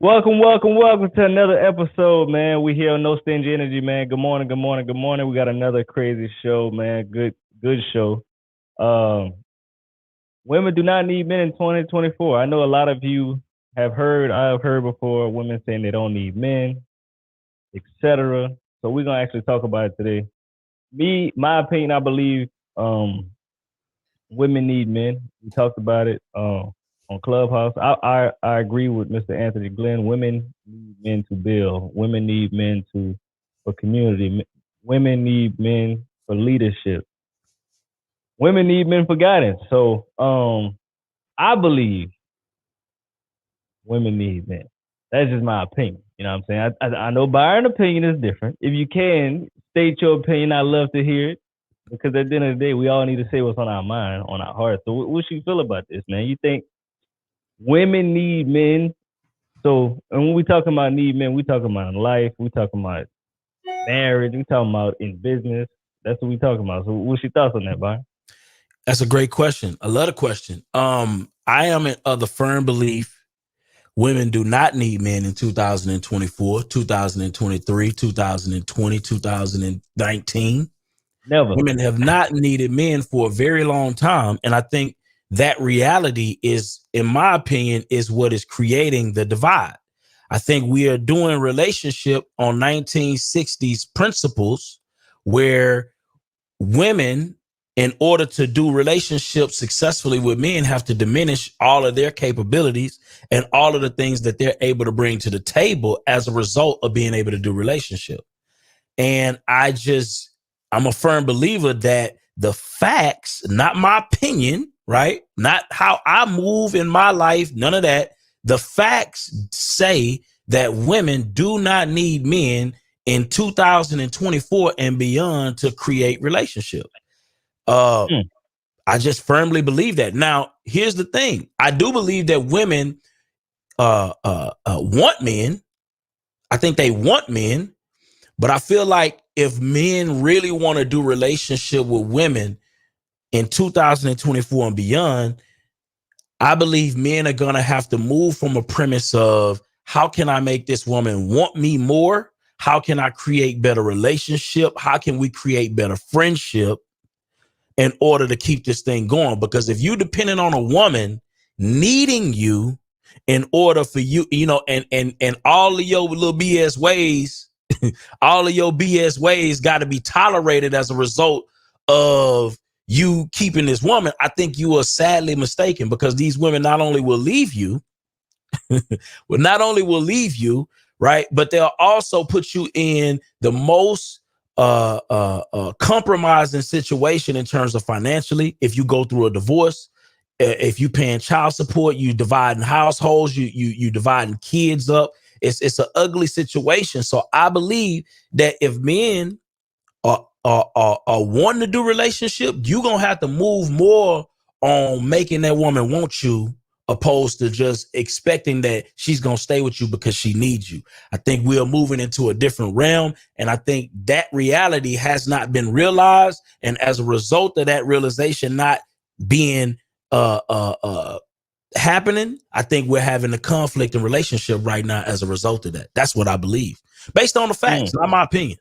Welcome to another episode, man. We here on No Stingy Energy, man. Good morning. We got another crazy show, man. Good show. Um, Women do not need men in 2024. I know a lot of you I've heard before, women saying they don't need men, etc. So we're gonna actually talk about it today. My opinion, I believe women need men. We talked about it on Clubhouse. I agree with Mr. Anthony Glenn. Women need men to build. Women need men for community. Women need men for leadership. Women need men for guidance. So I believe women need men. That's just my opinion. You know what I'm saying? I know Byron's opinion is different. If you can state your opinion, I'd love to hear it. Because at the end of the day, we all need to say what's on our mind, on our heart. So what you feel about this, man? You think women need men? So, and when we talking about need men, we talking about in life, we talking about marriage, we talking about in business. That's what we talking about. So what's your thoughts on that, Byron? That's a great question. I love the question. I am of the firm belief women do not need men in 2024, 2023, 2020, 2019. Never. Women have not needed men for a very long time. And I think that reality is, in my opinion, is what is creating the divide. I think we are doing relationship on 1960s principles where women, in order to do relationships successfully with men, have to diminish all of their capabilities and all of the things that they're able to bring to the table as a result of being able to do relationship. And I'm a firm believer that the facts, not my opinion, right? Not how I move in my life, none of that. The facts say that women do not need men in 2024 and beyond to create relationship. I just firmly believe that. Now, here's the thing. I do believe that women want men. I think they want men, but I feel like if men really want to do relationship with women in 2024 and beyond, I believe men are going to have to move from a premise of how can I make this woman want me more? How can I create better relationship? How can we create better friendship in order to keep this thing going? Because if you depending on a woman needing you in order for you, and all of your little BS ways, all of your BS ways got to be tolerated as a result of you keeping this woman, I think you are sadly mistaken, because these women not only will leave you, right, but they'll also put you in the most compromising situation in terms of financially. If you go through a divorce, if you paying child support, you dividing households, you dividing kids up. It's an ugly situation. So I believe that if men are wanting to do relationship, you're gonna have to move more on making that woman want you, opposed to just expecting that she's gonna stay with you because she needs you. I think we are moving into a different realm, and I think that reality has not been realized. And as a result of that realization not being happening, I think we're having a conflict in relationship right now as a result of that. That's what I believe, based on the facts, not my opinion.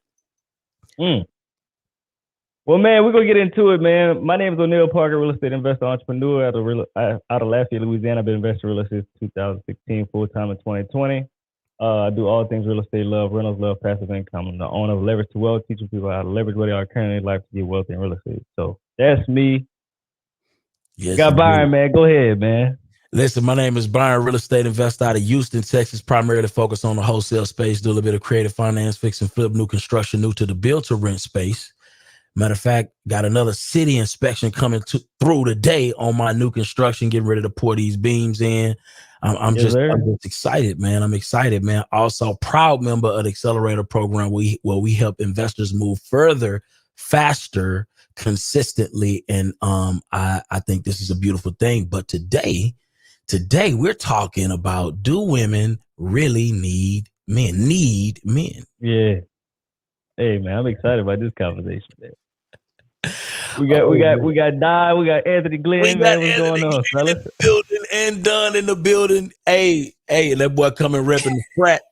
Well, man, we're going to get into it, man. My name is O'Neal Parker, real estate investor, entrepreneur out of Lafayette, Louisiana. I've been investing in real estate since 2016, full-time in 2020. I do all things real estate, love rentals, love passive income. I'm the owner of Leverage to Wealth, teaching people how to leverage where they are currently in life to get wealth in real estate. So that's me. Yes, got Byron, man. Go ahead, man. Listen, my name is Byron, real estate investor out of Houston, Texas, primarily focused on the wholesale space, do a little bit of creative finance, fix and flip, new construction, new to the build to rent space. Matter of fact, got another city inspection coming through today on my new construction, getting ready to pour these beams in. I'm just excited, man. I'm excited, man. Also, proud member of the Accelerator program, where we help investors move further, faster, consistently. And I think this is a beautiful thing. But today we're talking about, do women really need men? Yeah. Hey, man, I'm excited about this conversation, man. We got Di, we got Anthony Glenn, We man. got What's going Anthony on, Glenn in fellas? the building and Dunn in the building. Hey, that boy coming repping the frat.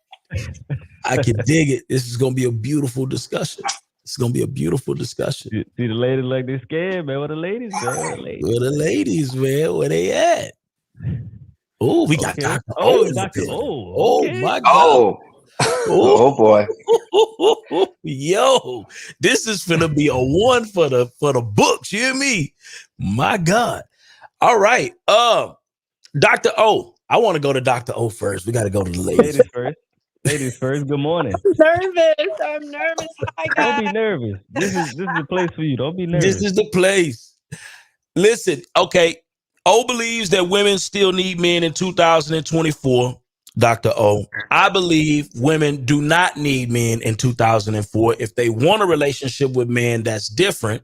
I can dig it. This is gonna be a beautiful discussion. It's gonna be a beautiful discussion. See the ladies like they scared, man. Where the ladies, man? Where the ladies? Where the ladies, man? Where they at? Oh, we got Dr. O in the Dr. building. O. Okay. Oh my God. Oh boy. Yo, this is gonna be a one for the books. You hear me? My God. All right. Dr. O. I want to go to Dr. O first. We got to go to the ladies. Ladies first. Good morning. I'm nervous. Hi, guys. Don't be nervous. This is the place for you. Don't be nervous. This is the place. Listen, okay. O believes that women still need men in 2024. Dr. O. I believe women do not need men in 2004. If they want a relationship with men, that's different.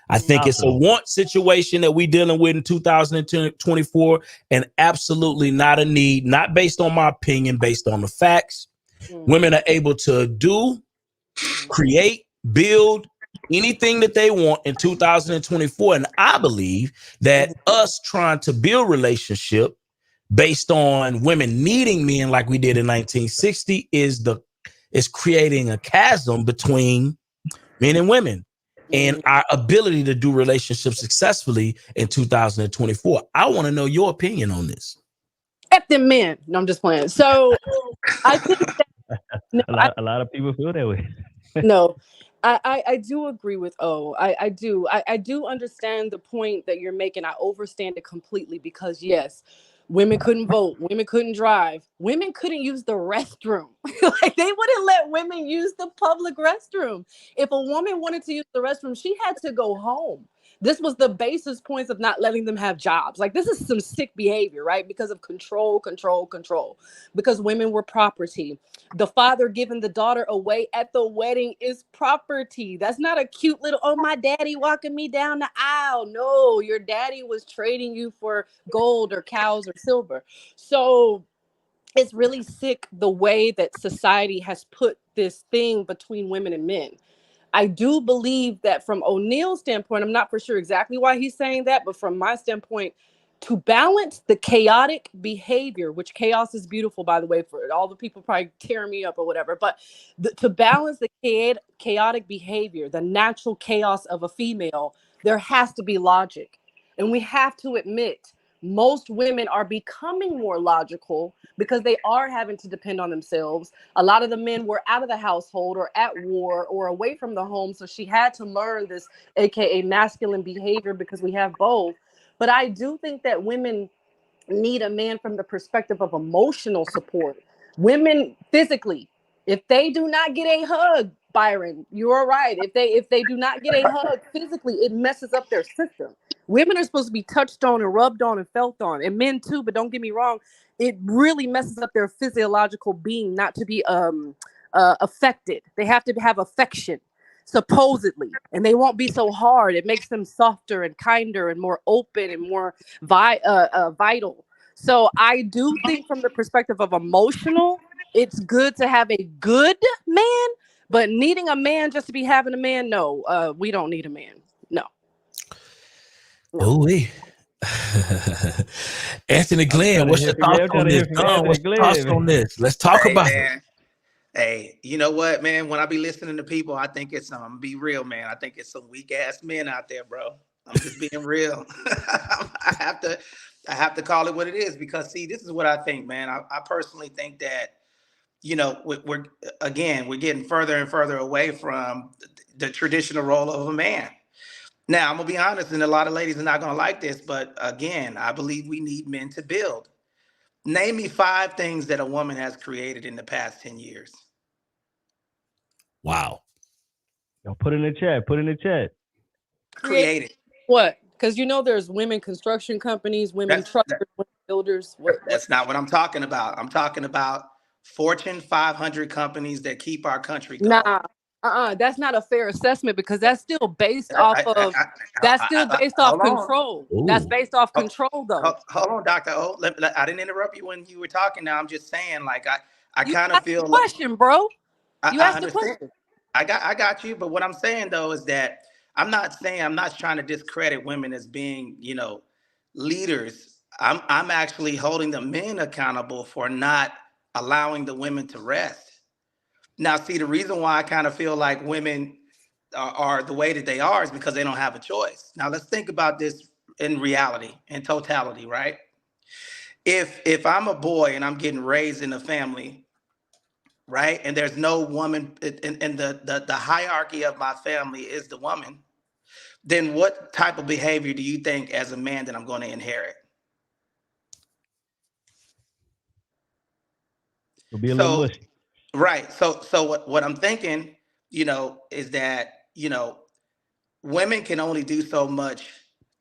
I think it's a want situation that we're dealing with in 2024 and absolutely not a need, not based on my opinion, based on the facts. Women are able to do, create, build anything that they want in 2024. And I believe that us trying to build relationship based on women needing men like we did in 1960 is creating a chasm between men and women and our ability to do relationships successfully in 2024. I want to know your opinion on this. F them men. No, I'm just playing. So I think that, a lot of people feel that way. No, I do agree with O. I do. I do understand the point that you're making. I overstand it completely because yes, women couldn't vote, women couldn't drive, women couldn't use the restroom. Like they wouldn't let women use the public restroom. If a woman wanted to use the restroom, she had to go home. This was the basis points of not letting them have jobs. Like this is some sick behavior, right? Because of control. Because women were property. The father giving the daughter away at the wedding is property. That's not a cute little, oh, my daddy walking me down the aisle. No, your daddy was trading you for gold or cows or silver. So it's really sick the way that society has put this thing between women and men. I do believe that from O'Neill's standpoint, I'm not for sure exactly why he's saying that, but from my standpoint, to balance the chaotic behavior, which chaos is beautiful, by the way, for all the people probably tearing me up or whatever, but to balance the chaotic behavior, the natural chaos of a female, there has to be logic. And we have to admit, most women are becoming more logical because they are having to depend on themselves. A lot of the men were out of the household or at war or away from the home. So she had to learn this, AKA masculine behavior, because we have both. But I do think that women need a man from the perspective of emotional support. Women physically, if they do not get a hug, Byron, you're right. If they do not get a hug physically, it messes up their system. Women are supposed to be touched on and rubbed on and felt on, and men too, but don't get me wrong, it really messes up their physiological being not to be affected. They have to have affection, supposedly, and they won't be so hard. It makes them softer and kinder and more open and more vital. So I do think from the perspective of emotional, it's good to have a good man, but needing a man just to be having a man, no, we don't need a man. No. Oh, Anthony Glenn, what's your thoughts on this? What's your thoughts on this? Let's talk about it. Hey, you know what, man? When I be listening to people, I think it's I'm be real, man. I think it's some weak ass men out there, bro. I'm just being real. I have to call it what it is because see, this is what I think, man. I personally think that, you know, we're getting further and further away from the traditional role of a man. Now, I'm gonna be honest, and a lot of ladies are not gonna like this, but again, I believe we need men to build. Name me 5 things that a woman has created in the past 10 years. Wow. Yo, put in the chat. Created. What? Because you know there's women construction companies, women truckers, women builders. That's not what I'm talking about. I'm talking about Fortune 500 companies that keep our country going. Nah. That's not a fair assessment because that's still based off of control. Ooh. That's based off control, though. Hold on, Dr. O. I didn't interrupt you when you were talking. Now I'm just saying, like, I kind of feel question, bro. You asked the question. I got you. But what I'm saying though is that I'm not saying, I'm not trying to discredit women as being, you know, leaders. I'm actually holding the men accountable for not allowing the women to rest. Now, see, the reason why I kind of feel like women are the way that they are is because they don't have a choice. Now, let's think about this in reality, in totality, right? If I'm a boy and I'm getting raised in a family, right, and there's no woman, and the hierarchy of my family is the woman, then what type of behavior do you think as a man that I'm going to inherit? It'll be a little So, mushy. right. So what I'm thinking, you know, is that, you know, women can only do so much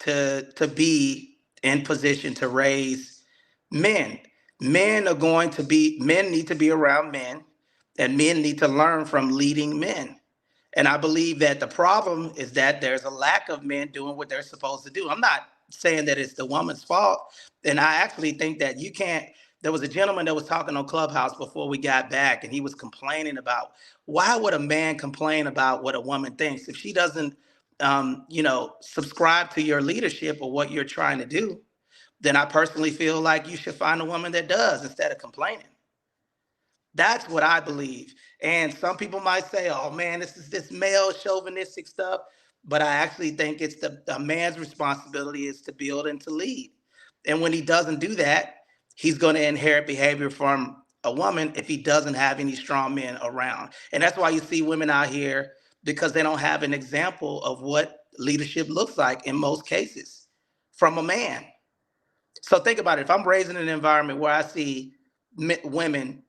to be in position to raise men. Men need to be around men, and men need to learn from leading men. And I believe that the problem is that there's a lack of men doing what they're supposed to do. I'm not saying that it's the woman's fault. And I actually think that you can't. There was a gentleman that was talking on Clubhouse before we got back, and he was complaining about, why would a man complain about what a woman thinks if she doesn't, you know, subscribe to your leadership or what you're trying to do? Then I personally feel like you should find a woman that does instead of complaining. That's what I believe. And some people might say, oh man, this is this male chauvinistic stuff. But I actually think it's the man's responsibility is to build and to lead. And when he doesn't do that, he's going to inherit behavior from a woman if he doesn't have any strong men around. And that's why you see women out here, because they don't have an example of what leadership looks like in most cases from a man. So think about it. If I'm raised in an environment where I see women,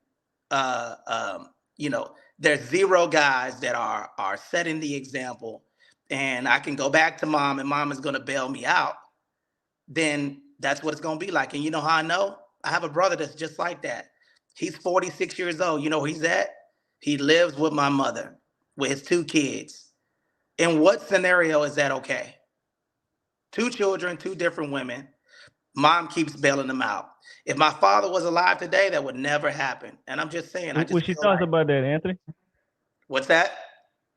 uh, um, you know, there's zero guys that are setting the example, and I can go back to mom, and mom is going to bail me out, then that's what it's going to be like. And you know how I know? I have a brother that's just like that. He's 46 years old. You know where he's at? He lives with my mother with his two kids. In what scenario is that okay? Two children, two different women. Mom keeps bailing them out. If my father was alive today, that would never happen. And I'm just saying, I just What's your feel thoughts like, about that, Anthony? what's that?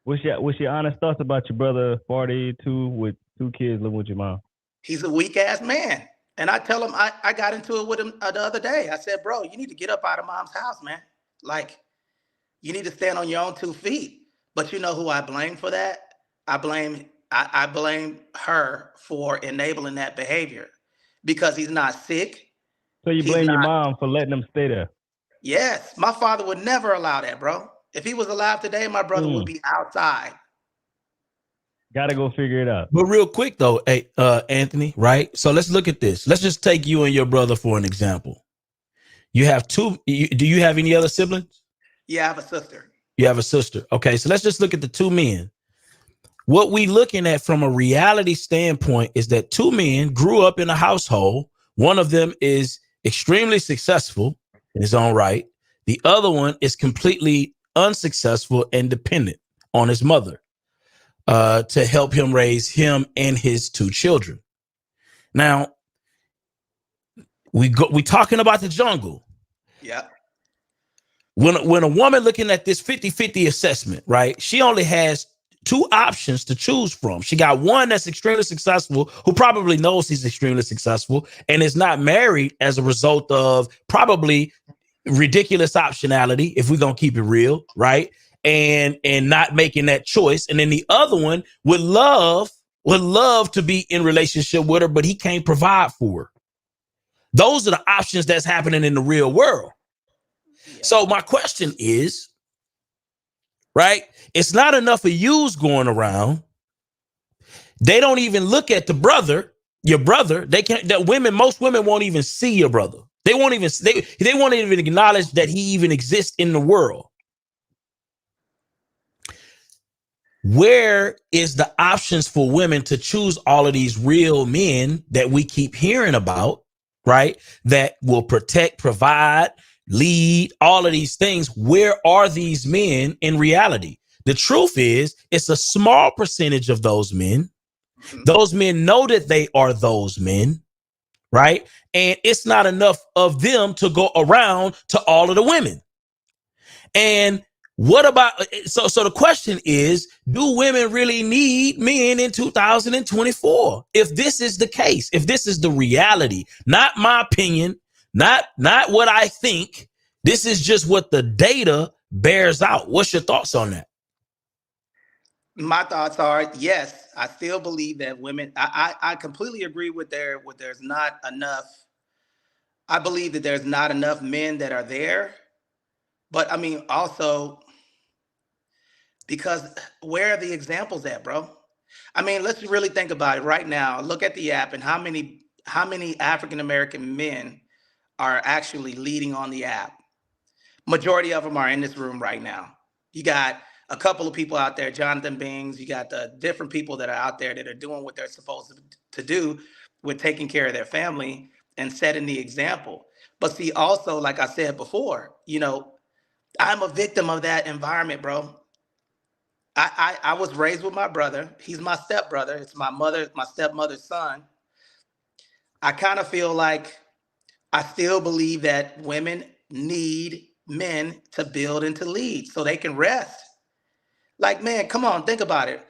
What's your honest thoughts about your brother 42 with two kids living with your mom? He's a weak ass man. And I tell him, I got into it with him the other day. I said, bro, you need to get up out of mom's house, man. Like, you need to stand on your own 2 feet. But you know who I blame for that? I blame her for enabling that behavior, because he's not sick. So you He's blame your not. mom for letting them stay there? Yes, my father would never allow that, bro. If he was alive today, my brother would be outside. Gotta go figure it out. But real quick though, hey, Anthony, right? So let's look at this. Let's just take you and your brother for an example. You have two. Do you have any other siblings? Yeah, I have a sister. You have a sister. Okay, so let's just look at the two men. What we looking at from a reality standpoint is that two men grew up in a household. One of them is extremely successful in his own right. The other one is completely unsuccessful and dependent on his mother to help him raise him and his two children. Now, we talking about the jungle. Yeah. When a woman looking at this 50-50 assessment, right? She only has two options to choose from. She got one that's extremely successful, who probably knows he's extremely successful and is not married as a result of probably ridiculous optionality, if we're gonna keep it real, right? And not making that choice. And then the other one would love to be in relationship with her, but he can't provide for her. Those are the options that's happening in the real world. Yeah. So my question is, right? It's not enough of yous going around. They don't even look at your brother. They can't, most women won't even see your brother. They won't even acknowledge that he even exists in the world. Where is the options for women to choose all of these real men that we keep hearing about, right? That will protect, provide, lead, all of these things. Where are these men in reality? The truth is, it's a small percentage of those men. Those men know that they are those men, right? And it's not enough of them to go around to all of the women. And What about, so the question is, do women really need men in 2024? If this is the case, if this is the reality, not my opinion, not what I think, this is just what the data bears out. What's your thoughts on that? My thoughts are, yes, I still believe that women, I completely agree with there's not enough. I believe that there's not enough men that are there. But I mean, also, because where are the examples at, bro? I mean, let's really think about it right now. Look at the app and how many African American men are actually leading on the app. Majority of them are in this room right now. You got a couple of people out there, Jonathan Bings. You got the different people that are out there that are doing what they're supposed to do with taking care of their family and setting the example. But see, also, like I said before, you know, I'm a victim of that environment, bro. I was raised with my brother. He's my stepbrother. It's my stepmother's son. I kind of feel like I still believe that women need men to build and to lead so they can rest. Like, man, come on, think about it.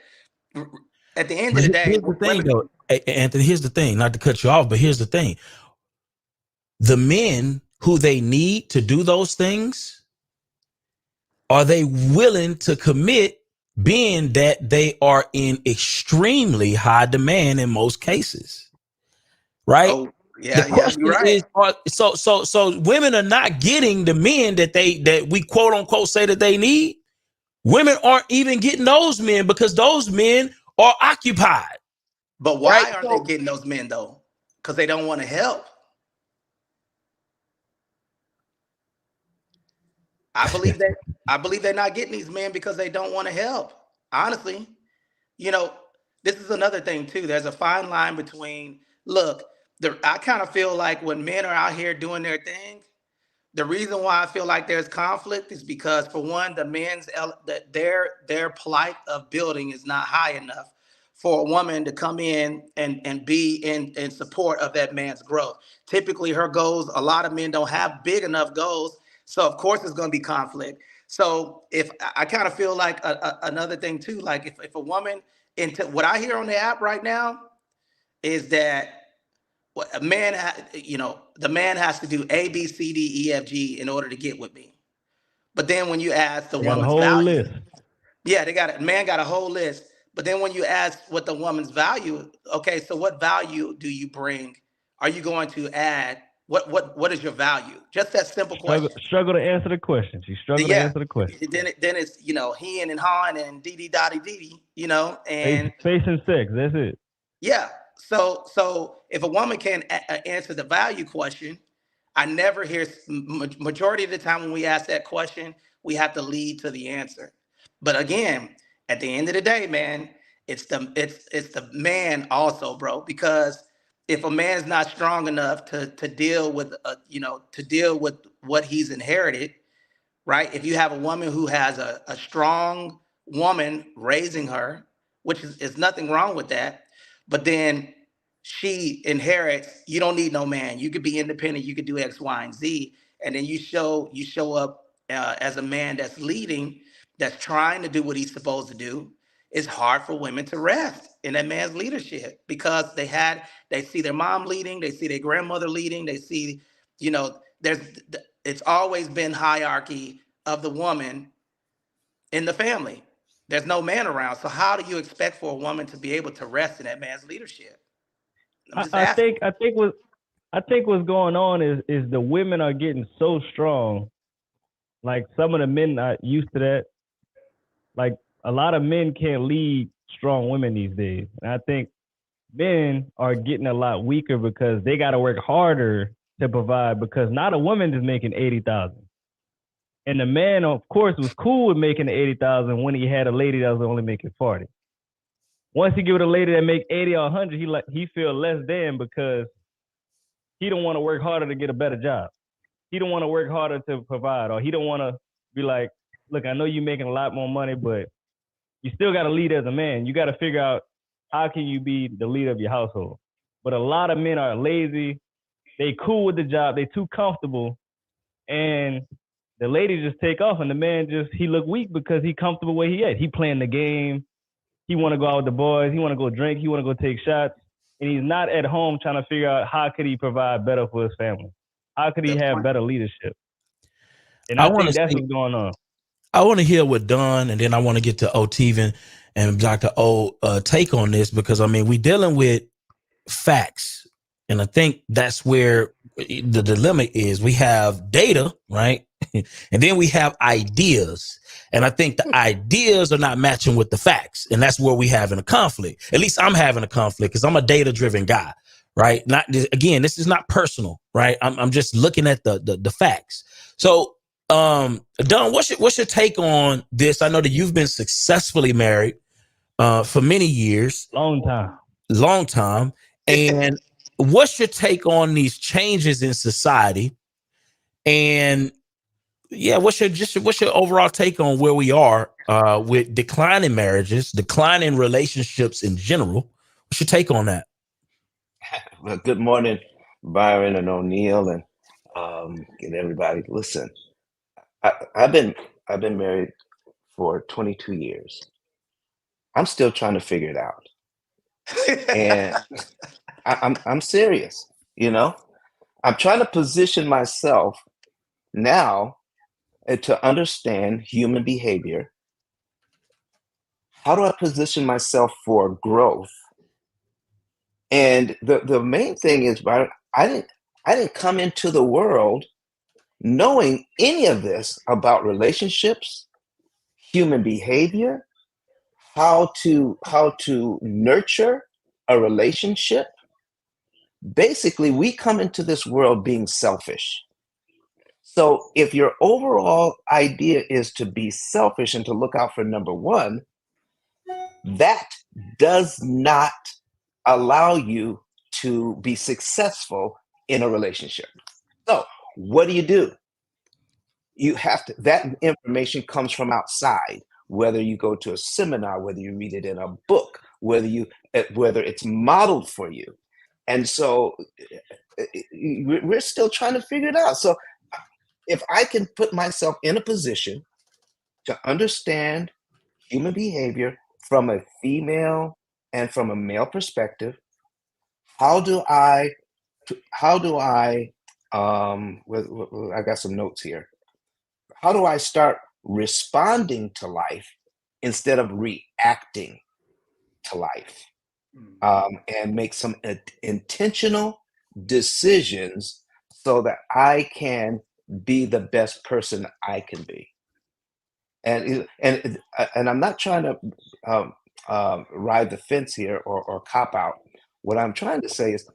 At the end of the day, Here's the thing, though, Anthony. Here's the thing. Not to cut you off, but here's the thing: the men who they need to do those things, are they willing to commit? Being that they are in extremely high demand in most cases, right? oh yeah, The yeah, question you're right. is, so women are not getting the men that we quote unquote say that they need. Women aren't even getting those men because those men are occupied. But Right. why aren't they getting those men though? Because they don't want to help. I believe they're not getting these men because they don't want to help. Honestly, you know, this is another thing too. There's a fine line between look, I kind of feel like when men are out here doing their thing, the reason why I feel like there's conflict is because for one, that their plight of building is not high enough for a woman to come in and be in support of that man's growth. Typically her goals, a lot of men don't have big enough goals. So of course it's going to be conflict. So if I kind of feel like another thing too, like if a woman into what I hear on the app right now is that a man, the man has to do A, B, C, D, E, F, G in order to get with me. But then when you ask the They got a woman's whole value, list. yeah, man got a whole list. But then when you ask what the woman's value, okay, so what value do you bring? Are you going to add? What is your value? Just that simple question. Struggle to answer the question. She struggled to Yeah. answer the question. Then it's he and han and dee dee dotty dee, and Face and sex. That's it. yeah. So if a woman can answer the value question, I never hear majority of the time when we ask that question, we have to lead to the answer. But again, at the end of the day, man, it's the man also, bro. Because if a man's not strong enough to deal with what he's inherited, right? If you have a woman who has a strong woman raising her, which is nothing wrong with that, but then she inherits, you don't need no man. You could be independent, you could do X, Y, and Z. And then you show up as a man that's leading, that's trying to do what he's supposed to do. It's hard for women to rest in that man's leadership because they see their mom leading, they see their grandmother leading, they see, there's it's always been hierarchy of the woman in the family. There's no man around. So how do you expect for a woman to be able to rest in that man's leadership? I'm just I asking. think what's going on is the women are getting so strong. Like some of the men are used to that. Like a lot of men can't lead strong women these days. And I think men are getting a lot weaker because they got to work harder to provide because not a woman is making 80,000. And the man, of course, was cool with making the 80,000 when he had a lady that was only making 40. Once he give it a lady that make 80 or 100, he feel less than because he don't want to work harder to get a better job. He don't want to work harder to provide, or he don't want to be like, look, I know you're making a lot more money, but you still got to lead as a man. You got to figure out how can you be the leader of your household. But a lot of men are lazy. They cool with the job. They too comfortable, and the lady just take off, and the man he look weak because he comfortable where he at. He playing the game. He want to go out with the boys. He want to go drink. He want to go take shots, and he's not at home trying to figure out how could he provide better for his family. How could he have better leadership? And I think that's what's going on. I want to hear what Don, and then I want to get to Oteven and Dr. O take on this, because I mean, we're dealing with facts. And I think that's where the dilemma is. We have data, right? And then we have ideas. And I think the ideas are not matching with the facts. And that's where we having a conflict. At least I'm having a conflict because I'm a data-driven guy, right? Not again, this is not personal, right? I'm just looking at the facts. So Don, what's your take on this? I know that you've been successfully married for many years. Long time. And what's your take on these changes in society? And yeah, what's your overall take on where we are with declining marriages, declining relationships in general? What's your take on that? Well, good morning, Byron and O'Neill, and everybody. Listen, I've been married for 22 years. I'm still trying to figure it out, and I'm serious. You know, I'm trying to position myself now to understand human behavior. How do I position myself for growth? And the main thing is, Byron, I didn't come into the world knowing any of this about relationships, human behavior, how to nurture a relationship. Basically, we come into this world being selfish. So if your overall idea is to be selfish and to look out for number one, that does not allow you to be successful in a relationship. So what do? You have to, that information comes from outside, whether you go to a seminar, whether you read it in a book, whether it's modeled for you. And so we're still trying to figure it out. So if I can put myself in a position to understand human behavior from a female and from a male perspective, I got some notes here. How do I start responding to life instead of reacting to life? And make some intentional decisions so that I can be the best person I can be. And I'm not trying to ride the fence here or cop out. What I'm trying to say is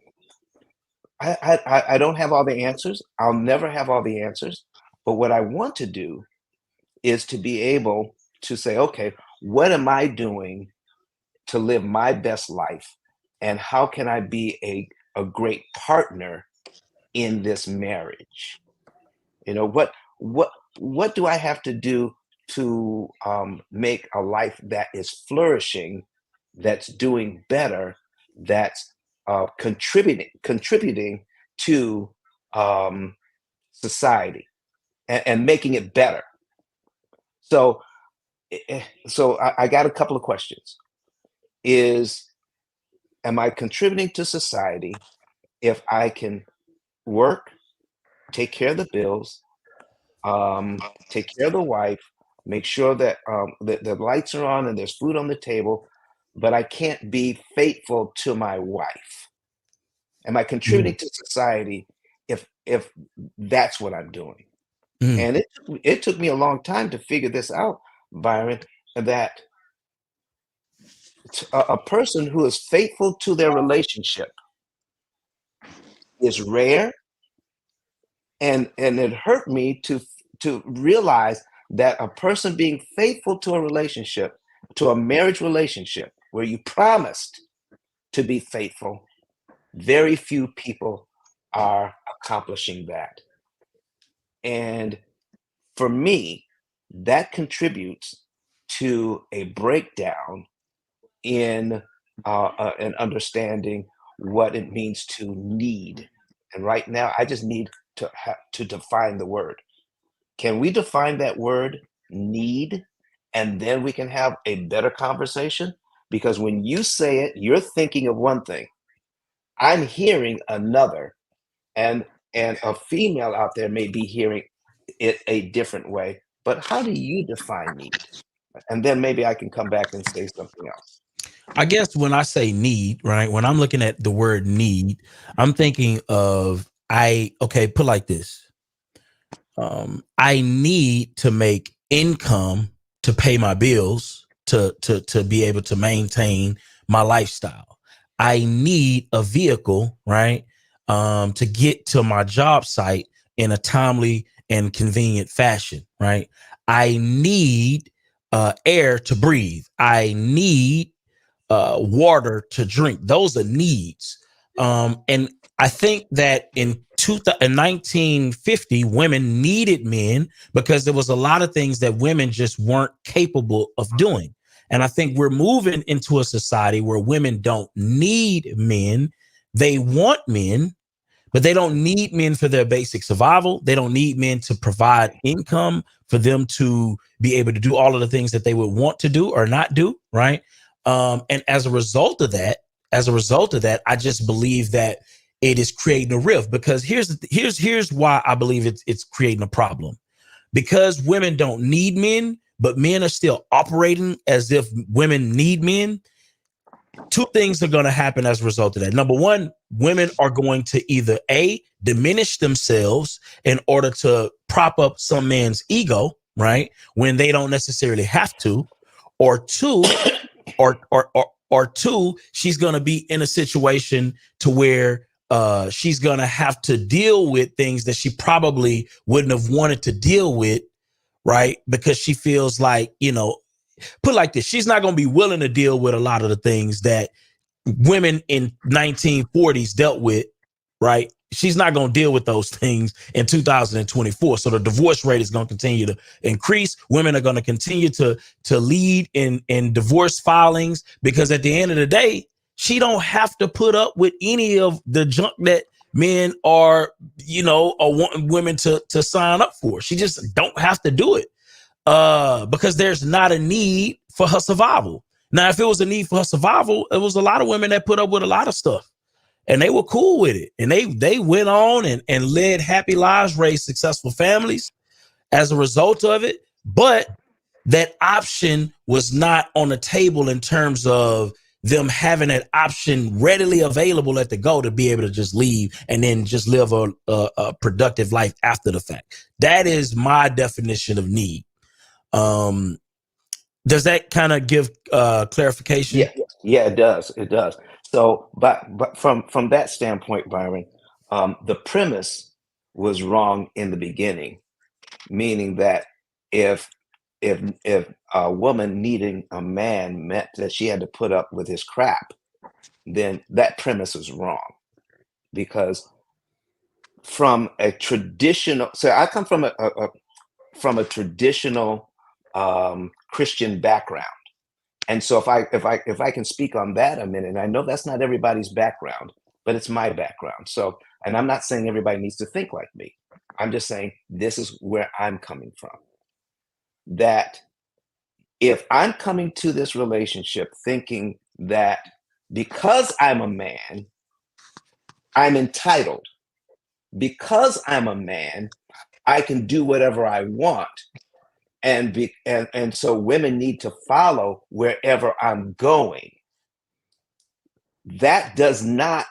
I don't have all the answers. I'll never have all the answers. But what I want to do is to be able to say, okay, what am I doing to live my best life? And how can I be a great partner in this marriage? You know, what do I have to do to make a life that is flourishing, that's doing better, that's contributing to society and making it better? So I got a couple of questions. Am I contributing to society if I can work, take care of the bills, take care of the wife, make sure that the lights are on and there's food on the table, but I can't be faithful to my wife? Am I contributing to society if that's what I'm doing? And it took me a long time to figure this out, Byron, that a person who is faithful to their relationship is rare. And it hurt me to realize that a person being faithful to a relationship, to a marriage relationship where you promised to be faithful, very few people are accomplishing that. And for me, that contributes to a breakdown in an understanding what it means to need. And right now, I just need to define the word. Can we define that word need, and then we can have a better conversation? Because when you say it, you're thinking of one thing. I'm hearing another, and a female out there may be hearing it a different way. But how do you define need? And then maybe I can come back and say something else. I guess when I say need, right, when I'm looking at the word need, I'm thinking of put like this. I need to make income to pay my bills, to be able to maintain my lifestyle. I need a vehicle, right, to get to my job site in a timely and convenient fashion, right? I need air to breathe. I need water to drink. Those are needs. And I think that in 1950, women needed men because there was a lot of things that women just weren't capable of doing. And I think we're moving into a society where women don't need men. They want men, but they don't need men for their basic survival. They don't need men to provide income for them to be able to do all of the things that they would want to do or not do, right? And as a result of that, I just believe that it is creating a rift, because here's why I believe it's creating a problem. Because women don't need men, but men are still operating as if women need men. Two things are going to happen as a result of that. Number one, women are going to either diminish themselves in order to prop up some man's ego, right, when they don't necessarily have to, or two, or two, she's going to be in a situation to where she's going to have to deal with things that she probably wouldn't have wanted to deal with, right? Because she feels like, put like this, she's not going to be willing to deal with a lot of the things that women in 1940s dealt with, right? She's not going to deal with those things in 2024. So the divorce rate is going to continue to increase. Women are going to continue to lead in divorce filings, because at the end of the day, she don't have to put up with any of the junk that men are wanting women to sign up for. She just don't have to do it because there's not a need for her survival. Now, if it was a need for her survival, it was a lot of women that put up with a lot of stuff. And they were cool with it. And they went on and led happy lives, raised successful families as a result of it. But that option was not on the table in terms of them having that option readily available at the go to be able to just leave and then just live a productive life after the fact. That is my definition of need. Does that kind of give clarification? Yeah, it does. It does. So, but from that standpoint, Byron, the premise was wrong in the beginning, meaning that if a woman needing a man meant that she had to put up with his crap, then that premise was wrong. Because from a traditional, so I come from a traditional Christian background. And so if I can speak on that a minute, and I know that's not everybody's background, but it's my background. So, and I'm not saying everybody needs to think like me. I'm just saying this is where I'm coming from. That if I'm coming to this relationship thinking that because I'm a man, I'm entitled. Because I'm a man, I can do whatever I want. And so women need to follow wherever I'm going. That does not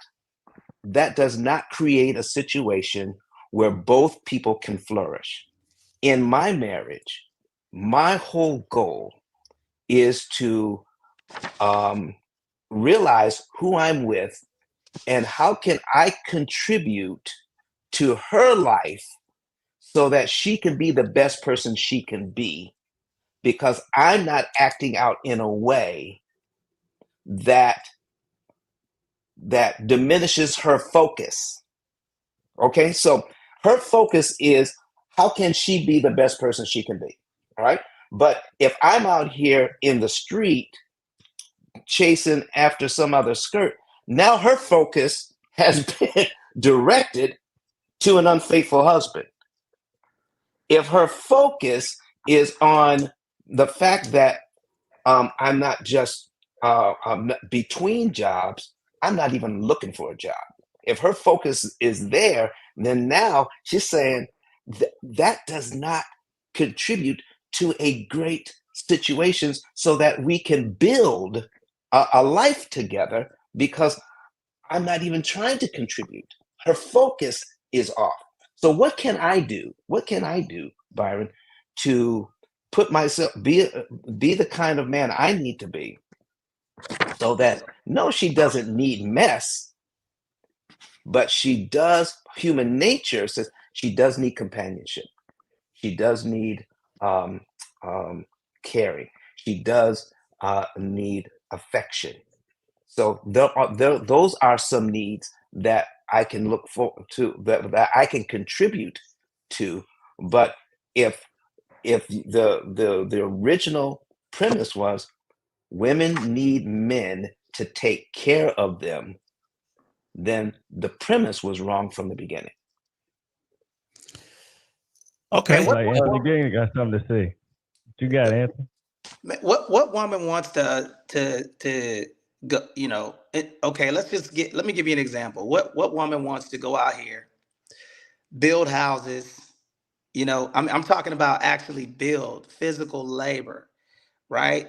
create a situation where both people can flourish. In my marriage, my whole goal is to realize who I'm with and how can I contribute to her life so that she can be the best person she can be, because I'm not acting out in a way that diminishes her focus. Okay, so her focus is how can she be the best person she can be, all right? But if I'm out here in the street chasing after some other skirt, now her focus has been directed to an unfaithful husband. if her focus is on the fact that I'm not just I'm not between jobs, I'm not even looking for a job. If her focus is there, then now she's saying that does not contribute to a great situations so that we can build a life together, because I'm not even trying to contribute. Her focus is off. So what can I do? What can I do, Byron, to put myself be the kind of man I need to be, so that no, she doesn't need mess, but she does. Human nature says she does need companionship. She does need um, caring. She does need affection. So those are some needs that I can look forward to, that I can contribute to. But if the original premise was women need men to take care of them, then the premise was wrong from the beginning. Okay. Like Anthony Gaines got something to say. What you got, Anthony? What woman wants to go, okay, let me give you an example. What woman wants to go out here, build houses, I'm talking about actually build physical labor, right?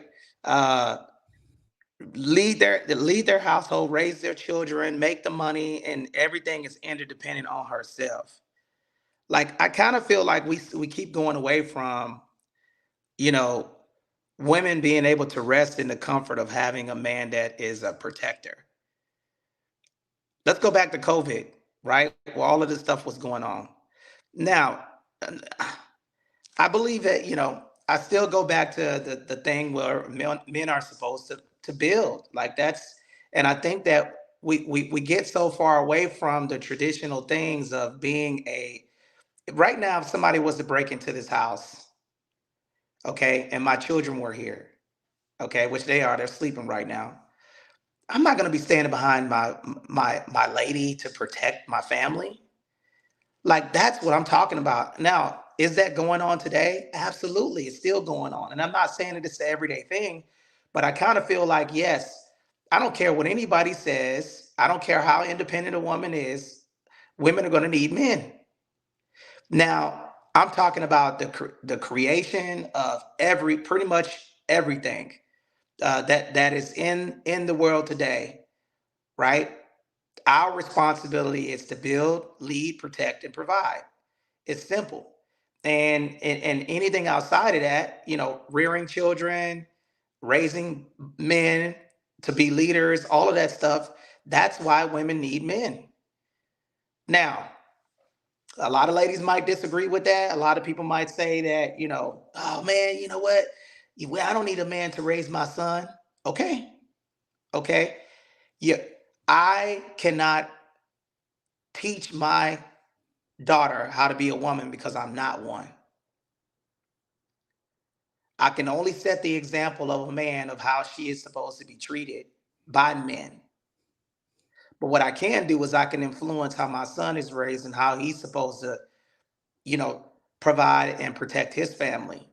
Lead their household, raise their children, make the money, and everything is interdependent on herself. Like, I kind of feel like we keep going away from, women being able to rest in the comfort of having a man that is a protector. Let's go back to COVID, right? Where all of this stuff was going on. Now, I believe that, I still go back to the thing where men are supposed to build. Like, and I think that we get so far away from the traditional things of being right now, if somebody was to break into this house, okay, and my children were here, okay, which they're sleeping right now, I'm not going to be standing behind my lady to protect my family. Like, that's what I'm talking about. Now, is that going on today? Absolutely. It's still going on. And I'm not saying that it's an everyday thing, but I kind of feel like, yes, I don't care what anybody says. I don't care how independent a woman is. Women are going to need men. Now, I'm talking about the creation of pretty much everything that is in the world today, right? Our responsibility is to build, lead, protect, and provide. It's simple. And anything outside of that, rearing children, raising men to be leaders, all of that stuff, that's why women need men. Now, a lot of ladies might disagree with that. A lot of people might say that, oh man, you know what? I don't need a man to raise my son. Okay. Okay. Yeah. I cannot teach my daughter how to be a woman because I'm not one. I can only set the example of a man of how she is supposed to be treated by men. But what I can do is I can influence how my son is raised and how he's supposed to, provide and protect his family.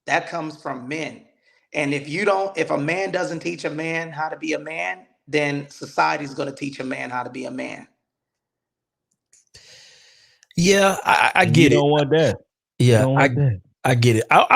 That comes from men. And if a man doesn't teach a man how to be a man, then society's going to teach a man how to be a man. Yeah, I get it. You don't want that. Yeah, I get it. I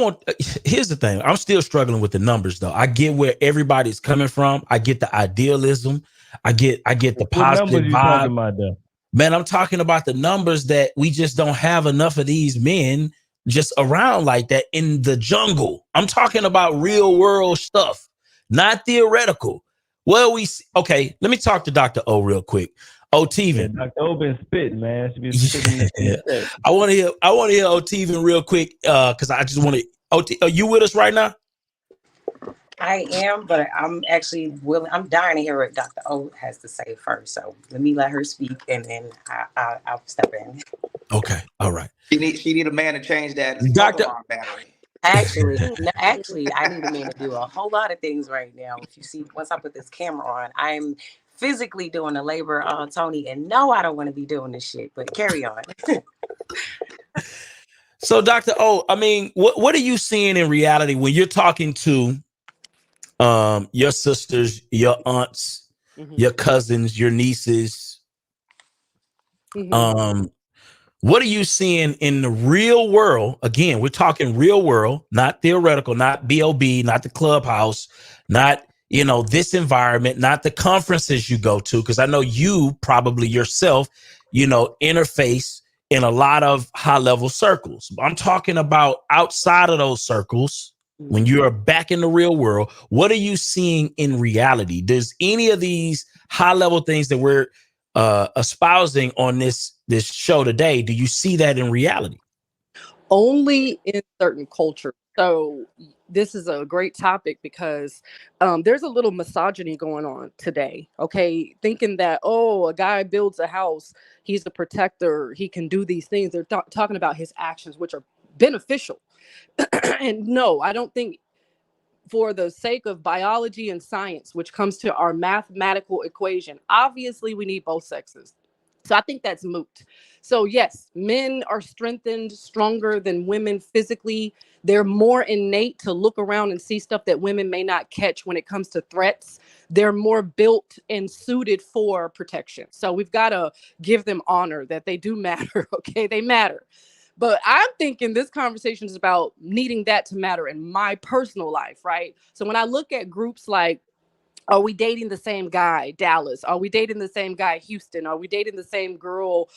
want. Here's the thing. I'm still struggling with the numbers, though. I get where everybody's coming from. I get the idealism. I get the positive numbers you vibe. talking about, though? Man, I'm talking about the numbers that we just don't have enough of these men just around like that in the jungle. I'm talking about real world stuff, not theoretical. Well, okay, let me talk to Dr. O real quick. Oteven. Yeah, Dr. O been spitting, man. She been spitting. Yeah. I want to hear Oteven real quick because I just want to. Are you with us right now? I am, but I'm actually willing. I'm dying to hear what Dr. O has to say first. So let me let her speak, and then I'll step in. Okay, all right. She need a man to change that Pokemon battery. Actually, I need a man to do a whole lot of things right now. If you see, once I put this camera on, I'm physically doing the labor on Tony, and no, I don't want to be doing this shit. But carry on. So, Dr. O, I mean, what are you seeing in reality when you're talking to your sisters, your aunts, your cousins, your nieces? What are you seeing in the real world? Again, we're talking real world, not theoretical, not BOB, not the clubhouse, not, this environment, not the conferences you go to. Because I know you probably yourself, interface in a lot of high level circles. I'm talking about outside of those circles. When you're back in the real world, what are you seeing in reality? Does any of these high level things that we're espousing on this show today, do you see that in reality? Only in certain cultures. So this is a great topic because there's a little misogyny going on today. Okay, thinking that, a guy builds a house, he's a protector, he can do these things. They're talking about his actions, which are beneficial. And no, I don't think, for the sake of biology and science, which comes to our mathematical equation, obviously we need both sexes. So I think that's moot. So yes, men are strengthened, stronger than women physically. They're more innate to look around and see stuff that women may not catch when it comes to threats. They're more built and suited for protection. So we've got to give them honor that they do matter. Okay, they matter. But I'm thinking this conversation is about needing that to matter in my personal life, right? So when I look at groups like, are we dating the same guy, Dallas? Are we dating the same guy, Houston? Are we dating the same girl,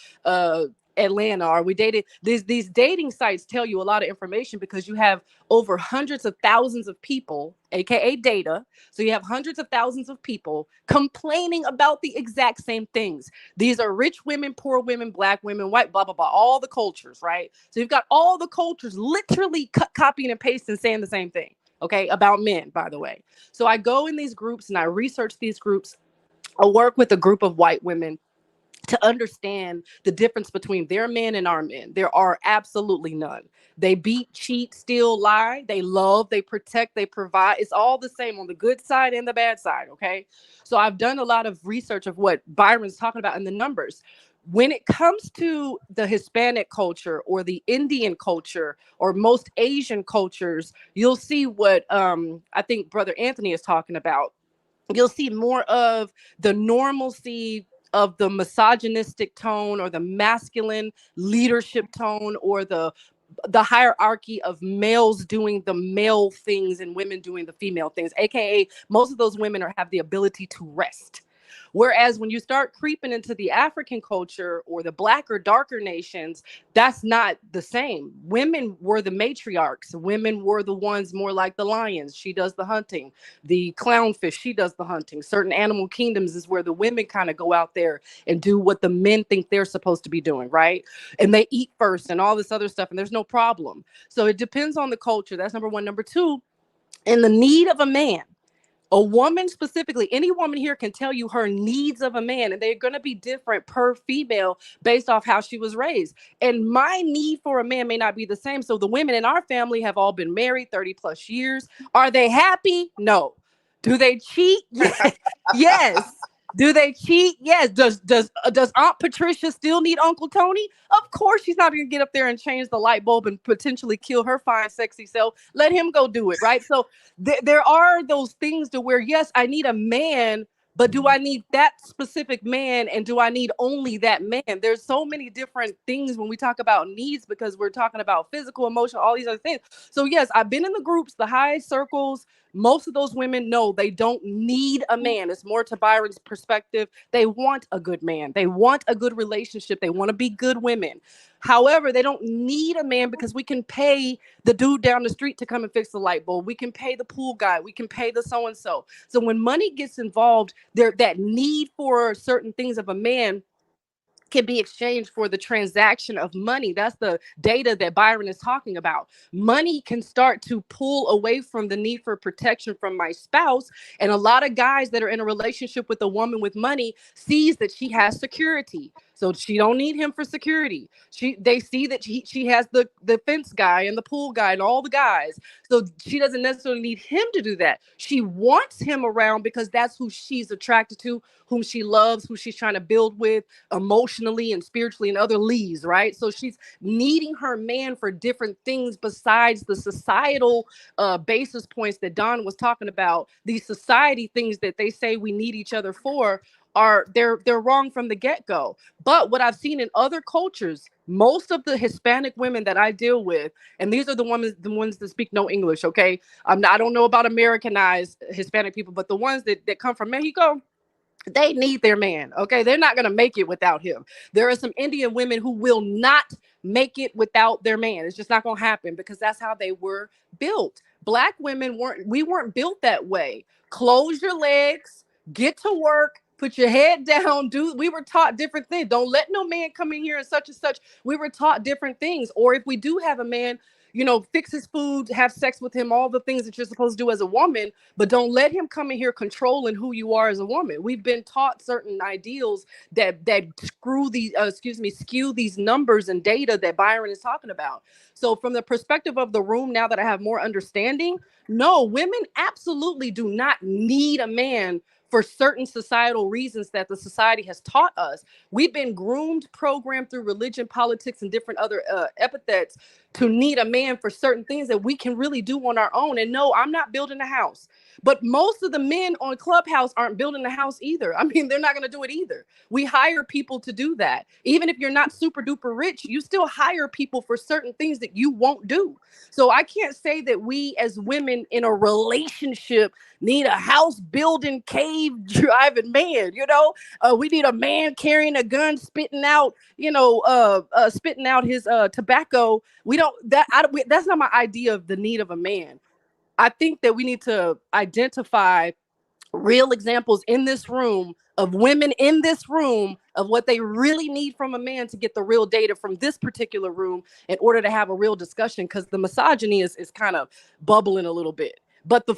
Atlanta? Are we dating? These dating sites tell you a lot of information because you have over hundreds of thousands of people, aka data. So you have hundreds of thousands of people complaining about the exact same things. These are rich women, poor women, black women, white, blah, blah, blah, all the cultures, right? So you've got all the cultures literally copying and pasting, saying the same thing. Okay, about men, by the way. So I go in these groups and I research these groups. I work with a group of white women to understand the difference between their men and our men. There are absolutely none. They beat, cheat, steal, lie. They love, they protect, they provide. It's all the same on the good side and the bad side, okay? So I've done a lot of research of what Byron's talking about in the numbers. When it comes to the Hispanic culture or the Indian culture or most Asian cultures, you'll see what I think Brother Anthony is talking about. You'll see more of the normalcy of the misogynistic tone or the masculine leadership tone or the hierarchy of males doing the male things and women doing the female things, aka most of those women have the ability to rest. Whereas when you start creeping into the African culture or the black or darker nations, that's not the same. Women were the matriarchs. Women were the ones more like the lions. She does the hunting. The clownfish, she does the hunting. Certain animal kingdoms is where the women kind of go out there and do what the men think they're supposed to be doing, right? And they eat first and all this other stuff, and there's no problem. So it depends on the culture. That's number one. Number two, in the need of a man. A woman specifically, any woman here can tell you her needs of a man, and they're going to be different per female based off how she was raised. And my need for a man may not be the same. So the women in our family have all been married 30 plus years. Are they happy? No. Do they cheat? Yes. Yes. Do they cheat? Yes. Does Aunt Patricia still need Uncle Tony? Of course, she's not going to get up there and change the light bulb and potentially kill her fine, sexy self. Let him go do it, right? So there are those things to where, yes, I need a man, but do I need that specific man? And do I need only that man? There's so many different things when we talk about needs, because we're talking about physical, emotional, all these other things. So yes, I've been in the groups, the high circles. Most of those women, no, they don't need a man. It's more to Byron's perspective. They want a good man. They want a good relationship. They want to be good women. However, they don't need a man because we can pay the dude down the street to come and fix the light bulb. We can pay the pool guy. We can pay the so-and-so. So when money gets involved, that need for certain things of a man can be exchanged for the transaction of money. That's the data that Byron is talking about. Money can start to pull away from the need for protection from my spouse. And a lot of guys that are in a relationship with a woman with money sees that she has security. So she don't need him for security. They see that she has the fence guy and the pool guy and all the guys. So she doesn't necessarily need him to do that. She wants him around because that's who she's attracted to, whom she loves, who she's trying to build with emotionally and spiritually and other leads, right? So she's needing her man for different things besides the societal basis points that Don was talking about. These society things that they say we need each other for they're wrong from the get-go. But what I've seen in other cultures, most of the Hispanic women that I deal with, and these are the ones that speak no English, okay? I don't know about Americanized Hispanic people, but the ones that come from Mexico, they need their man, okay? They're not going to make it without him. There are some Indian women who will not make it without their man. It's just not going to happen because that's how they were built. Black women weren't built that way. Close your legs, get to work, put your head down, we were taught different things. Don't let no man come in here and such and such. We were taught different things. Or if we do have a man, fix his food, have sex with him, all the things that you're supposed to do as a woman, but don't let him come in here controlling who you are as a woman. We've been taught certain ideals that skew these numbers and data that Byron is talking about. So from the perspective of the room, now that I have more understanding, no, women absolutely do not need a man for certain societal reasons that the society has taught us. We've been groomed, programmed through religion, politics, and different other epithets to need a man for certain things that we can really do on our own. And no, I'm not building a house. But most of the men on Clubhouse aren't building a house either. I mean, they're not going to do it either. We hire people to do that. Even if you're not super duper rich, you still hire people for certain things that you won't do. So I can't say that we as women in a relationship need a house building, cave driving man. We need a man carrying a gun, spitting out his tobacco. That's not my idea of the need of a man. I think that we need to identify real examples in this room of women in this room of what they really need from a man to get the real data from this particular room in order to have a real discussion, because the misogyny is kind of bubbling a little bit. But the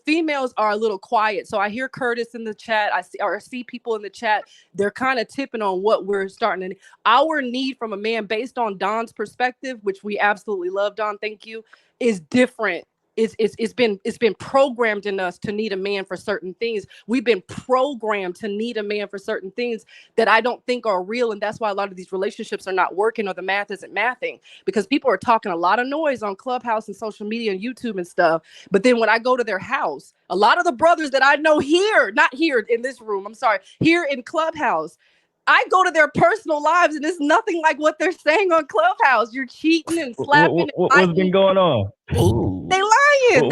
females are a little quiet. So I hear Curtis in the chat. I see people in the chat. They're kind of tipping on what we're starting to. Our need from a man, based on Don's perspective, which we absolutely love, Don, thank you, is different. It's been programmed in us to need a man for certain things. We've been programmed to need a man for certain things that I don't think are real. And that's why a lot of these relationships are not working, or the math isn't mathing, because people are talking a lot of noise on Clubhouse and social media and YouTube and stuff. But then when I go to their house, a lot of the brothers that I know here, not here in this room, I'm sorry, here in Clubhouse, I go to their personal lives and it's nothing like what they're saying on Clubhouse. You're cheating and slapping. What's been going on? They lying.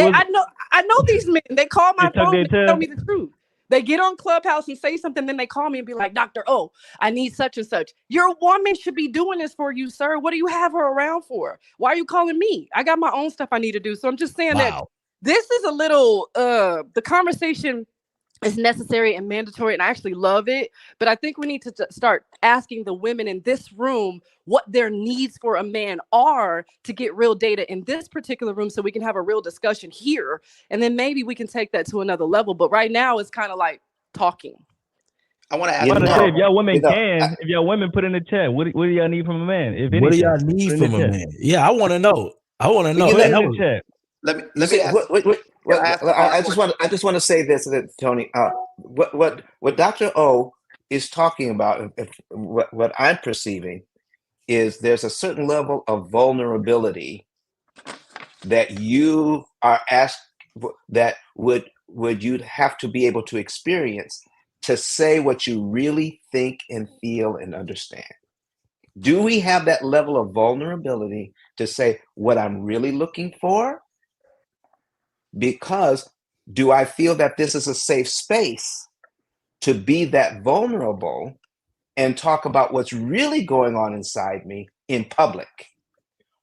I know these men. They call my phone and tell me the truth. They get on Clubhouse and say something, then they call me and be like, Dr. O, I need such and such. Your woman should be doing this for you, sir. What do you have her around for? Why are you calling me? I got my own stuff I need to do. So I'm just saying that this is a little, the conversation is necessary and mandatory, and I actually love it. But I think we need to start asking the women in this room what their needs for a man are to get real data in this particular room, so we can have a real discussion here. And then maybe we can take that to another level. But right now it's kind of like talking. I want to ask if y'all women put in the chat, what do y'all need from a man? If what do y'all need from a man? Yeah, I want to know. Let me ask. I just want to say this, Tony. What Dr. O is talking about, what I'm perceiving, is there's a certain level of vulnerability that you are asked, that would you'd have to be able to experience to say what you really think and feel and understand. Do we have that level of vulnerability to say what I'm really looking for? Because do I feel that this is a safe space to be that vulnerable and talk about what's really going on inside me in public?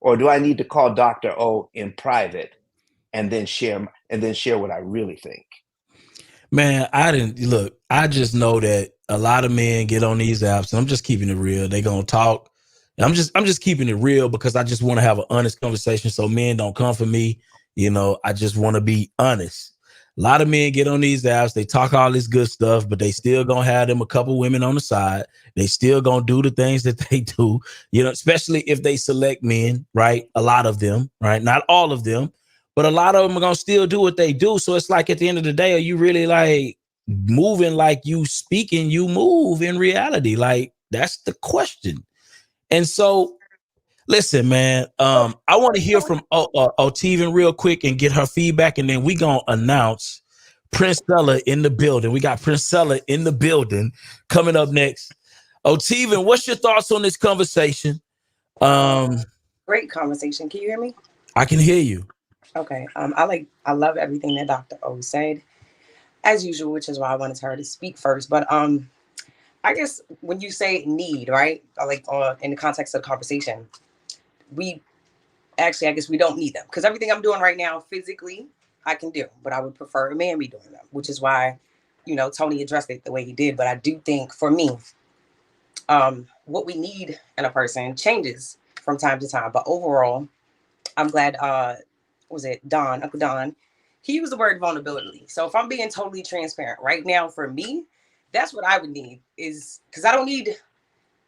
Or do I need to call Dr. O in private and then share what I really think? Man, I just know that a lot of men get on these apps, and I'm just keeping it real. They're gonna talk. And I'm just keeping it real because I just want to have an honest conversation so men don't come for me. I just want to be honest. A lot of men get on these apps, they talk all this good stuff, but they still gonna have them a couple women on the side. They still gonna do the things that they do, especially if they select men, right? A lot of them, right? Not all of them, but a lot of them are gonna still do what they do. So it's like at the end of the day, are you really like moving like you speaking, you move in reality? Like that's the question. And so listen, man, I want to hear from Oteven real quick and get her feedback, and then we gonna announce Princella in the building. We got Princella in the building coming up next. Oteven, what's your thoughts on this conversation? Great conversation. Can you hear me? I can hear you. Okay. I love everything that Dr. O said, as usual, which is why I wanted her to speak first. But I guess when you say need, right? Like in the context of the conversation, I guess we don't need them, because everything I'm doing right now physically I can do, but I would prefer a man be doing them, which is why, Tony addressed it the way he did. But I do think for me, what we need in a person changes from time to time. But overall, I'm glad, was it Uncle Don, he used the word vulnerability. So if I'm being totally transparent right now, for me, that's what I would need, is because I don't need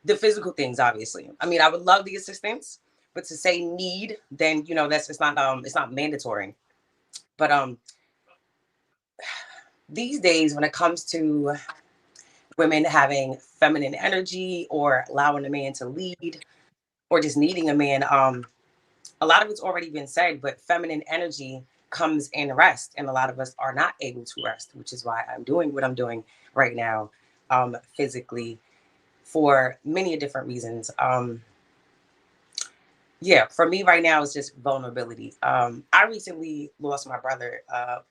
the physical things, obviously. I mean, I would love the assistance, but to say need, then it's not mandatory. But these days, when it comes to women having feminine energy or allowing a man to lead or just needing a man, a lot of it's already been said, but feminine energy comes in rest, and a lot of us are not able to rest, which is why I'm doing what I'm doing right now, physically, for many different reasons. For me right now, it's just vulnerability. I recently lost my brother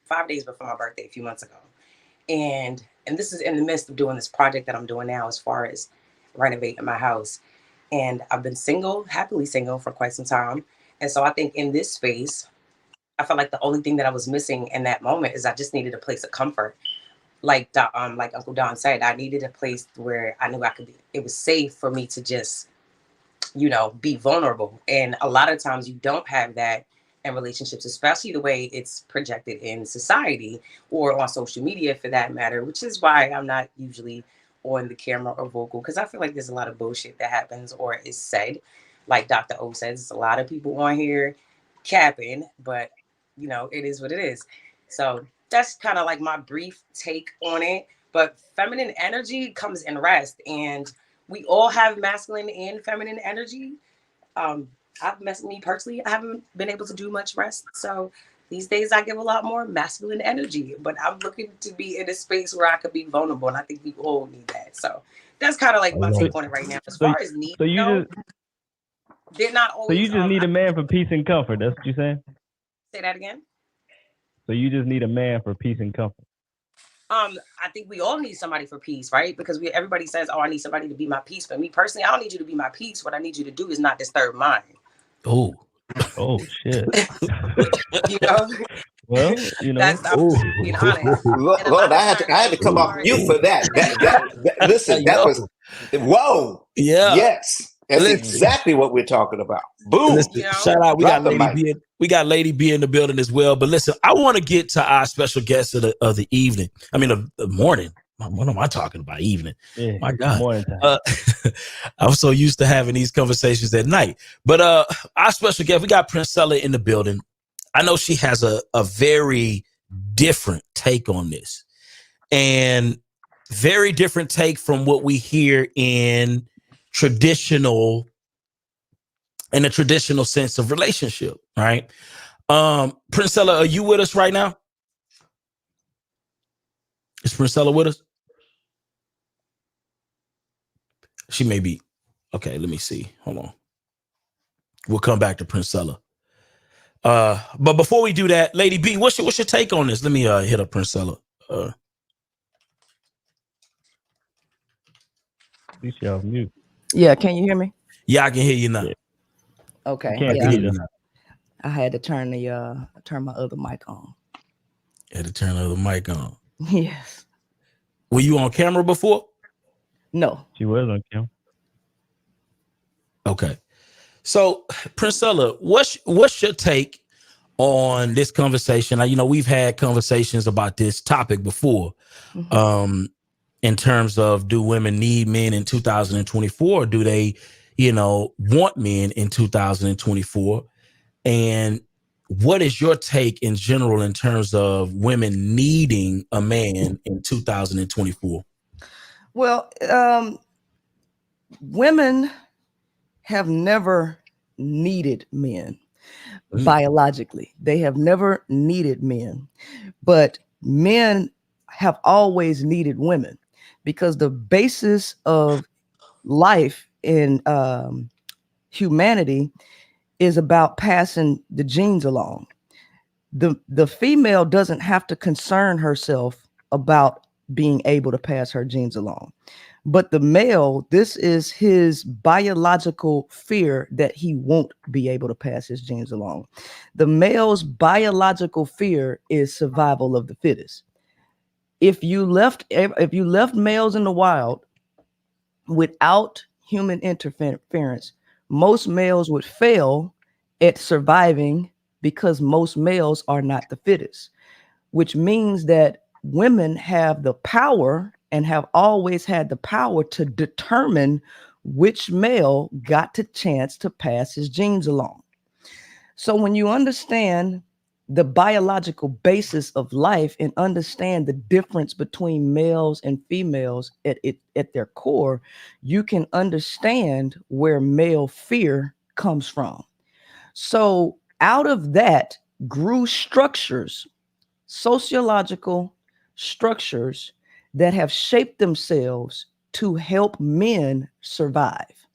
5 days before my birthday, a few months ago. And this is in the midst of doing this project that I'm doing now, as far as renovating my house. And I've been happily single for quite some time. And so I think in this space, I felt like the only thing that I was missing in that moment is I just needed a place of comfort. Like Uncle Don said, I needed a place where I knew it was safe for me to just, be vulnerable. And a lot of times you don't have that in relationships, especially the way it's projected in society or on social media for that matter, which is why I'm not usually on the camera or vocal, because I feel like there's a lot of bullshit that happens or is said. Like Dr. O says, a lot of people on here capping, but it is what it is. So that's kind of like my brief take on it. But feminine energy comes in rest, and we all have masculine and feminine energy. Me personally, I haven't been able to do much rest. So these days I give a lot more masculine energy, but I'm looking to be in a space where I could be vulnerable. And I think we all need that. So that's kind of like my take on it right now. As far as need, they're not always. So you just need a man for peace and comfort. That's what you're saying? Say that again. So you just need a man for peace and comfort. I think we all need somebody for peace, right? Because everybody says, "Oh, I need somebody to be my peace." But me personally, I don't need you to be my peace. What I need you to do is not disturb mine. Oh shit. Well, That's being honest. Lord, I had to come off mute for that. Listen, that was whoa. Yeah. Yes. That's exactly what we're talking about. Boom. Listen, shout out. We got Lady B in the building as well. But listen, I want to get to our special guest of the evening. I mean, of the morning. What am I talking about? Evening. Yeah, my God. Morning time. I'm so used to having these conversations at night. But our special guest, we got Princella in the building. I know she has a very different take on this, and very different take from what we hear in a traditional sense of relationship, right? Princella, are you with us right now? Is Princella with us? She may be. Okay, let me see. Hold on. We'll come back to Princella. But before we do that, Lady B, what's your take on this? Let me hit up Princella. At least you're off mute. Yeah, can you hear me? Yeah, I can hear you now. Yeah. Okay. I had to turn my other mic on. Had to turn the other mic on. Yes. Were you on camera before? No. She was on camera. Okay. So, Princella, what's your take on this conversation. You know, we've had conversations about this topic before. In terms of, do women need men in 2024? Do they, you know, want men in 2024? And what is your take in general in terms of women needing a man in 2024? Well, women have never needed men biologically. They have never needed men, but men have always needed women, because the basis of life in humanity is about passing the genes along. The female doesn't have to concern herself about being able to pass her genes along. But the male, this is his biological fear that he won't be able to pass his genes along. The male's biological fear is survival of the fittest. If you left males in the wild without human interference, most males would fail at surviving, because most males are not the fittest, which means that women have the power and have always had the power to determine which male got the chance to pass his genes along. So when you understand the biological basis of life and understand the difference between males and females at their core, you can understand where male fear comes from. So out of that grew structures, sociological structures that have shaped themselves to help men survive.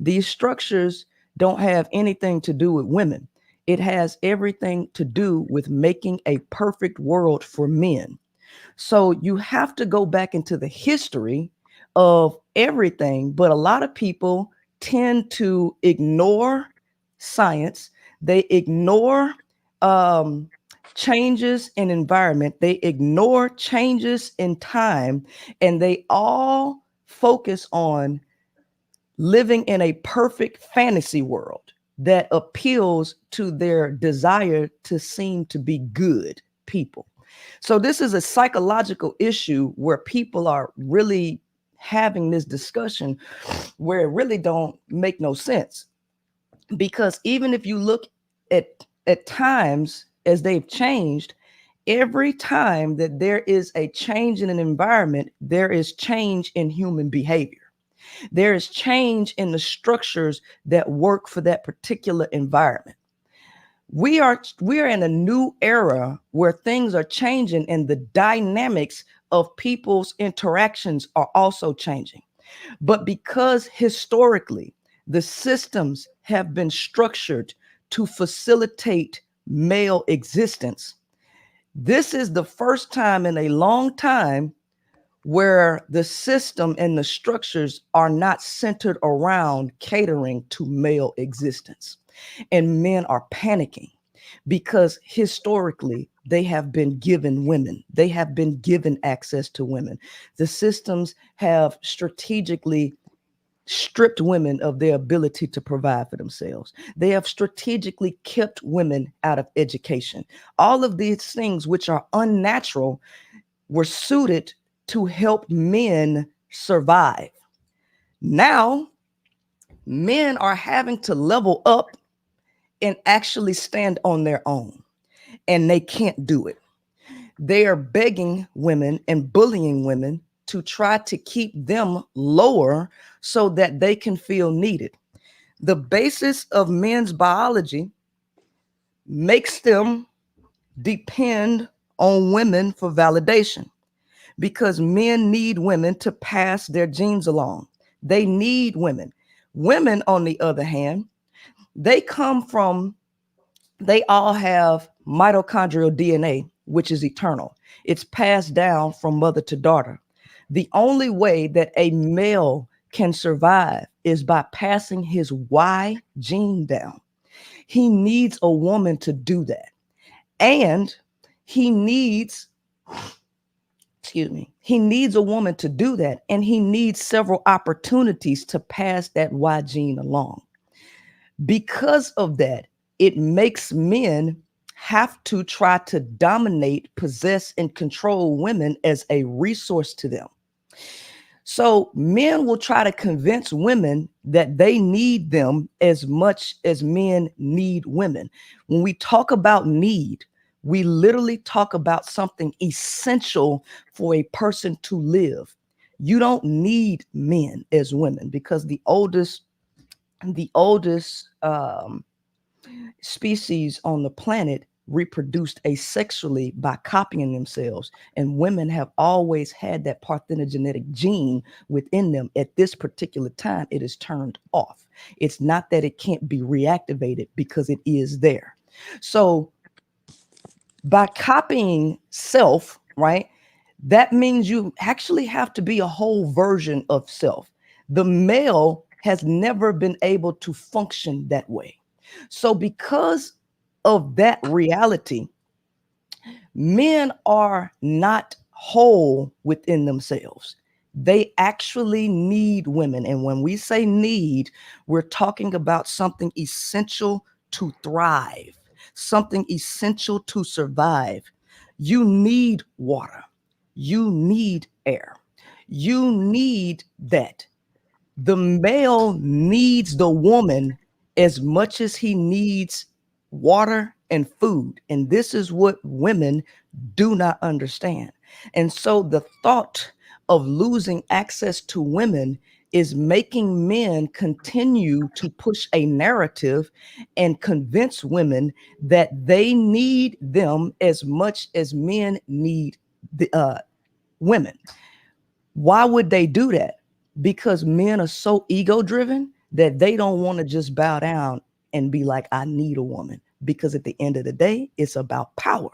These structures don't have anything to do with women. It has everything to do with making a perfect world for men. So you have to go back into the history of everything, but a lot of people tend to ignore science. They ignore changes in environment. They ignore changes in time, and they all focus on living in a perfect fantasy world that appeals to their desire to seem to be good people. So this is a psychological issue where people are really having this discussion where it really don't make no sense. Because even if you look at times as they've changed, every time that there is a change in an environment, there is change in human behavior. There is change in the structures that work for that particular environment. We are in a new era where things are changing, and the dynamics of people's interactions are also changing. But because historically the systems have been structured to facilitate male existence, this is the first time in a long time where the system and the structures are not centered around catering to male existence. And men are panicking because historically they have been given women. They have been given access to women. The systems have strategically stripped women of their ability to provide for themselves. They have strategically kept women out of education. All of these things, which are unnatural, were suited to help men survive. Now, men are having to level up and actually stand on their own, and they can't do it. They are begging women and bullying women to try to keep them lower so that they can feel needed. The basis of men's biology makes them depend on women for validation, because men need women to pass their genes along. They need women. Women, on the other hand, they all have mitochondrial DNA, which is eternal. It's passed down from mother to daughter. The only way that a male can survive is by passing his Y gene down. He needs a woman to do that. And he needs a woman to do that. And he needs several opportunities to pass that Y gene along. Because of that, it makes men have to try to dominate, possess, and control women as a resource to them. So men will try to convince women that they need them as much as men need women. When we talk about need, we literally talk about something essential for a person to live. You don't need men as women, because the oldest species on the planet reproduced asexually by copying themselves, and women have always had that parthenogenetic gene within them. At this particular time, it is turned off. It's not that it can't be reactivated, because it is there. So by copying self, right, that means you actually have to be a whole version of self. The male has never been able to function that way. So because of that reality, men are not whole within themselves. They actually need women. And when we say need, we're talking about something essential to thrive, something essential to survive. You need water. You need air. You need that. The male needs the woman as much as he needs water and food. And this is what women do not understand. And so the thought of losing access to women is making men continue to push a narrative and convince women that they need them as much as men need the women. Why would they do that? Because men are so ego driven that they don't want to just bow down and be like, I need a woman, because at the end of the day, it's about power.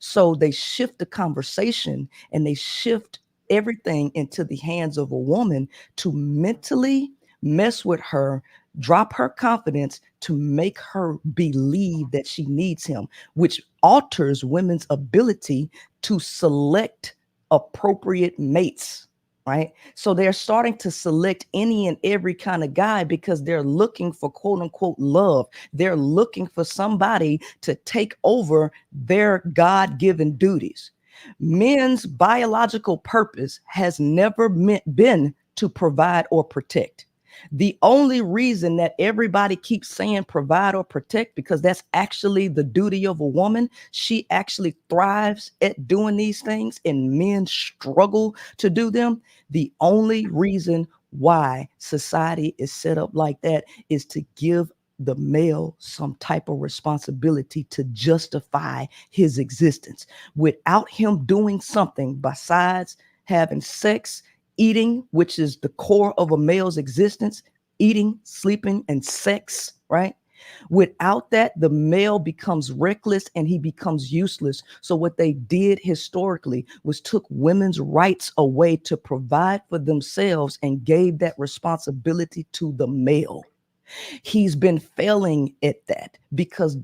So they shift the conversation and they shift everything into the hands of a woman to mentally mess with her, drop her confidence, to make her believe that she needs him, which alters women's ability to select appropriate mates. Right. So they're starting to select any and every kind of guy because they're looking for quote unquote love. They're looking for somebody to take over their God-given duties. Men's biological purpose has never been to provide or protect. The only reason that everybody keeps saying provide or protect, because that's actually the duty of a woman. She actually thrives at doing these things, and men struggle to do them. The only reason why society is set up like that is to give the male some type of responsibility to justify his existence. Without him doing something besides having sex, eating, which is the core of a male's existence, eating, sleeping, and sex, right? Without that, the male becomes reckless and he becomes useless. So what they did historically was took women's rights away to provide for themselves and gave that responsibility to the male. He's been failing at that because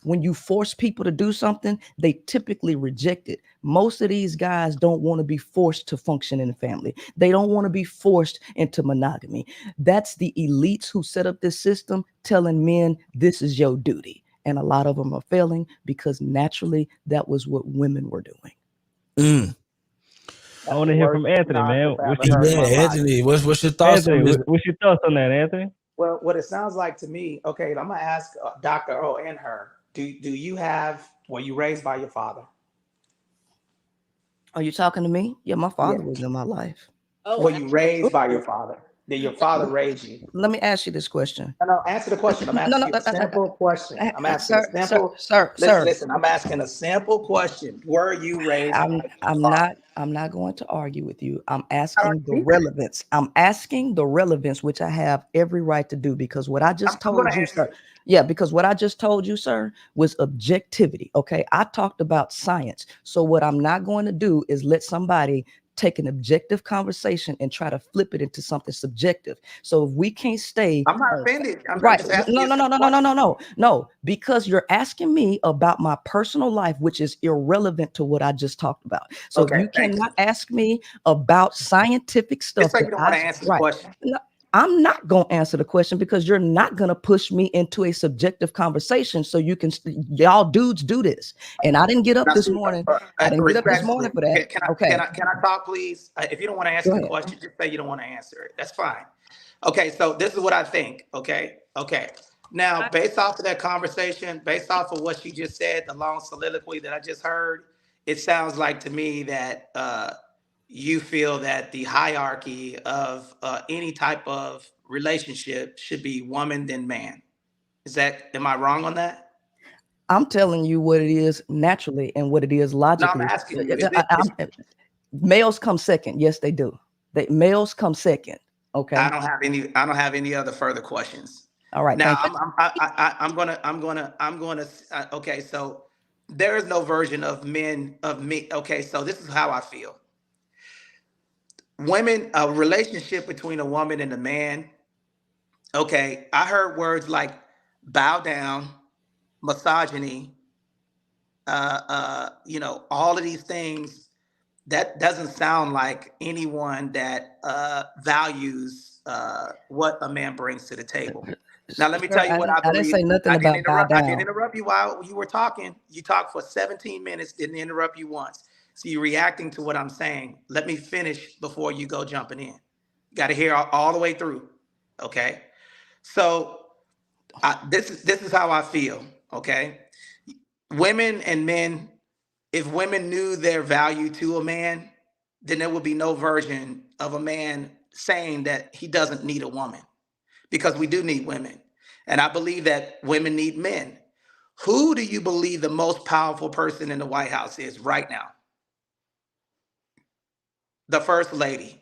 when you force people to do something, they typically reject it. Most of these guys don't want to be forced to function in the family. They don't want to be forced into monogamy. That's the elites who set up this system telling men, this is your duty. And a lot of them are failing because naturally that was what women were doing. I want to hear from Anthony, man. Anthony, what's your thoughts Anthony, on this? what's your thoughts on that, Anthony? Well, what it sounds like to me, okay, I'm gonna ask Dr. O and her, were you raised by your father? Are you talking to me? Yeah, my father was in my life. Oh, Were you raised by your father? Did your father raise you? Let me ask you this question. No, answer the question. I'm asking a simple question. I'm asking a simple. Sir. Listen, I'm asking a simple question. Were you raised by your father? I'm not going to argue with you. I'm asking the relevance. I'm asking the relevance, which I have every right to do, because what I just told you, sir. Yeah, because what I just told you, sir, was objectivity. Okay, I talked about science. So what I'm not going to do is let somebody take an objective conversation and try to flip it into something subjective. So if we can't stay, I'm not offended. I'm right? just asking No, because you're asking me about my personal life, which is irrelevant to what I just talked about. So you cannot ask me about scientific stuff. Just say you don't want to answer the question. I'm not going to answer the question because you're not going to push me into a subjective conversation. So you can, y'all dudes do this. And I didn't get up this morning. I didn't get up this morning for that. Can I talk, please? If you don't want to answer the question, just say you don't want to answer it. That's fine. Okay, so this is what I think. Okay. Now, based off of that conversation, based off of what she just said, the long soliloquy that I just heard, it sounds like to me that you feel that the hierarchy of any type of relationship should be woman then man. Am I wrong on that? I'm telling you what it is naturally and what it is logically. No, I'm asking you. Males come second. Yes, they do. Males come second. Okay. I don't have any other further questions. All right. Now I'm gonna. Okay, so there is no version of me. Okay, so this is how I feel. Women, a relationship between a woman and a man. Okay, I heard words like bow down, misogyny. All of these things. That doesn't sound like anyone that values what a man brings to the table. Now, let me tell you what I believe. I didn't say nothing about bow down. I didn't interrupt you while you were talking. You talked for 17 minutes, didn't interrupt you once. So you're reacting to what I'm saying. Let me finish before you go jumping in. You got to hear all the way through. Okay. So this is how I feel. Okay. Women and men, if women knew their value to a man, then there would be no version of a man saying that he doesn't need a woman, because we do need women. And I believe that women need men. Who do you believe the most powerful person in the White House is right now? The First Lady.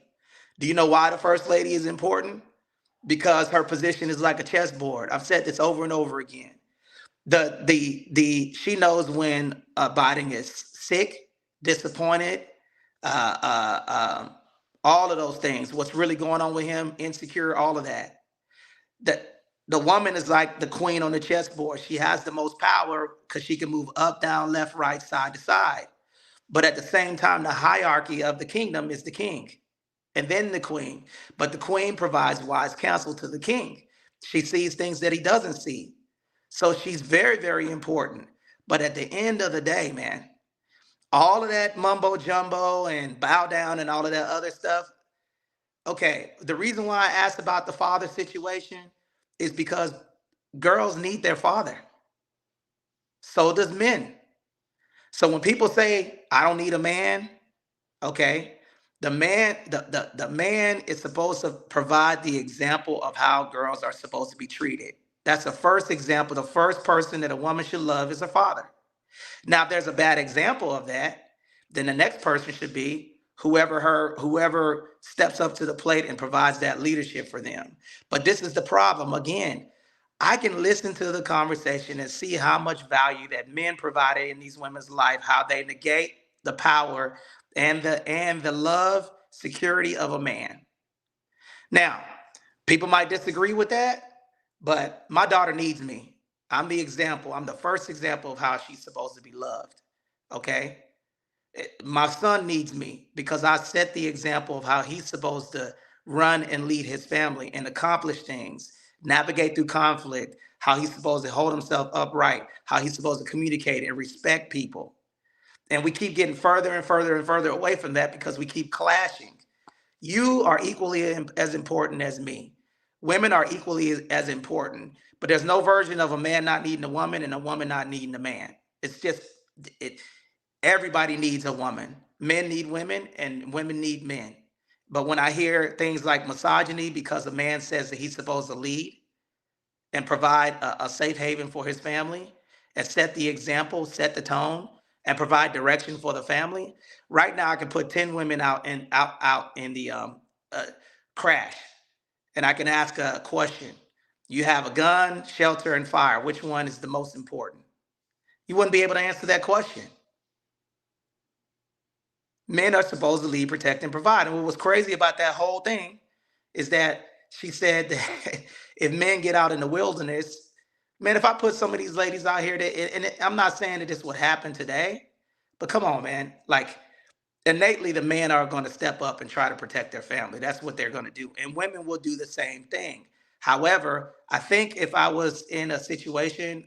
Do you know why the First Lady is important? Because her position is like a chessboard. I've said this over and over again. She knows when Biden is sick, disappointed, all of those things. What's really going on with him, insecure, all of that. The woman is like the queen on the chessboard. She has the most power because she can move up, down, left, right, side to side. But at the same time, the hierarchy of the kingdom is the king and then the queen. But the queen provides wise counsel to the king. She sees things that he doesn't see. So she's very, very important. But at the end of the day, man, all of that mumbo jumbo and bow down and all of that other stuff. Okay, the reason why I asked about the father situation is because girls need their father. So does men. So when people say, I don't need a man, okay, the man is supposed to provide the example of how girls are supposed to be treated. That's the first example. The first person that a woman should love is her father. Now, if there's a bad example of that, then the next person should be whoever steps up to the plate and provides that leadership for them. But this is the problem. Again, I can listen to the conversation and see how much value that men provided in these women's life, how they negate the power and the love, security of a man. Now, people might disagree with that, but my daughter needs me. I'm the example. I'm the first example of how she's supposed to be loved. Okay? My son needs me because I set the example of how he's supposed to run and lead his family and accomplish things, navigate through conflict, how he's supposed to hold himself upright, how he's supposed to communicate and respect people. And we keep getting further and further and further away from that because we keep clashing. You are equally as important as me. Women are equally as important, but there's no version of a man not needing a woman and a woman not needing a man. It's just, everybody needs a woman. Men need women and women need men. But when I hear things like misogyny because a man says that he's supposed to lead and provide a safe haven for his family and set the example, set the tone, and provide direction for the family, right now I can put 10 women out in the crash. And I can ask a question. You have a gun, shelter, and fire. Which one is the most important? You wouldn't be able to answer that question. Men are supposed to lead, protect, and provide. And what was crazy about that whole thing is that she said that if men get out in the wilderness, man, if I put some of these ladies out here, and I'm not saying that this would happen today, but come on, man. Like, innately the men are going to step up and try to protect their family. That's what they're going to do. And women will do the same thing. However, I think if I was in a situation,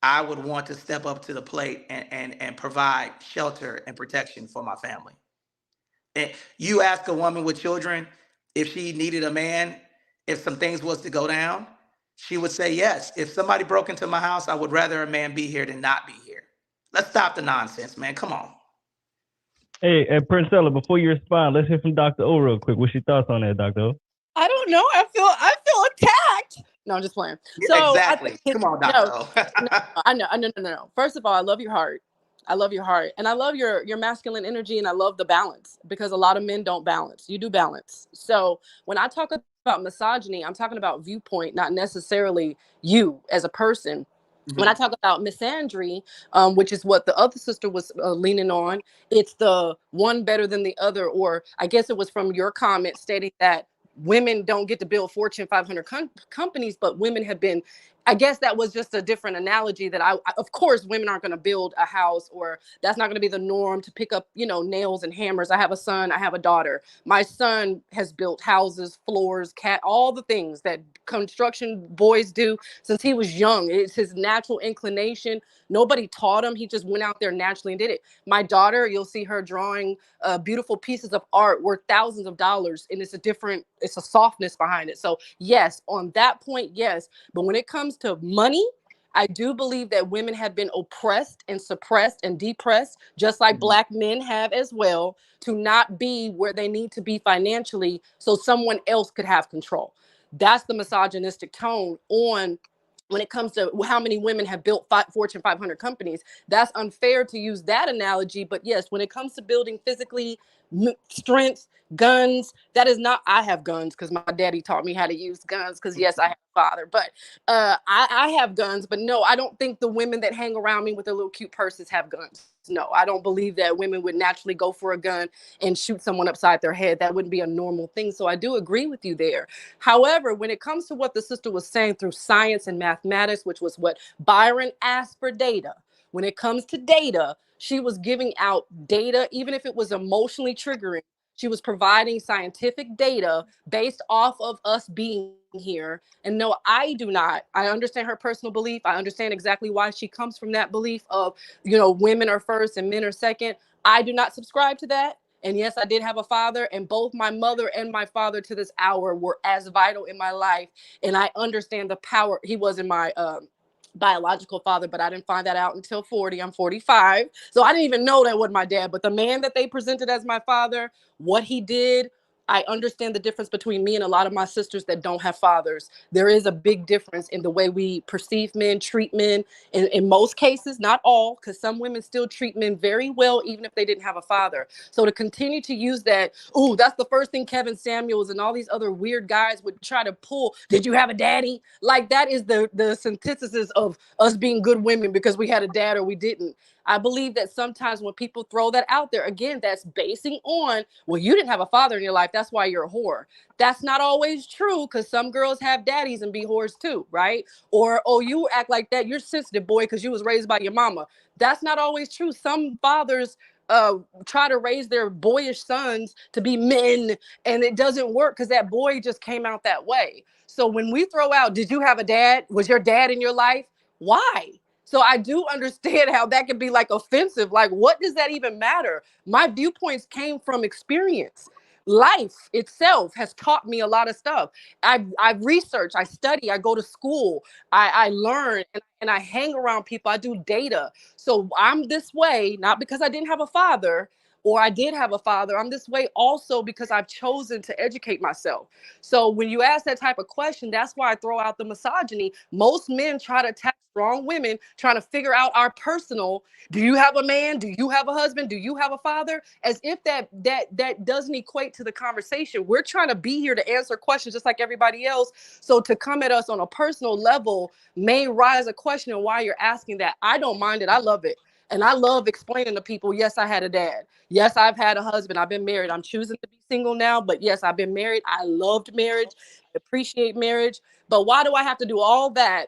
I would want to step up to the plate and provide shelter and protection for my family. And you ask a woman with children if she needed a man, if some things was to go down, she would say yes. If somebody broke into my house, I would rather a man be here than not be here. Let's stop the nonsense, man. Come on. Hey, Princella, before you respond, let's hear from Dr. O real quick. What's your thoughts on that, Dr. O? I don't know. I feel attacked. No, I'm just playing. So exactly. Come on, Dr. O. No. First of all, I love your heart. I love your heart, and I love your masculine energy, and I love the balance, because a lot of men don't balance. You do balance. So when I talk about misogyny, I'm talking about viewpoint, not necessarily you as a person. When I talk about misandry, which is what the other sister was leaning on, it's the one better than the other, or I guess it was from your comment stating that women don't get to build Fortune 500 companies, but women have been, I guess that was just a different analogy that of course, women aren't going to build a house, or that's not going to be the norm to pick up, nails and hammers. I have a son, I have a daughter. My son has built houses, floors, all the things that construction boys do since he was young. It's his natural inclination. Nobody taught him. He just went out there naturally and did it. My daughter, you'll see her drawing beautiful pieces of art worth thousands of dollars, and it's a softness behind it. So yes, on that point, yes. But when it comes to money, I do believe that women have been oppressed and suppressed and depressed, just like Black men have as well, to not be where they need to be financially so someone else could have control. That's the misogynistic tone on when it comes to how many women have built Fortune 500 companies. That's unfair to use that analogy. But yes, when it comes to building physically, strength, guns, that is not, I have guns because my daddy taught me how to use guns, because yes, I have a father, but I have guns. But no, I don't think the women that hang around me with their little cute purses have guns. No, I don't believe that women would naturally go for a gun and shoot someone upside their head. That wouldn't be a normal thing. So I do agree with you there. However, when it comes to what the sister was saying through science and mathematics, which was what Byron asked for data, when it comes to data, she was giving out data, even if it was emotionally triggering. She was providing scientific data based off of us being here. And no, I do not. I understand her personal belief. I understand exactly why she comes from that belief of, women are first and men are second. I do not subscribe to that. And yes, I did have a father, and both my mother and my father to this hour were as vital in my life. And I understand the power. He wasn't my biological father, but I didn't find that out until 40. I'm 45. So I didn't even know that was my dad. But the man that they presented as my father, what he did, I understand the difference between me and a lot of my sisters that don't have fathers. There is a big difference in the way we perceive men, treat men. In most cases, not all, because some women still treat men very well, even if they didn't have a father. So to continue to use that, that's the first thing Kevin Samuels and all these other weird guys would try to pull. Did you have a daddy? Like that is the synthesis of us being good women because we had a dad or we didn't. I believe that sometimes when people throw that out there, again, that's basing on, well, you didn't have a father in your life, that's why you're a whore. That's not always true, because some girls have daddies and be whores too, right? Or, you act like that, you're sensitive, boy, because you was raised by your mama. That's not always true. Some fathers try to raise their boyish sons to be men, and it doesn't work because that boy just came out that way. So when we throw out, did you have a dad? Was your dad in your life? Why? So I do understand how that can be like offensive. Like, what does that even matter? My viewpoints came from experience. Life itself has taught me a lot of stuff. I've researched, I study, I go to school, I learn, and I hang around people. I do data. So I'm this way, not because I didn't have a father, or I did have a father. I'm this way also because I've chosen to educate myself. So when you ask that type of question, that's why I throw out the misogyny. Most men try to attack strong women, trying to figure out our personal, do you have a man? Do you have a husband? Do you have a father? As if that doesn't equate to the conversation. We're trying to be here to answer questions just like everybody else. So to come at us on a personal level may rise a question of why you're asking that. I don't mind it. I love it. And I love explaining to people, yes, I had a dad. Yes, I've had a husband. I've been married. I'm choosing to be single now. But yes, I've been married. I loved marriage. I appreciate marriage. But why do I have to do all that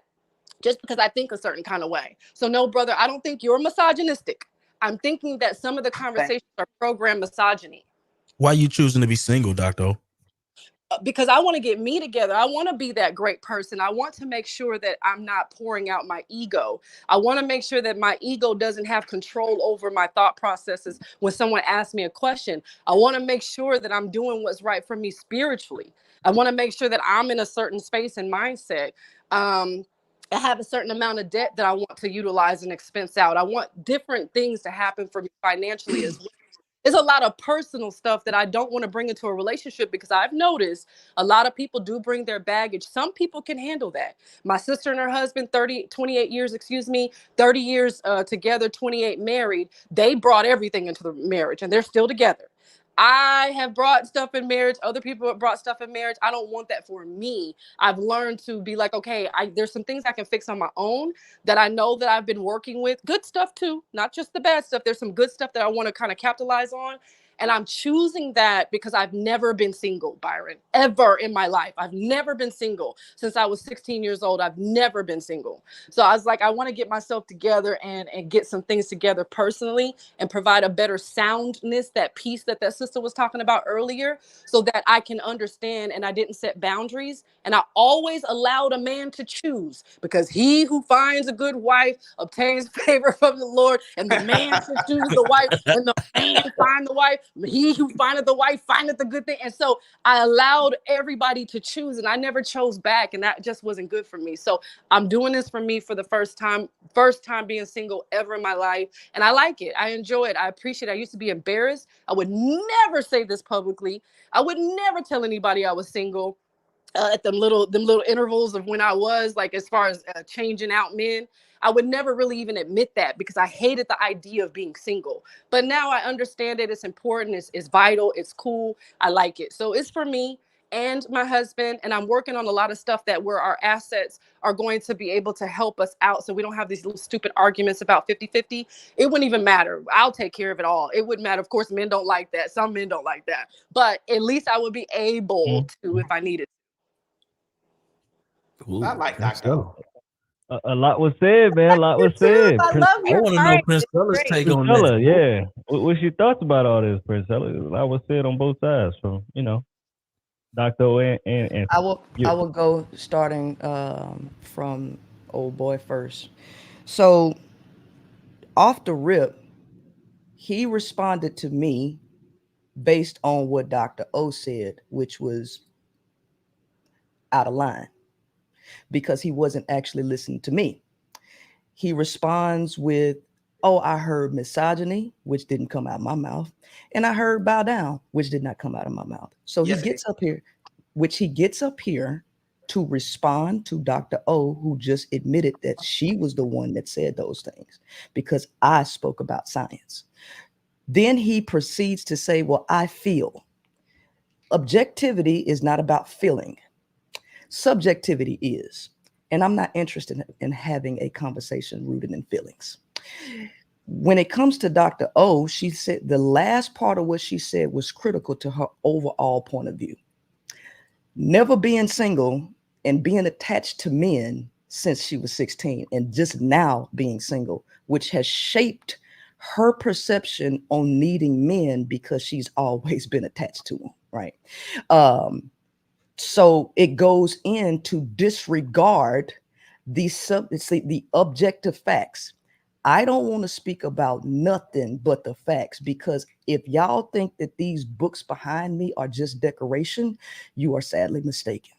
just because I think a certain kind of way? So no, brother, I don't think you're misogynistic. I'm thinking that some of the conversations are programmed misogyny. Why are you choosing to be single, Doctor? Because I want to get me together. I want to be that great person. I want to make sure that I'm not pouring out my ego. I want to make sure that my ego doesn't have control over my thought processes when someone asks me a question. I want to make sure that I'm doing what's right for me spiritually. I want to make sure that I'm in a certain space and mindset. I have a certain amount of debt that I want to utilize and expense out. I want different things to happen for me financially as well. There's a lot of personal stuff that I don't want to bring into a relationship, because I've noticed a lot of people do bring their baggage. Some people can handle that. My sister and her husband, 28 years, 30 years together, 28 married. They brought everything into the marriage and they're still together. I have brought stuff in marriage. Other people have brought stuff in marriage. I don't want that for me. I've learned to be like, okay, there's some things I can fix on my own that I know that I've been working with. Good stuff too, not just the bad stuff. There's some good stuff that I want to kind of capitalize on. And I'm choosing that because I've never been single, Byron, ever in my life. I've never been single since I was 16 years old. I've never been single. So I was like, I want to get myself together and get some things together personally and provide a better soundness, that peace that sister was talking about earlier, so that I can understand. And I didn't set boundaries. And I always allowed a man to choose, because he who finds a good wife obtains favor from the Lord, and the man should choose the wife, and the man find the wife. He who findeth the wife findeth the good thing. And so I allowed everybody to choose, and I never chose back, and that just wasn't good for me. So I'm doing this for me for the first time being single ever in my life. And I like it. I enjoy it. I appreciate it. I used to be embarrassed. I would never say this publicly. I would never tell anybody I was single. At them little intervals of when I was, like, as far as changing out men, I would never really even admit that, because I hated the idea of being single. But now I understand it. It's important. It's vital. It's cool. I like it. So it's for me and my husband. And I'm working on a lot of stuff where our assets are going to be able to help us out, so we don't have these little stupid arguments about 50-50. It wouldn't even matter. I'll take care of it all. It wouldn't matter. Of course, men don't like that. Some men don't like that. But at least I would be able to if I needed. Ooh, I like Dr. A lot was said, man. A lot was said. I love I your want to know Princella's take on that. Princella, yeah. What's your thoughts about all this, Princella? A lot was said on both sides, from Dr. O and I will go starting from old boy first. So off the rip, he responded to me based on what Dr. O said, which was out of line, because he wasn't actually listening to me. He responds with, oh, I heard misogyny, which didn't come out of my mouth. And I heard bow down, which did not come out of my mouth. So he gets up here to respond to Dr. O, who just admitted that she was the one that said those things, because I spoke about science. Then he proceeds to say, well, I feel. Objectivity is not about feeling. Subjectivity is. And I'm not interested in having a conversation rooted in feelings. When it comes to Dr. O, she said the last part of what she said was critical to her overall point of view. Never being single and being attached to men since she was 16, and just now being single, which has shaped her perception on needing men because she's always been attached to them, right? So it goes in to disregard the objective facts. I don't want to speak about nothing but the facts, because if y'all think that these books behind me are just decoration, you are sadly mistaken.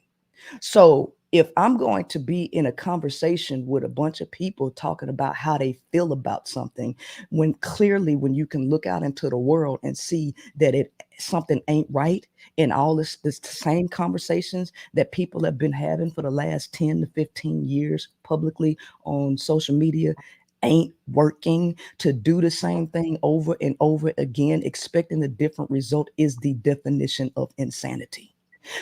So if I'm going to be in a conversation with a bunch of people talking about how they feel about something, when clearly when you can look out into the world and see that something ain't right, in all this same conversations that people have been having for the last 10 to 15 years publicly on social media ain't working, to do the same thing over and over again, expecting a different result, is the definition of insanity.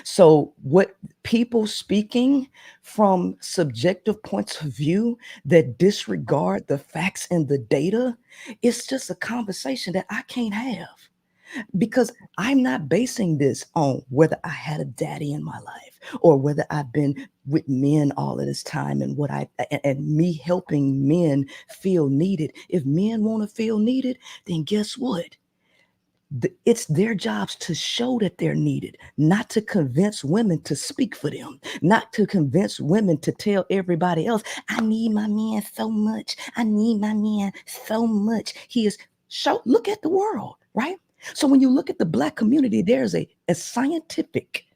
So what people speaking from subjective points of view that disregard the facts and the data, it's just a conversation that I can't have. because I'm not basing this on whether I had a daddy in my life or whether I've been with men all of this time and and me helping men feel needed. If men want to feel needed, then guess what? It's their jobs to show that they're needed, not to convince women to speak for them, not to convince women to tell everybody else, I need my man so much. I need my man so much. Look at the world, right? So when you look at the Black community, there's a scientific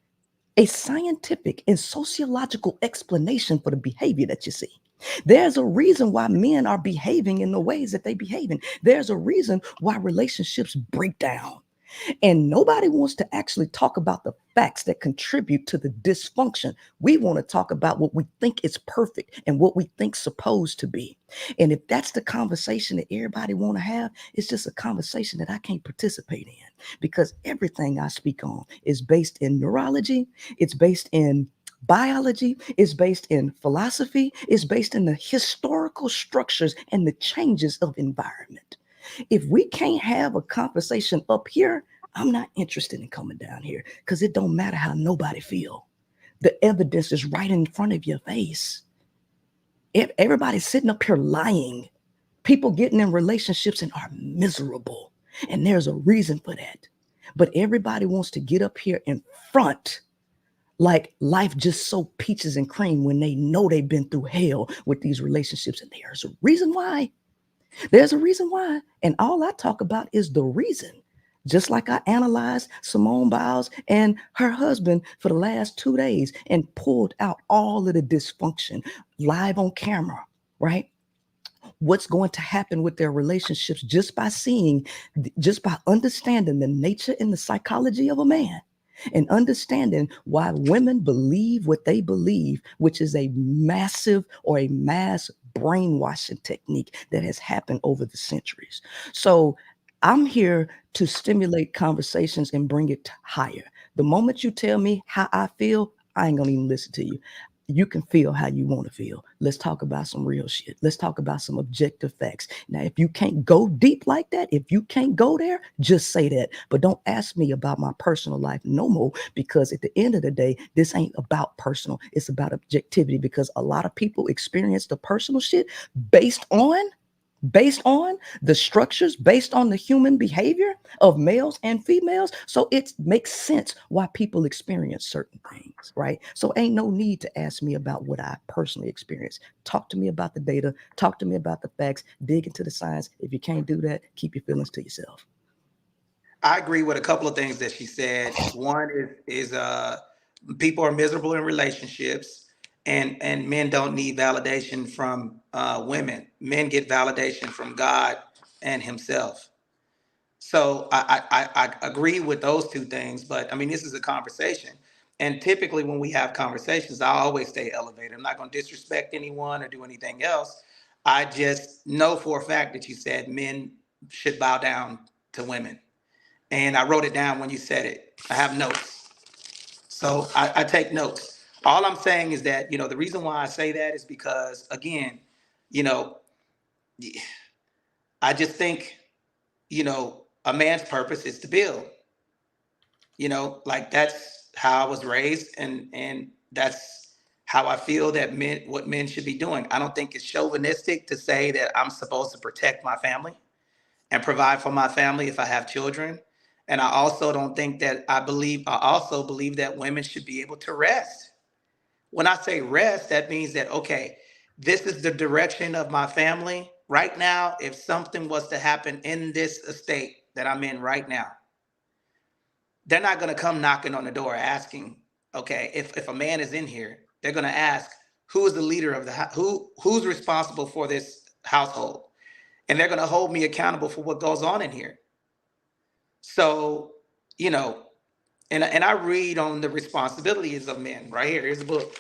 and sociological explanation for the behavior that you see. There's a reason why men are behaving in the ways that they behaving. There's a reason why relationships break down. And nobody wants to actually talk about the facts that contribute to the dysfunction. We want to talk about what we think is perfect and what we think supposed to be. And if that's the conversation that everybody want to have, it's just a conversation that I can't participate in, because everything I speak on is based in neurology, it's based in biology, is based in philosophy, is based in the historical structures and the changes of environment. If we can't have a conversation up here, I'm not interested in coming down here, because it don't matter how nobody feel. The evidence is right in front of your face. If everybody's sitting up here lying, people getting in relationships and are miserable, and there's a reason for that. But everybody wants to get up here in front like life just so peaches and cream when they know they've been through hell with these relationships. And there's a reason why. There's a reason why. And all I talk about is the reason. Just like I analyzed Simone Biles and her husband for the last 2 days and pulled out all of the dysfunction live on camera, right? What's going to happen with their relationships just by understanding the nature and the psychology of a man, and understanding why women believe what they believe, which is a massive or a mass brainwashing technique that has happened over the centuries. So I'm here to stimulate conversations and bring it higher. The moment you tell me how I feel, I ain't gonna even listen to you. You can feel how you want to feel. Let's talk about some real shit. Let's talk about some objective facts. Now, if you can't go deep like that, if you can't go there, just say that. But don't ask me about my personal life no more, because at the end of the day, this ain't about personal. It's about objectivity, because a lot of people experience the personal shit based on the structures, based on the human behavior of males and females. So it makes sense why people experience certain things, right? So ain't no need to ask me about what I personally experience. Talk to me about the data, talk to me about the facts, dig into the science. If you can't do that, keep your feelings to yourself. I agree with a couple of things that she said. One is people are miserable in relationships, and men don't need validation from women. Men get validation from God and Himself. So I agree with those two things. But I mean, this is a conversation, and typically when we have conversations, I always stay elevated. I'm not going to disrespect anyone or do anything else. I just know for a fact that you said men should bow down to women. And I wrote it down when you said it. I have notes. So I take notes. All I'm saying is that, the reason why I say that is because, again, you know, I just think, a man's purpose is to build. Like that's how I was raised, and that's how I feel that what men should be doing. I don't think it's chauvinistic to say that I'm supposed to protect my family and provide for my family if I have children. And I also don't think that I also believe that women should be able to rest. When I say rest, that means that, okay, this is the direction of my family. Right now, if something was to happen in this estate that I'm in right now, they're not going to come knocking on the door asking, okay, if a man is in here, they're going to ask, who is the leader of who's responsible for this household? And they're going to hold me accountable for what goes on in here. So, and I read on the responsibilities of men right here. Here's a book.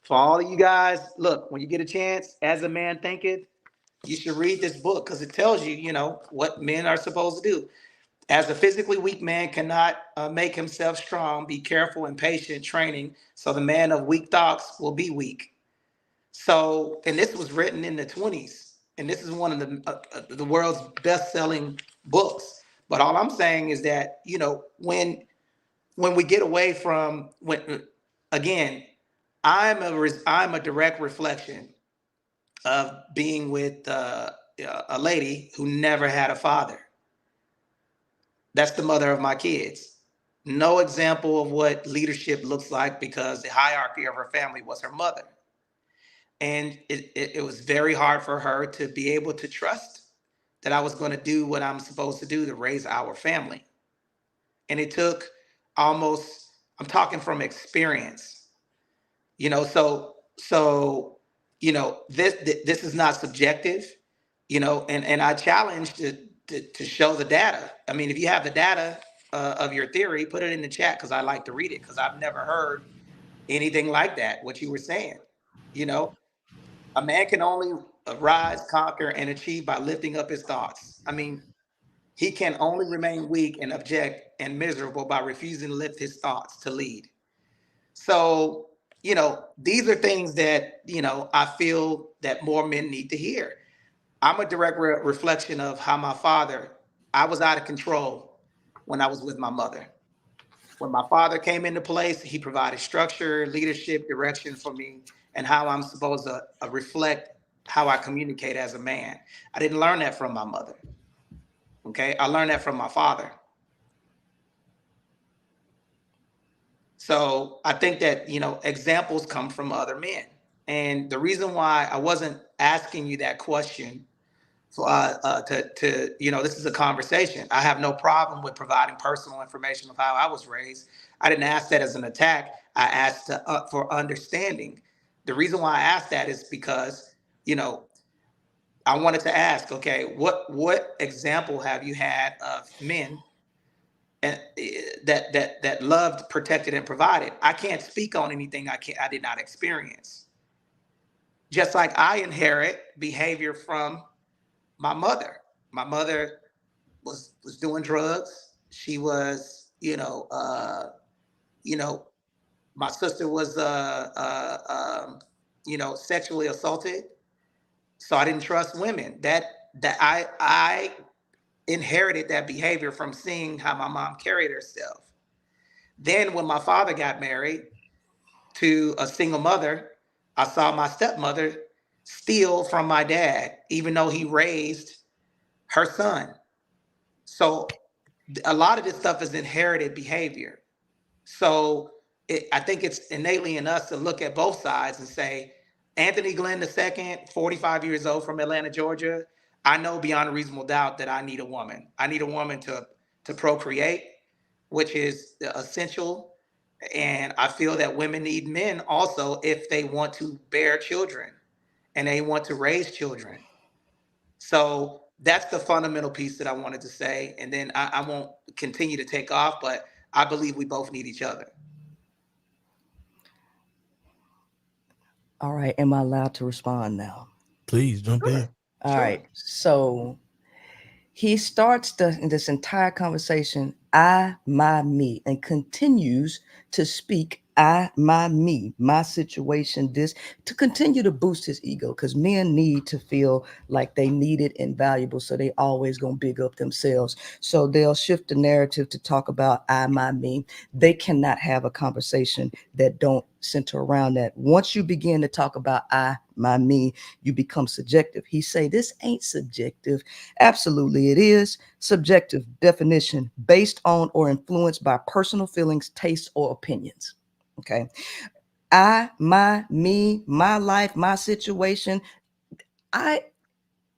For all of you guys, look, when you get a chance, As a Man Thinketh, you should read this book, because it tells you, what men are supposed to do. As a physically weak man cannot make himself strong, be careful and patient training, so the man of weak thoughts will be weak. So, and this was written in the 1920s, and this is one of the world's best-selling books. But all I'm saying is that, you know, when we get away from, when, again, I'm a direct reflection of being with a lady who never had a father. That's the mother of my kids. No example of what leadership looks like, because the hierarchy of her family was her mother. And it was very hard for her to be able to trust that I was going to do what I'm supposed to do to raise our family. And it took almost, I'm talking from experience, you know, so, you know, this is not subjective, you know, and I challenge to show the data. I mean, if you have the data of your theory, put it in the chat, because I like to read it, because I've never heard anything like that, what you were saying. You know, a man can only rise, conquer, and achieve by lifting up his thoughts. I mean, he can only remain weak and abject and miserable by refusing to lift his thoughts to lead. So, you know, these are things that, you know, I feel that more men need to hear. I'm a direct reflection of how my father, I was out of control when I was with my mother. When my father came into place, he provided structure, leadership, direction for me, and how I'm supposed to reflect how I communicate as a man. I didn't learn that from my mother. Okay, I learned that from my father. So I think that, you know, examples come from other men. And the reason why I wasn't asking you that question, to you know, this is a conversation. I have no problem with providing personal information of how I was raised. I didn't ask that as an attack. I asked for understanding. The reason why I asked that is because, you know, I wanted to ask, okay, what example have you had of men and that loved, protected, and provided? I can't speak on anything I did not experience. Just like I inherit behavior from my mother. My mother was doing drugs. She was, my sister was, sexually assaulted. So I didn't trust women. That I inherited that behavior from seeing how my mom carried herself. Then when my father got married to a single mother, I saw my stepmother steal from my dad, even though he raised her son. So a lot of this stuff is inherited behavior. So I think it's innately in us to look at both sides and say, Anthony Glenn II, 45 years old, from Atlanta, Georgia, I know beyond a reasonable doubt that I need a woman. I need a woman to procreate, which is essential. And I feel that women need men also if they want to bear children and they want to raise children. So that's the fundamental piece that I wanted to say. And then I won't continue to take off, but I believe we both need each other. All right. Am I allowed to respond now? Please jump in. All Sure. right. So he starts this entire conversation, I, my, me, and continues to speak I, my, me, my situation, this, to continue to boost his ego, because men need to feel like they needed and valuable. So they always gonna big up themselves. So they'll shift the narrative to talk about I, my, me. They cannot have a conversation that don't center around that. Once you begin to talk about I, my, me, you become subjective. He say this ain't subjective. Absolutely it is. Subjective definition based on or influenced by personal feelings, tastes, or opinions. Okay. I, my, me, my life, my situation. I'm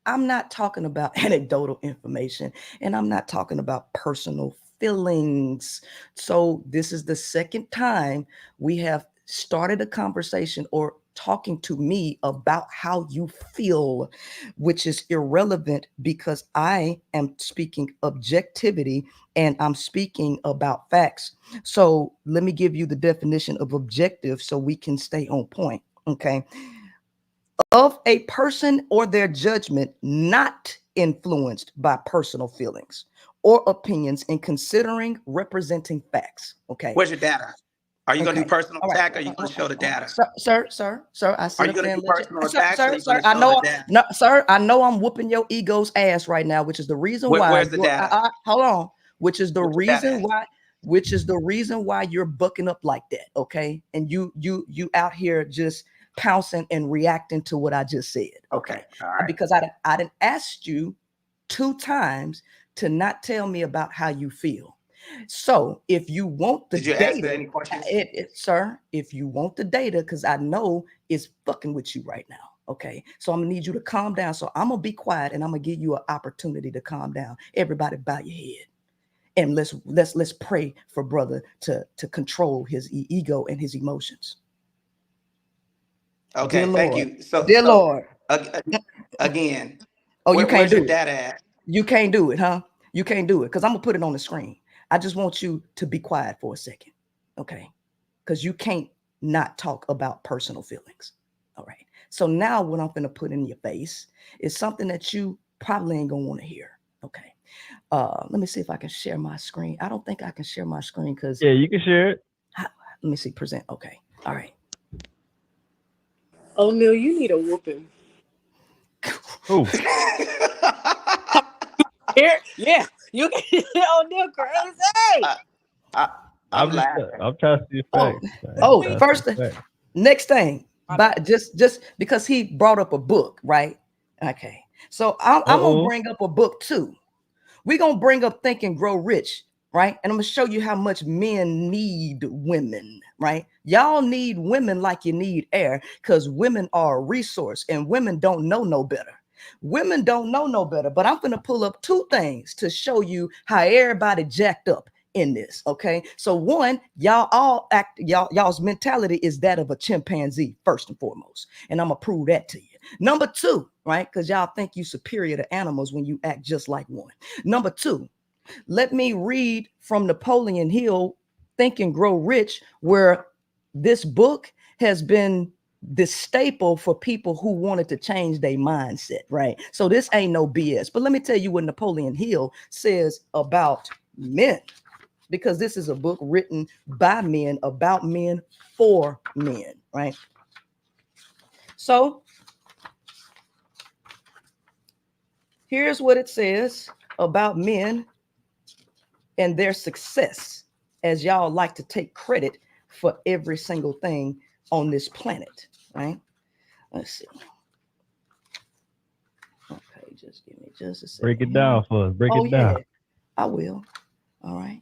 not talking about anecdotal information, and I'm not talking about personal feelings. So this is the second time we have started a conversation or talking to me about how you feel, which is irrelevant because I am speaking objectivity and I'm speaking about facts. So let me give you the definition of objective so we can stay on point. Okay. Of a person or their judgment not influenced by personal feelings or opinions in considering representing facts. Okay. Where's your data? Are you going to Okay. do personal All right. attack, or are you going to show the data? Sir, I Are sit you up going there to and do let you. personal attacks, or are you Sir, going to show the data? No, sir, I know I'm whooping your ego's ass right now, which is the reason why. Where's the data? Hold on. Which is the Where's the data reason at? why. Which is the reason why you're bucking up like that. Okay, and you out here just pouncing and reacting to what I just said. Okay. All right. Because I didn't ask you 2 times to not tell me about how you feel. So if you want the Did you data, ask any questions? Sir, if you want the data, because I know it's fucking with you right now. Okay, so I'm gonna need you to calm down. So I'm gonna be quiet and I'm gonna give you an opportunity to calm down. Everybody bow your head. And let's pray for brother to control his ego and his emotions. Okay, Dear thank Lord. you. So, Dear Lord. Again, Oh, you can't where's do your it. data at? You can't do it, huh? You can't do it because I'm gonna put it on the screen. I just want you to be quiet for a second, okay? Because you can't not talk about personal feelings. All right. So now what I'm gonna put in your face is something that you probably ain't gonna want to hear. Okay. Let me see if I can share my screen. I don't think I can share my screen because Yeah, you can share it. let me see, present. Okay. All right. Oh, Neil, you need a whooping. Oh, Here, yeah, you can. Oh, Neil, crazy. I'm laughing. I'm trying to see the facts. First, next thing, but just because he brought up a book, right? Okay. So I'm gonna bring up a book too. We're gonna bring up Think and Grow Rich, right? And I'm gonna show you how much men need women, right? Y'all need women like you need air, because women are a resource and women don't know no better. Women don't know no better, but I'm gonna pull up 2 things to show you how everybody jacked up in this. Okay. So one, y'all's mentality is that of a chimpanzee, first and foremost. And I'm gonna prove that to you. Number 2, right? Because y'all think you superior to animals when you act just like one. Number 2, let me read from Napoleon Hill, Think and Grow Rich, where this book has been the staple for people who wanted to change their mindset, right? So this ain't no BS. But let me tell you what Napoleon Hill says about men, because this is a book written by men, about men, for men, right? So here's what it says about men and their success, as y'all like to take credit for every single thing on this planet, right? Let's see. Okay, just give me just a second. Break it down for us. Break it down. Yeah, I will. All right.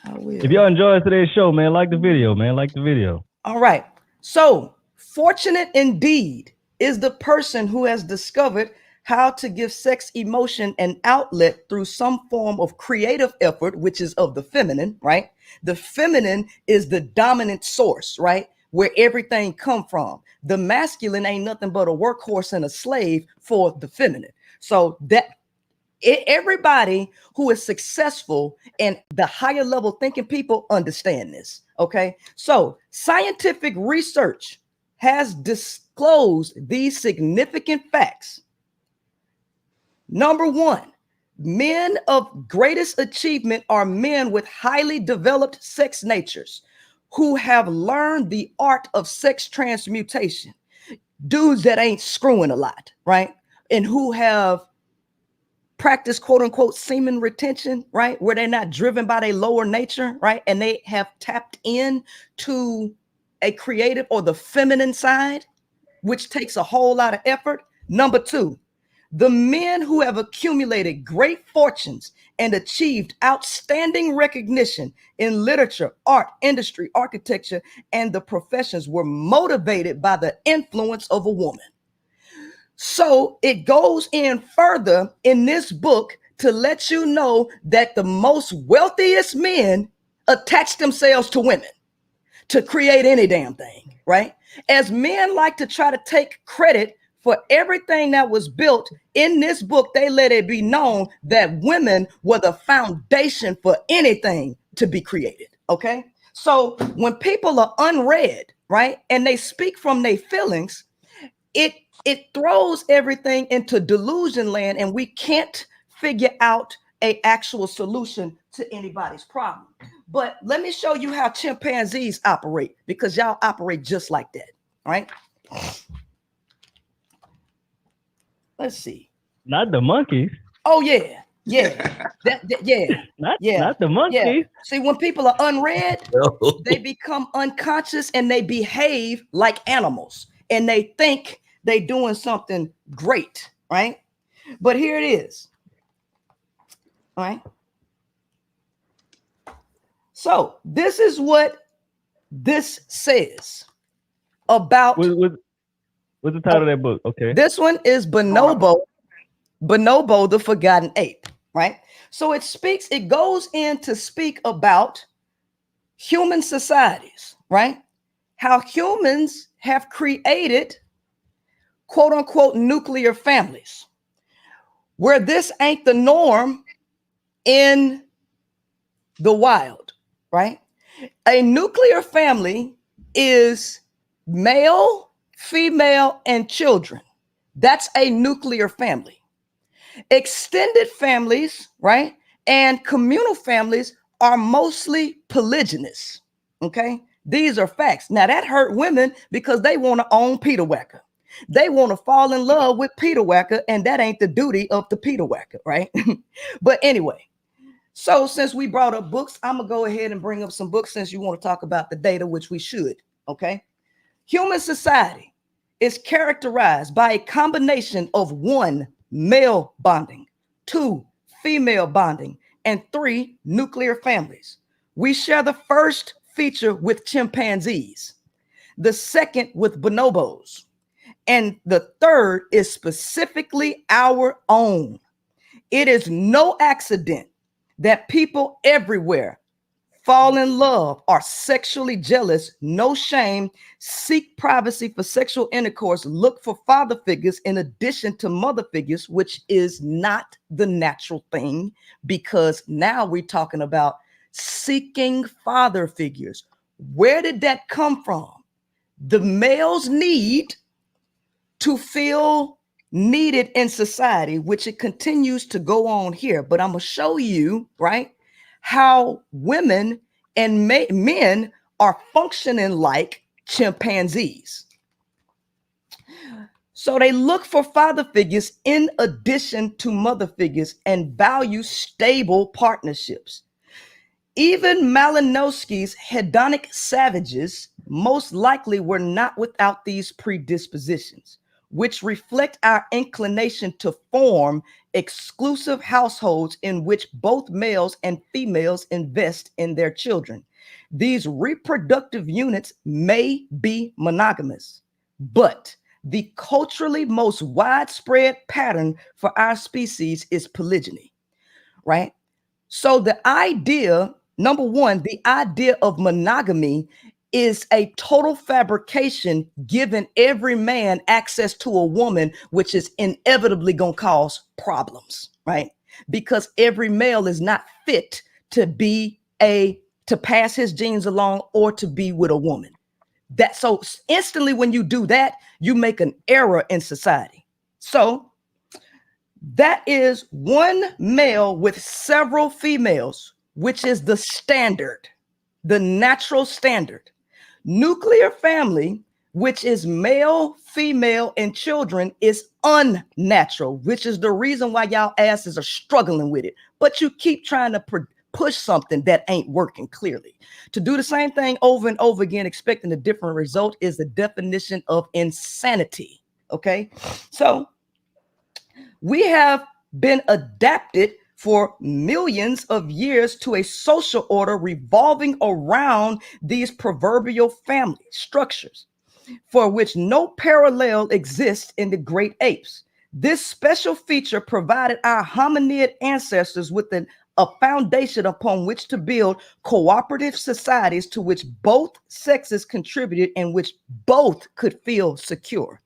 I will. If y'all enjoyed today's show, man, like the video, man. Like the video. All right. So, fortunate indeed is the person who has discovered how to give sex emotion an outlet through some form of creative effort, which is of the feminine, right? The feminine is the dominant source, right? Where everything come from. The masculine ain't nothing but a workhorse and a slave for the feminine. So that everybody who is successful and the higher level thinking people understand this. Okay. So scientific research has disclosed these significant facts. Number 1, men of greatest achievement are men with highly developed sex natures who have learned the art of sex transmutation. Dudes that ain't screwing a lot, right? And who have practice quote unquote semen retention, right? Where they're not driven by their lower nature, right? And they have tapped in to a creative or the feminine side, which takes a whole lot of effort. Number 2, the men who have accumulated great fortunes and achieved outstanding recognition in literature, art, industry, architecture, and the professions were motivated by the influence of a woman. So it goes in further in this book to let you know that the most wealthiest men attach themselves to women to create any damn thing, right? As men like to try to take credit for everything that was built in this book, they let it be known that women were the foundation for anything to be created, okay? So when people are unread, right, and they speak from their feelings, it throws everything into delusion land, and we can't figure out an actual solution to anybody's problem. But let me show you how chimpanzees operate, because y'all operate just like that, right? Let's see. Not the monkeys. Oh yeah, yeah, yeah, Not the monkeys. yeah. See, when people are unread, they become unconscious and they behave like animals, and they think they doing something great, right? But here it is, all right? So this is what this says about. What's the title of that book? Okay. This one is Bonobo, the Forgotten Ape, right? So it goes in to speak about human societies, right? How humans have created quote unquote nuclear families, where this ain't the norm in the wild, right? A nuclear family is male, female, and children. That's a nuclear family. Extended families, right, and communal families are mostly polygynous, okay? These are facts. Now, that hurt women because they want to own Peter Wacker. They want to fall in love with Peter Wacker, and that ain't the duty of the Peter Wacker, right? But anyway, so since we brought up books, I'm going to go ahead and bring up some books since you want to talk about the data, which we should, okay? Human society is characterized by a combination of 1, male bonding, 2, female bonding, and 3, nuclear families. We share the first feature with chimpanzees, the second with bonobos, and the third is specifically our own. It is no accident that people everywhere fall in love, are sexually jealous, no shame, seek privacy for sexual intercourse, look for father figures in addition to mother figures, which is not the natural thing, because now we're talking about seeking father figures. Where did that come from? The male's need to feel needed in society, which it continues to go on here. But I'm going to show you, right, how women and men are functioning like chimpanzees. So they look for father figures in addition to mother figures and value stable partnerships. Even Malinowski's hedonic savages most likely were not without these predispositions, which reflect our inclination to form exclusive households in which both males and females invest in their children. These reproductive units may be monogamous, but the culturally most widespread pattern for our species is polygyny, right? So the idea, number one, the idea of monogamy is a total fabrication, giving every man access to a woman, which is inevitably going to cause problems, right? Because every male is not fit to pass his genes along or to be with a woman. So instantly when you do that, you make an error in society. So that is one male with several females, which is the standard, the natural standard. Nuclear family, which is male, female, and children, is unnatural, which is the reason why y'all asses are struggling with it. But you keep trying to push something that ain't working clearly. To do the same thing over and over again, expecting a different result, is the definition of insanity. Okay, so we have been adapted for millions of years to a social order revolving around these proverbial family structures, for which no parallel exists in the great apes. This special feature provided our hominid ancestors with a foundation upon which to build cooperative societies to which both sexes contributed and which both could feel secure.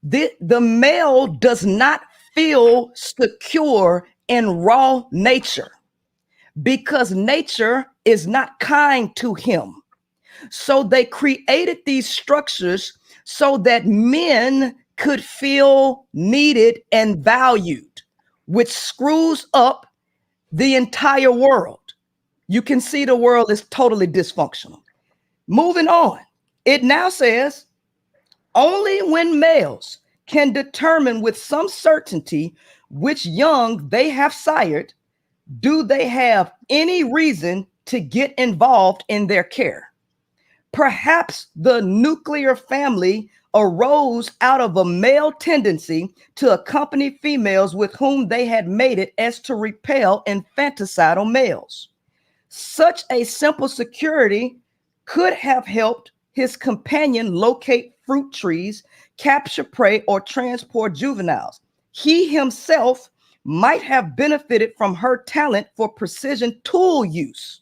The male does not feel secure in raw nature because nature is not kind to him. So they created these structures so that men could feel needed and valued, which screws up the entire world. You can see the world is totally dysfunctional. Moving on, it now says only when males can determine with some certainty which young they have sired, do they have any reason to get involved in their care. Perhaps the nuclear family arose out of a male tendency to accompany females with whom they had mated as to repel infanticidal males. Such a simple security could have helped his companion locate fruit trees, capture prey, or transport juveniles. He himself might have benefited from her talent for precision tool use,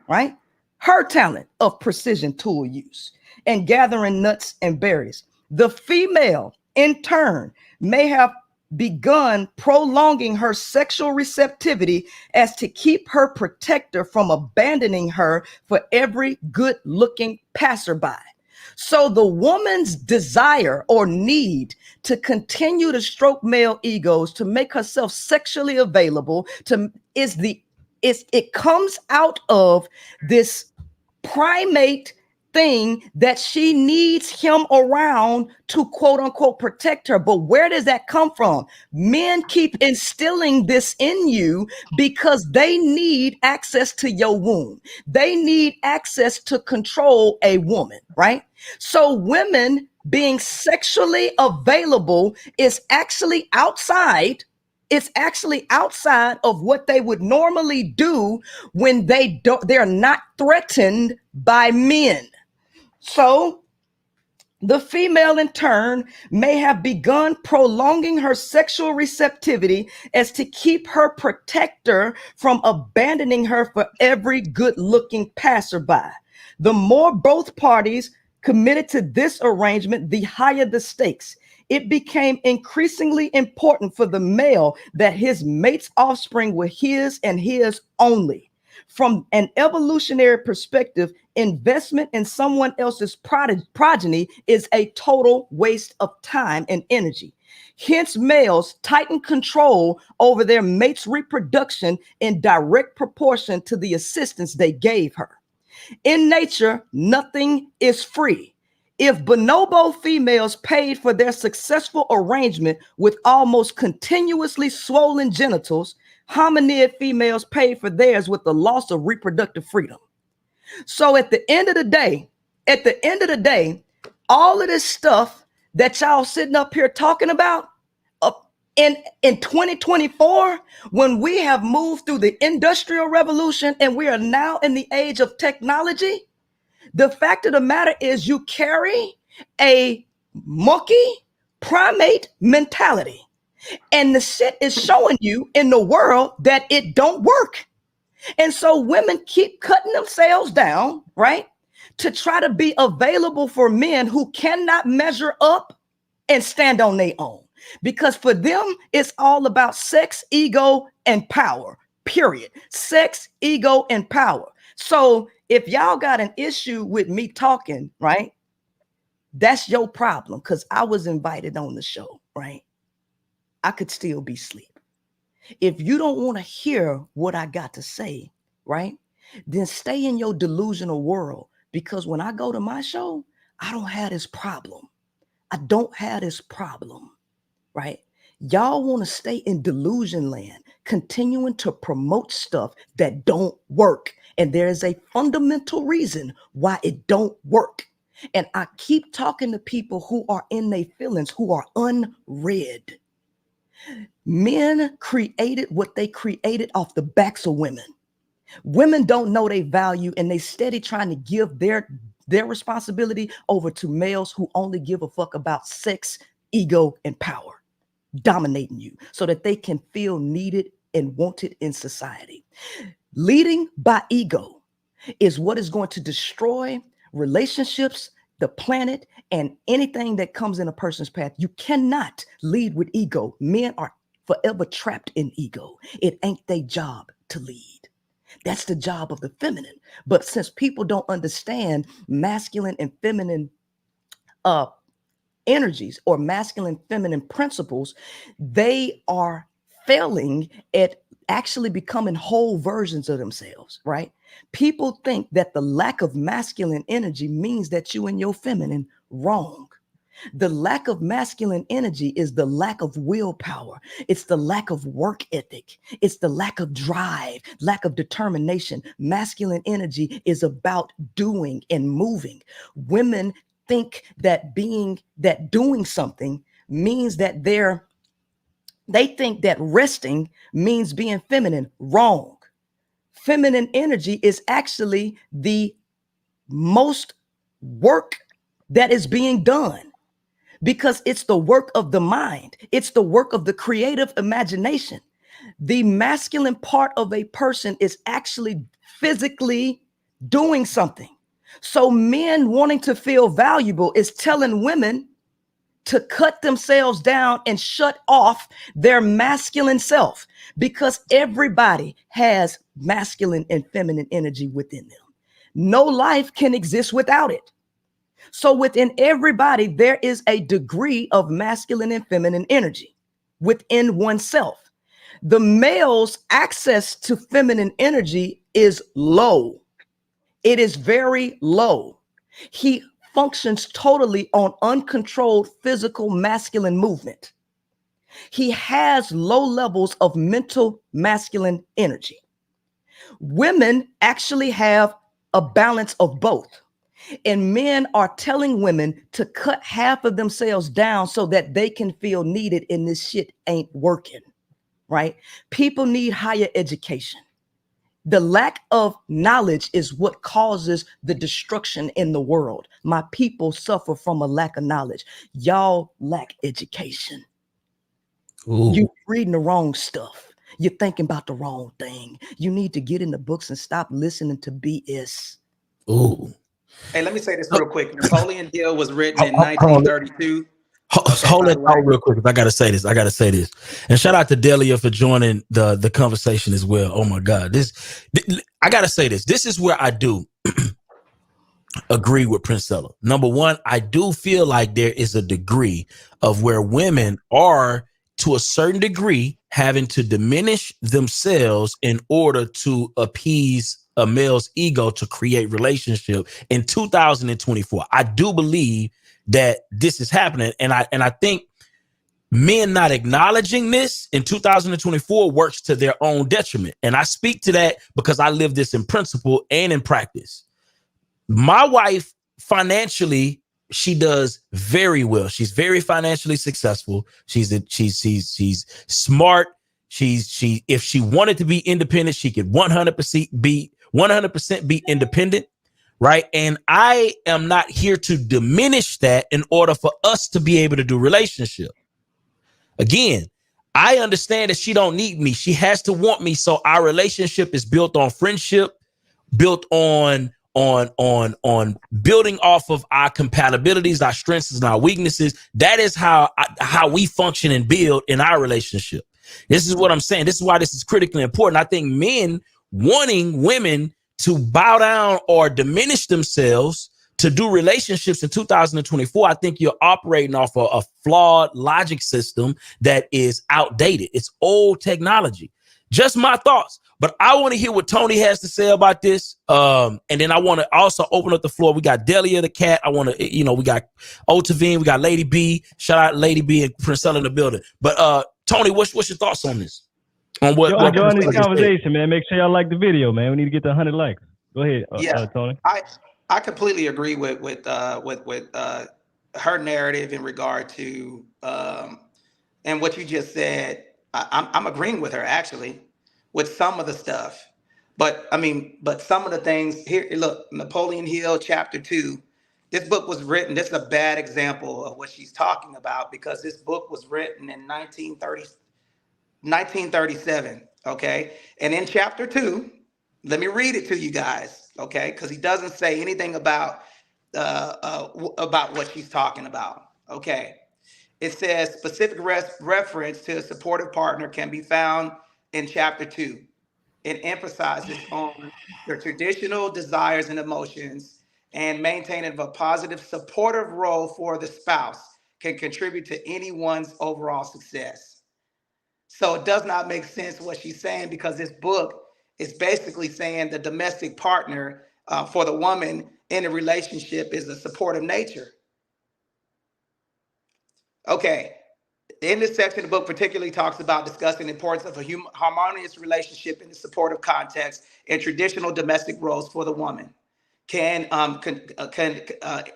right? Her talent of precision tool use and gathering nuts and berries. The female, in turn, may have begun prolonging her sexual receptivity as to keep her protector from abandoning her for every good-looking passerby. So the woman's desire or need to continue to stroke male egos, to make herself sexually available, it comes out of this primate thing that she needs him around to quote unquote protect her. But where does that come from? Men keep instilling this in you because they need access to your womb. They need access to control a woman, right? So women being sexually available is actually outside. It's actually outside of what they would normally do when they're not threatened by men. So the female, in turn, may have begun prolonging her sexual receptivity as to keep her protector from abandoning her for every good-looking passerby. The more both parties committed to this arrangement, the higher the stakes. It became increasingly important for the male that his mate's offspring were his and his only. From an evolutionary perspective, investment in someone else's progeny is a total waste of time and energy. Hence, males tighten control over their mate's reproduction in direct proportion to the assistance they gave her. In nature, nothing is free. If bonobo females paid for their successful arrangement with almost continuously swollen genitals, hominid females paid for theirs with the loss of reproductive freedom. So at the end of the day, all of this stuff that y'all sitting up here talking about in 2024, when we have moved through the Industrial Revolution and we are now in the age of technology, the fact of the matter is you carry a monkey primate mentality. And the shit is showing you in the world that it don't work. And so women keep cutting themselves down, right? To try to be available for men who cannot measure up and stand on their own. Because for them, it's all about sex, ego, and power, period. Sex, ego, and power. So if y'all got an issue with me talking, right? That's your problem, because I was invited on the show, right? I could still be asleep. If you don't want to hear what I got to say, right, then stay in your delusional world, because when I go to my show, I don't have this problem. I don't have this problem, right? Y'all want to stay in delusion land, continuing to promote stuff that don't work. And there is a fundamental reason why it don't work. And I keep talking to people who are in their feelings, who are unread. Men created what they created off the backs of women. Women don't know their value, and they steady trying to give their responsibility over to males who only give a fuck about sex, ego, and power, dominating you so that they can feel needed and wanted in society. Leading by ego is what is going to destroy relationships, the planet, and anything that comes in a person's path. You cannot lead with ego. Men are forever trapped in ego. It ain't their job to lead. That's the job of the feminine. But since people don't understand masculine and feminine energies or masculine feminine principles, they are failing at actually becoming whole versions of themselves, right? People think that the lack of masculine energy means that you and your feminine. Wrong. The lack of masculine energy is the lack of willpower. It's the lack of work ethic. It's the lack of drive, lack of determination. Masculine energy is about doing and moving. Women think that doing something means that they think that resting means being feminine. Wrong. Feminine energy is actually the most work that is being done, because it's the work of the mind. It's the work of the creative imagination. The masculine part of a person is actually physically doing something. So men wanting to feel valuable is telling women to cut themselves down and shut off their masculine self, because everybody has masculine and feminine energy within them. No life can exist without it. So within everybody, there is a degree of masculine and feminine energy within oneself. The male's access to feminine energy is low. It is very low. He functions totally on uncontrolled physical masculine movement. He has low levels of mental masculine energy. Women actually have a balance of both. And men are telling women to cut half of themselves down so that they can feel needed, and this shit ain't working, right? People need higher education. The lack of knowledge is what causes the destruction in the world. My people suffer from a lack of knowledge. Y'all lack education. Ooh. You're reading the wrong stuff. You're thinking about the wrong thing. You need to get in the books and stop listening to BS. Ooh. Hey, let me say this real quick. Napoleon Hill was written in Hold on. 1932. Hold that thought real quick. I gotta say this. And shout out to Delia for joining the conversation as well. Oh my God. I gotta say this. This is where I do agree with Princella. Number one, I do feel like there is a degree of where women are, to a certain degree, having to diminish themselves in order to appease a male's ego to create relationship in 2024. I do believe that this is happening. And I think men not acknowledging this in 2024 works to their own detriment. And I speak to that because I live this in principle and in practice. My wife, financially, she does very well. She's very financially successful. She's smart. If she wanted to be independent, she could 100% be independent. Right. And I am not here to diminish that in order for us to be able to do relationship. Again, I understand that she don't need me. She has to want me. So our relationship is built on friendship, built on building off of our compatibilities, our strengths and our weaknesses. That is how we function and build in our relationship. This is what I'm saying. This is why this is critically important. I think men wanting women to bow down or diminish themselves to do relationships in 2024, I think you're operating off a flawed logic system that is outdated. It's old technology. Just my thoughts. But I want to hear what Tony has to say about this. And then I want to also open up the floor. We got Delia the cat. I want to, we got Otavine, we got Lady B. Shout out Lady B and Princella in the building. But Tony, what's your thoughts on this? On what join this conversation, man. Make sure y'all like the video, man. We need to get to 100 likes. Go ahead, Tony. I completely agree with her narrative in regard to and what you just said. I'm agreeing with her actually with some of the stuff, but some of the things here. Look, Napoleon Hill, chapter 2. This book was written. This is a bad example of what she's talking about, because this book was written in 1937. Okay, and in chapter 2, let me read it to you guys. Okay, because he doesn't say anything about what she's talking about. Okay, it says specific reference to a supportive partner can be found in chapter 2. It emphasizes on the traditional desires and emotions, and maintaining a positive supportive role for the spouse can contribute to anyone's overall success. So it does not make sense what she's saying, because this book is basically saying the domestic partner for the woman in a relationship is a supportive nature. Okay. In this section, the book particularly talks about discussing the importance of a harmonious relationship in the supportive context and traditional domestic roles for the woman can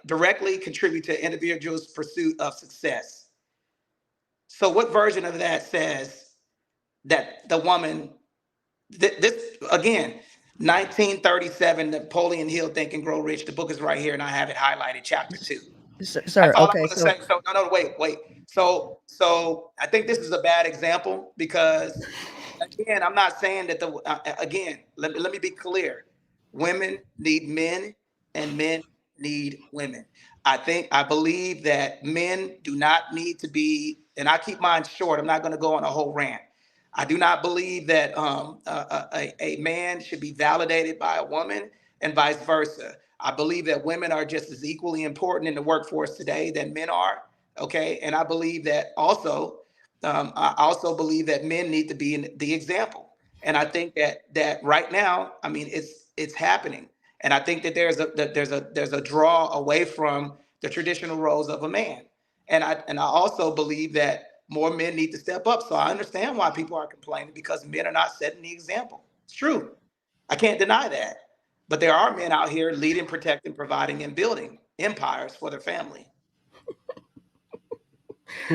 directly contribute to individuals' pursuit of success. So what version of that says that the woman, this again, 1937, Napoleon Hill, Think and Grow Rich. The book is right here, and I have it highlighted, chapter 2. Sir, That's all okay, I'm going to say. So no, wait. So I think this is a bad example, because again, I'm not saying that let me be clear. Women need men and men need women. I believe that men do not need to be, and I keep mine short. I'm not going to go on a whole rant. I do not believe that a man should be validated by a woman and vice versa. I believe that women are just as equally important in the workforce today than men are. Okay. And I believe that also, I also believe that men need to be in the example. And I think that right now, I mean, it's happening. And I think that there's a draw away from the traditional roles of a man. And I also believe that more men need to step up. So I understand why people are complaining, because men are not setting the example. It's true. I can't deny that. But there are men out here leading, protecting, providing, and building empires for their family.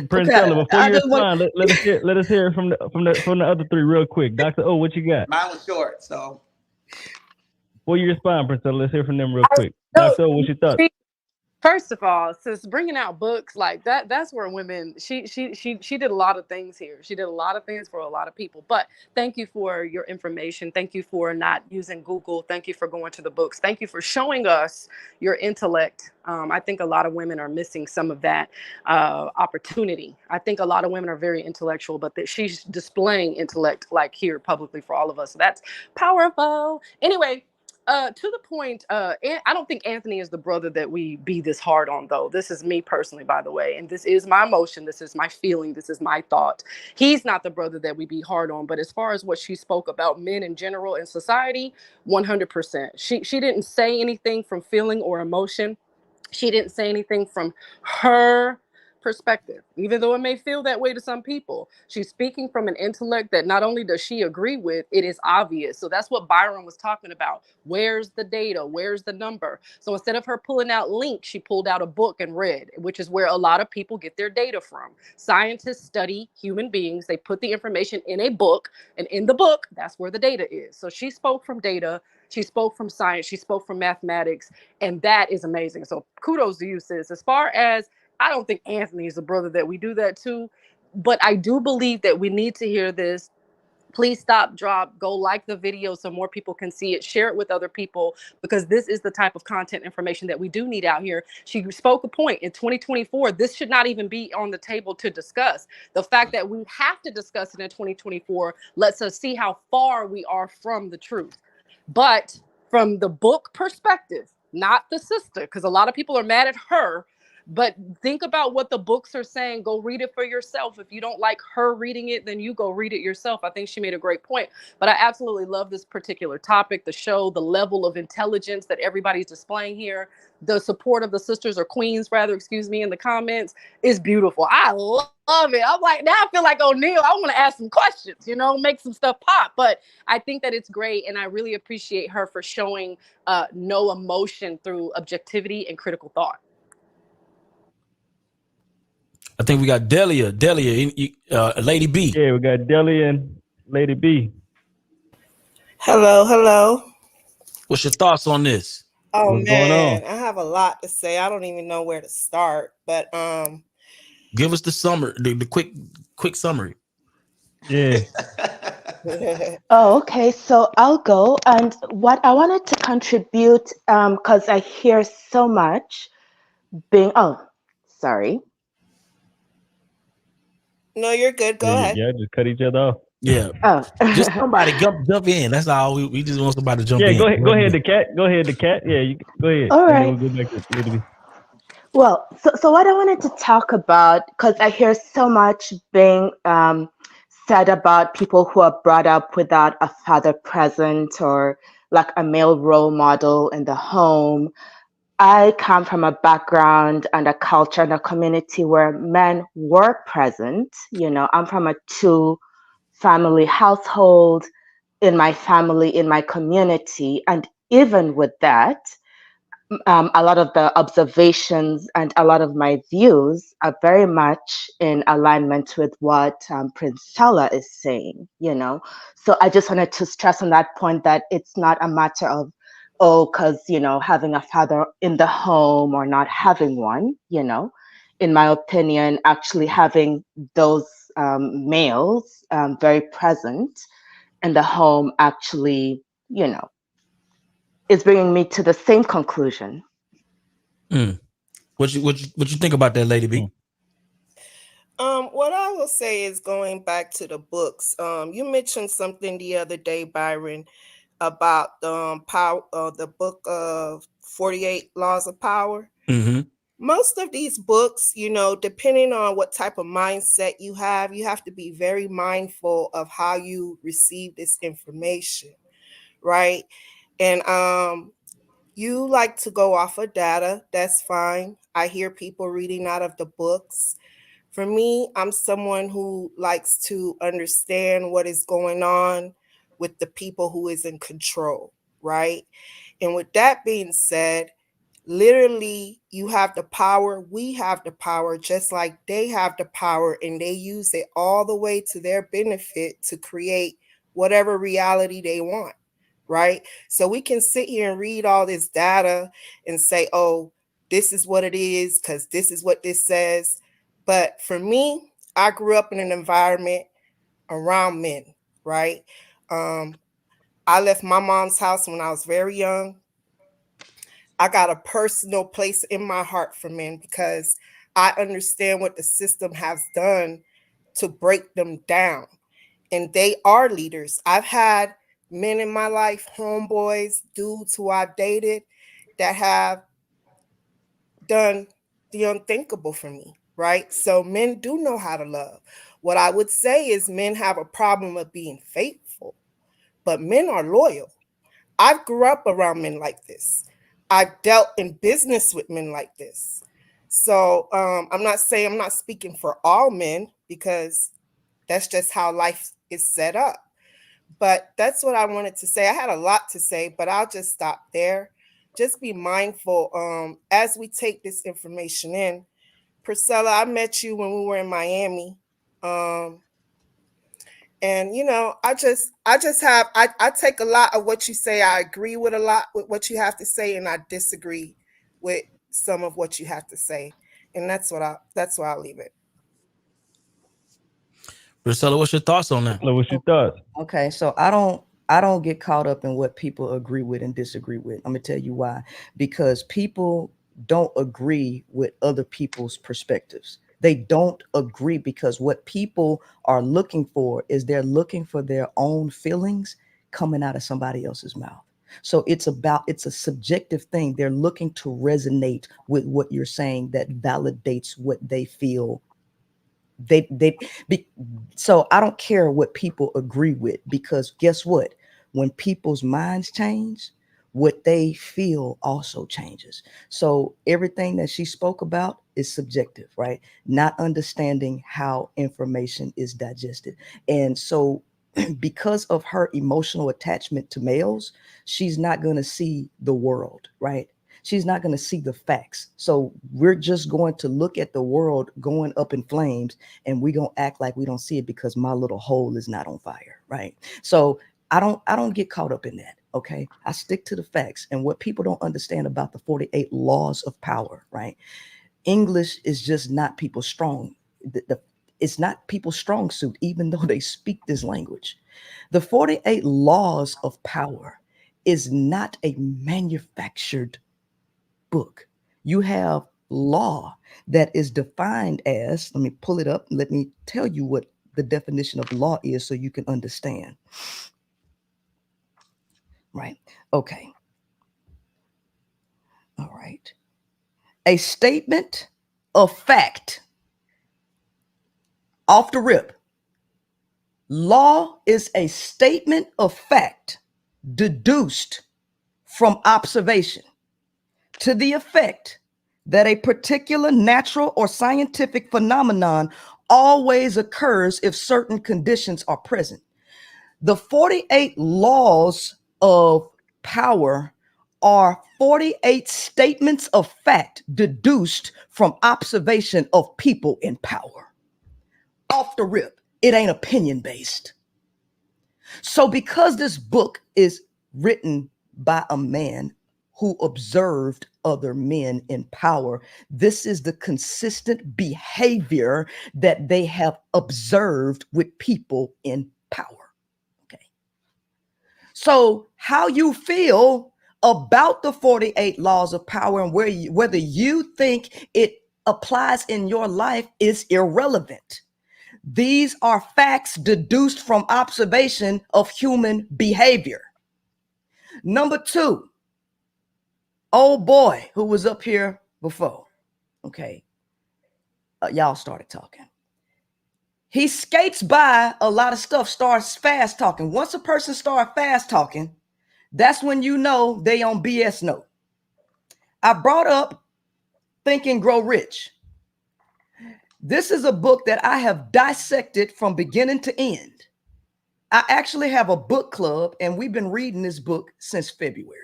Prince Ella, before you respond, let us hear it from the other three real quick. Dr. O, what you got? Mine was short, so. Before you respond, Prince Ella, let's hear from them real quick. Dr. O, what's your thoughts? First of all, since bringing out books like that's where women, she did a lot of things here. She did a lot of things for a lot of people. But thank you for your information. Thank you for not using Google. Thank you for going to the books. Thank you for showing us your intellect. I think a lot of women are missing some of that opportunity. I think a lot of women are very intellectual, but that she's displaying intellect like here publicly for all of us. So that's powerful. Anyway. To the point, I don't think Anthony is the brother that we be this hard on, though. This is me personally, by the way, and this is my emotion. This is my feeling. This is my thought. He's not the brother that we be hard on. But as far as what she spoke about men in general in society, 100%. She didn't say anything from feeling or emotion. She didn't say anything from her perspective, even though it may feel that way to some people. She's speaking from an intellect that not only does she agree with, it is obvious. So that's what Byron was talking about. Where's the data? Where's the number? So instead of her pulling out links, she pulled out a book and read, which is where a lot of people get their data from. Scientists study human beings. They put the information in a book, and in the book, that's where the data is. So she spoke from data. She spoke from science. She spoke from mathematics, and that is amazing. So kudos to you, sis. As far as I don't think Anthony is the brother that we do that to, but I do believe that we need to hear this. Please stop, drop, go like the video so more people can see it. Share it with other people, because this is the type of content information that we do need out here. She spoke a point. In 2024, this should not even be on the table to discuss. The fact that we have to discuss it in 2024 lets us see how far we are from the truth. But from the book perspective, not the sister, because a lot of people are mad at her. But think about what the books are saying. Go read it for yourself. If you don't like her reading it, then you go read it yourself. I think she made a great point. But I absolutely love this particular topic, the show, the level of intelligence that everybody's displaying here. The support of the sisters, or queens rather, excuse me, in the comments is beautiful. I love it. I'm like, now I feel like O'Neal. I want to ask some questions, make some stuff pop. But I think that it's great. And I really appreciate her for showing no emotion through objectivity and critical thought. I think we got Delia, Lady B. Yeah, we got Delia and Lady B. Hello. What's your thoughts on this? Oh, What's going on? I have a lot to say. I don't even know where to start, but give us the summary, the quick summary. Yeah. Oh, okay. So I'll go. And what I wanted to contribute, because I hear so much sorry. No, you're good. Go ahead. Yeah, just cut each other off. Yeah. Oh. Just somebody jump in. That's all. We just want somebody to jump in. Yeah, go ahead, the cat. Go ahead, the cat. Yeah, you go ahead. All right. We'll go back to Lady B. Well, so what I wanted to talk about, because I hear so much being said about people who are brought up without a father present or like a male role model in the home. I come from a background and a culture and a community where men were present. You know, I'm from a two family household, in my family, in my community. And even with that, a lot of the observations and a lot of my views are very much in alignment with what Prince Sala is saying, you know. So I just wanted to stress on that point that it's not a matter of, oh, because, you know, having a father in the home or not having one, you know. In my opinion, actually having those males very present in the home actually, you know, is bringing me to the same conclusion. What you think about that, Lady B? What I will say is going back to the books. You mentioned something the other day, Byron, about power, the book of 48 Laws of Power. Mm-hmm. Most of these books, you know, depending on what type of mindset you have to be very mindful of how you receive this information, right? And you like to go off of data, that's fine. I hear people reading out of the books. For me, I'm someone who likes to understand what is going on with the people who is in control, right? And with that being said, literally, you have the power, we have the power, just like they have the power, and they use it all the way to their benefit to create whatever reality they want, right? So we can sit here and read all this data and say, oh, this is what it is because this is what this says. But for me, I grew up in an environment around men, right? I left my mom's house when I was very young. I got a personal place in my heart for men because I understand what the system has done to break them down. And they are leaders. I've had men in my life, homeboys, dudes who I've dated that have done the unthinkable for me, right? So men do know how to love. What I would say is men have a problem of being faithful, but men are loyal. I grew up around men like this. I've dealt in business with men like this. So I'm not speaking for all men because that's just how life is set up. But that's what I wanted to say. I had a lot to say, but I'll just stop there. Just be mindful as we take this information in. Priscilla, I met you when we were in Miami. And you know, I take a lot of what you say. I agree with a lot with what you have to say, and I disagree with some of what you have to say. And that's why I'll leave it. Priscilla, what's your thoughts on that? What's your thoughts? Okay, so I don't get caught up in what people agree with and disagree with. I'm gonna tell you why. Because people don't agree with other people's perspectives. They don't agree because what people are looking for is they're looking for their own feelings coming out of somebody else's mouth. So it's a subjective thing. They're looking to resonate with what you're saying that validates what they feel. So I don't care what people agree with, because guess what? When people's minds change, what they feel also changes. So everything that she spoke about is subjective, right? Not understanding how information is digested. And so because of her emotional attachment to males, she's not going to see the world, right? She's not going to see the facts. So we're just going to look at the world going up in flames, and we're going to act like we don't see it because my little hole is not on fire, right? So I don't get caught up in that, okay? I stick to the facts. And what people don't understand about the 48 laws of power, right? English is just not people's strong. It's not people's strong suit, even though they speak this language. The 48 laws of power is not a manufactured book. You have law that is defined as, let me pull it up. Let me tell you what the definition of law is so you can understand. Right. Okay. All right. A statement of fact off the rip Law is a statement of fact deduced from observation to the effect that a particular natural or scientific phenomenon always occurs if certain conditions are present. The 48 laws of power are 48 statements of fact deduced from observation of people in power. Off the rip, it ain't opinion based. So because this book is written by a man who observed other men in power, this is the consistent behavior that they have observed with people in power. Okay. So how you feel about the 48 laws of power and whether you think it applies in your life is irrelevant. These are facts deduced from observation of human behavior. Number two, old boy who was up here before. Okay. Y'all started talking. He skates by a lot of stuff, starts fast talking. Once a person starts fast talking, that's when you know they on BS note. I brought up Think and Grow Rich. This is a book that I have dissected from beginning to end. I actually have a book club, and we've been reading this book since February.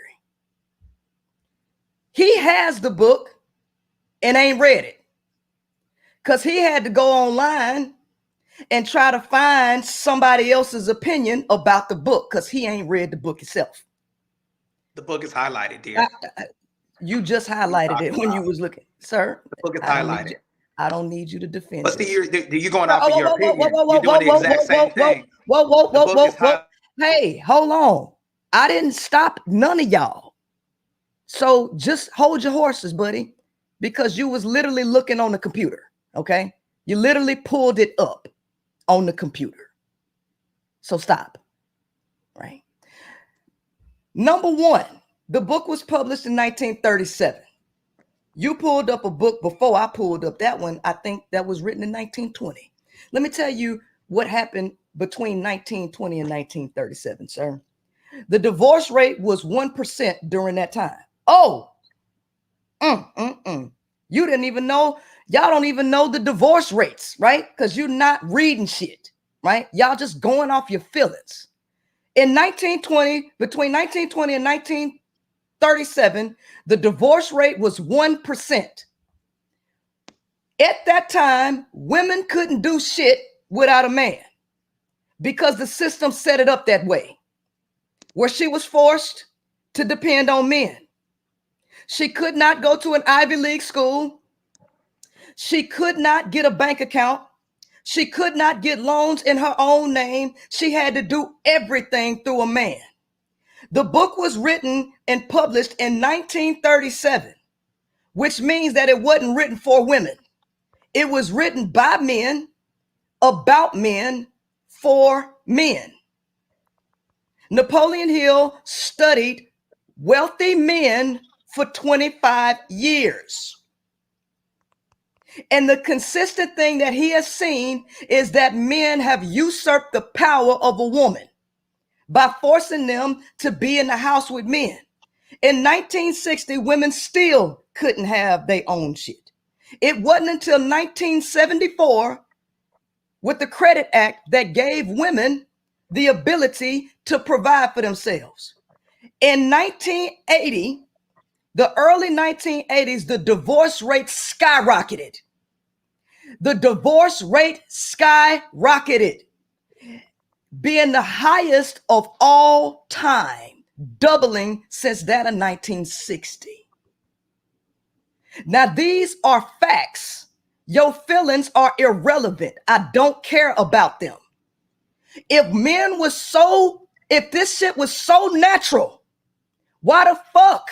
He has the book and ain't read it because he had to go online and try to find somebody else's opinion about the book because he ain't read the book himself. The book is highlighted, dear. You just highlighted it when you was looking, sir. The book is highlighted. I don't need you to defend. But see, you're going off of your opinion. You're doing the exact same thing. Whoa. Hey, hold on. I didn't stop none of y'all. So just hold your horses, buddy, because you was literally looking on the computer, okay? You literally pulled it up on the computer. So stop, right? Number one, the book was published in 1937. You pulled up a book before I pulled up that one. I think that was written in 1920. Let me tell you what happened between 1920 and 1937, sir. The divorce rate was 1% during that time. Oh, you didn't even know. Y'all don't even know the divorce rates, right? Because you're not reading shit, right? Y'all just going off your feelings. In 1920, between 1920 and 1937, the divorce rate was 1%. At that time, women couldn't do shit without a man because the system set it up that way, where she was forced to depend on men. She could not go to an Ivy League school. She could not get a bank account. She could not get loans in her own name. She had to do everything through a man. The book was written and published in 1937, which means that it wasn't written for women. It was written by men, about men, for men. Napoleon Hill studied wealthy men for 25 years. And the consistent thing that he has seen is that men have usurped the power of a woman by forcing them to be in the house with men. In 1960, women still couldn't have their own shit. It wasn't until 1974 with the Credit Act that gave women the ability to provide for themselves. In 1980, the early 1980s, the divorce rate skyrocketed. The divorce rate skyrocketed, being the highest of all time, doubling since that of 1960. Now, these are facts. Your feelings are irrelevant. I don't care about them. If this shit was so natural, why the fuck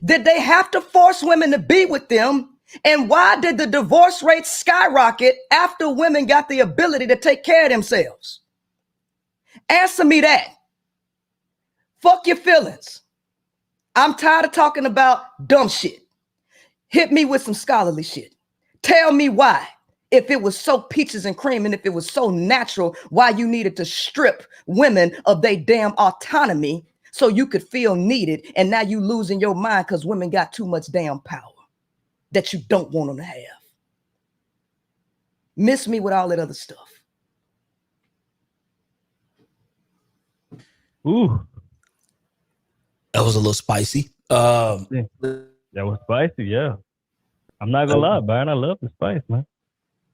did they have to force women to be with them? And why did the divorce rate skyrocket after women got the ability to take care of themselves? Answer me that. Fuck your feelings. I'm tired of talking about dumb shit. Hit me with some scholarly shit. Tell me why. If it was so peaches and cream, and if it was so natural, why you needed to strip women of their damn autonomy so you could feel needed, and now you losing your mind because women got too much damn power that you don't want them to have. Miss me with all that other stuff. Ooh, That was a little spicy. that was spicy. Yeah, I'm not gonna lie, Byron. I love the spice, man.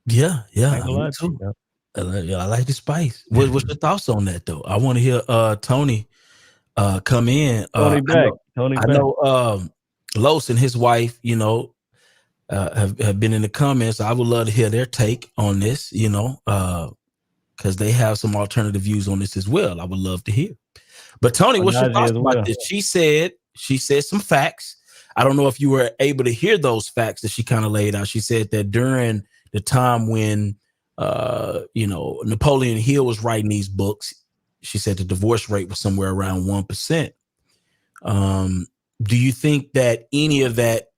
Yeah, I ain't gonna me lie to too. you, I like the spice. What's your thoughts on that though? I want to hear Tony come in. Tony back. Tony I back. know Los and his wife, you know, have been in the comments. I would love to hear their take on this, you know, because they have some alternative views on this as well. I would love to hear. But Tony, what's your Najee thoughts as about well. this? She said some facts. I don't know if you were able to hear those facts that she kind of laid out. She said that during the time when you know, Napoleon Hill was writing these books, she said the divorce rate was somewhere around 1%. Do you think that any of that,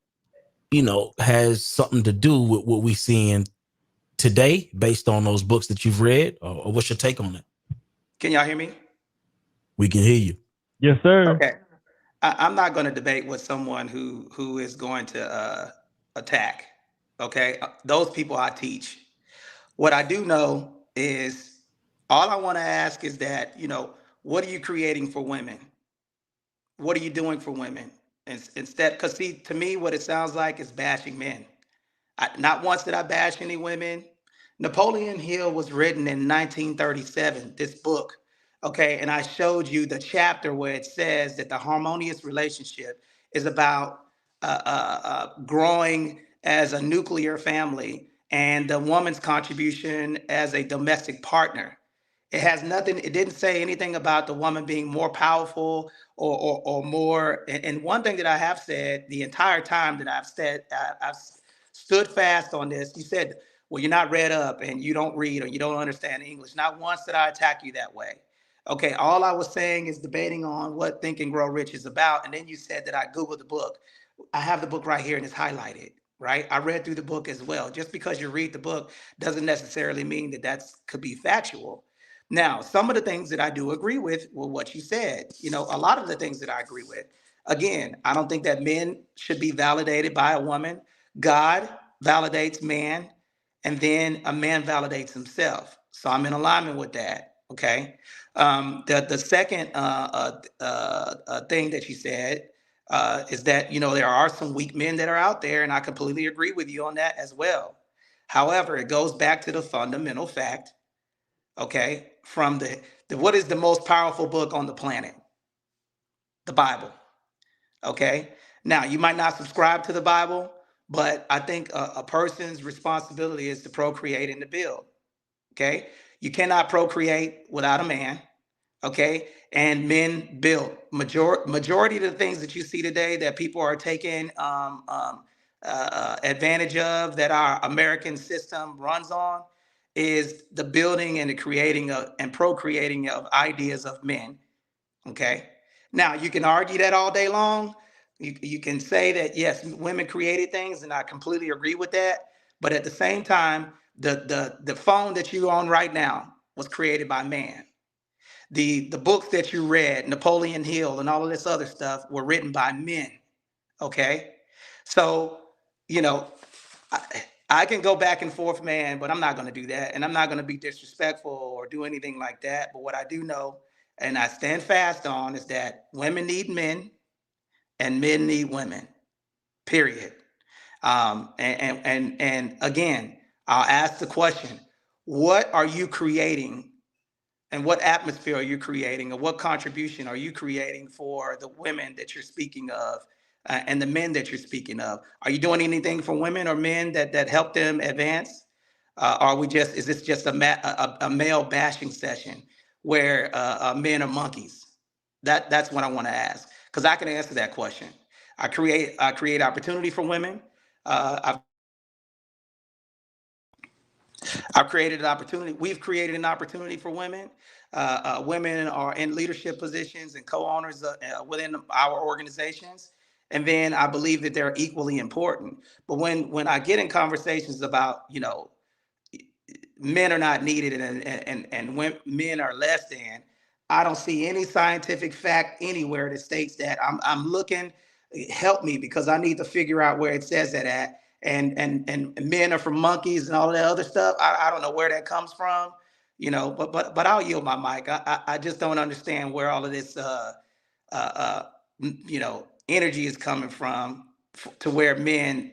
you know, has something to do with what we're seeing today based on those books that you've read, or what's your take on it? Can y'all hear me? We can hear you. Yes, sir. Okay. I'm not going to debate with someone who is going to attack. Okay. Those people I teach. What I do know is all I want to ask is that, you know, what are you creating for women? What are you doing for women? Instead, because see, to me, what it sounds like is bashing men. Not once did I bash any women. Napoleon Hill was written in 1937, this book. Okay. And I showed you the chapter where it says that the harmonious relationship is about growing as a nuclear family and the woman's contribution as a domestic partner. It has nothing, it didn't say anything about the woman being more powerful or more. And one thing that I have said the entire time that I've stood fast on this, you said, well, you're not read up and you don't read or you don't understand English. Not once did I attack you that way. Okay, all I was saying is debating on what Think and Grow Rich is about. And then you said that I Googled the book. I have the book right here and it's highlighted, right? I read through the book as well. Just because you read the book doesn't necessarily mean that that's could be factual. Now, some of the things that I do agree with were what you said. You know, a lot of the things that I agree with. Again, I don't think that men should be validated by a woman. God validates man, and then a man validates himself. So I'm in alignment with that. Okay. The second thing that you said is that, you know, there are some weak men that are out there, and I completely agree with you on that as well. However, it goes back to the fundamental fact, okay, from the what is the most powerful book on the planet? The Bible. Okay. Now, you might not subscribe to the Bible, but I think a person's responsibility is to procreate and to build. Okay. You cannot procreate without a man. Okay. And men build. Majority of the things that you see today that people are taking advantage of, that our American system runs on, is the building and the creating of and procreating of ideas of men. Okay. Now, you can argue that all day long. You can say that, yes, women created things, and I completely agree with that. But at the same time, the phone that you're on right now was created by man. The books that you read, Napoleon Hill and all of this other stuff, were written by men. Okay. So, you know, I can go back and forth, man, but I'm not going to do that. And I'm not going to be disrespectful or do anything like that. But what I do know, and I stand fast on, is that women need men and men need women, period. And again, I'll ask the question, what are you creating, and what atmosphere are you creating, or what contribution are you creating for the women that you're speaking of, and the men that you're speaking of? Are you doing anything for women or men that help them advance? Is this just a male bashing session where men are monkeys? That's what I want to ask, because I can answer that question. I create opportunity for women. I've created an opportunity. We've created an opportunity for women. Women are in leadership positions and co-owners within our organizations. And then I believe that they're equally important. But when I get in conversations about, you know, men are not needed and when men are less than. I don't see any scientific fact anywhere that states that. I'm looking, help me, because I need to figure out where it says that at. And men are from monkeys and all of that other stuff. I don't know where that comes from, but I'll yield my mic. I just don't understand where all of this uh, energy is coming from to where men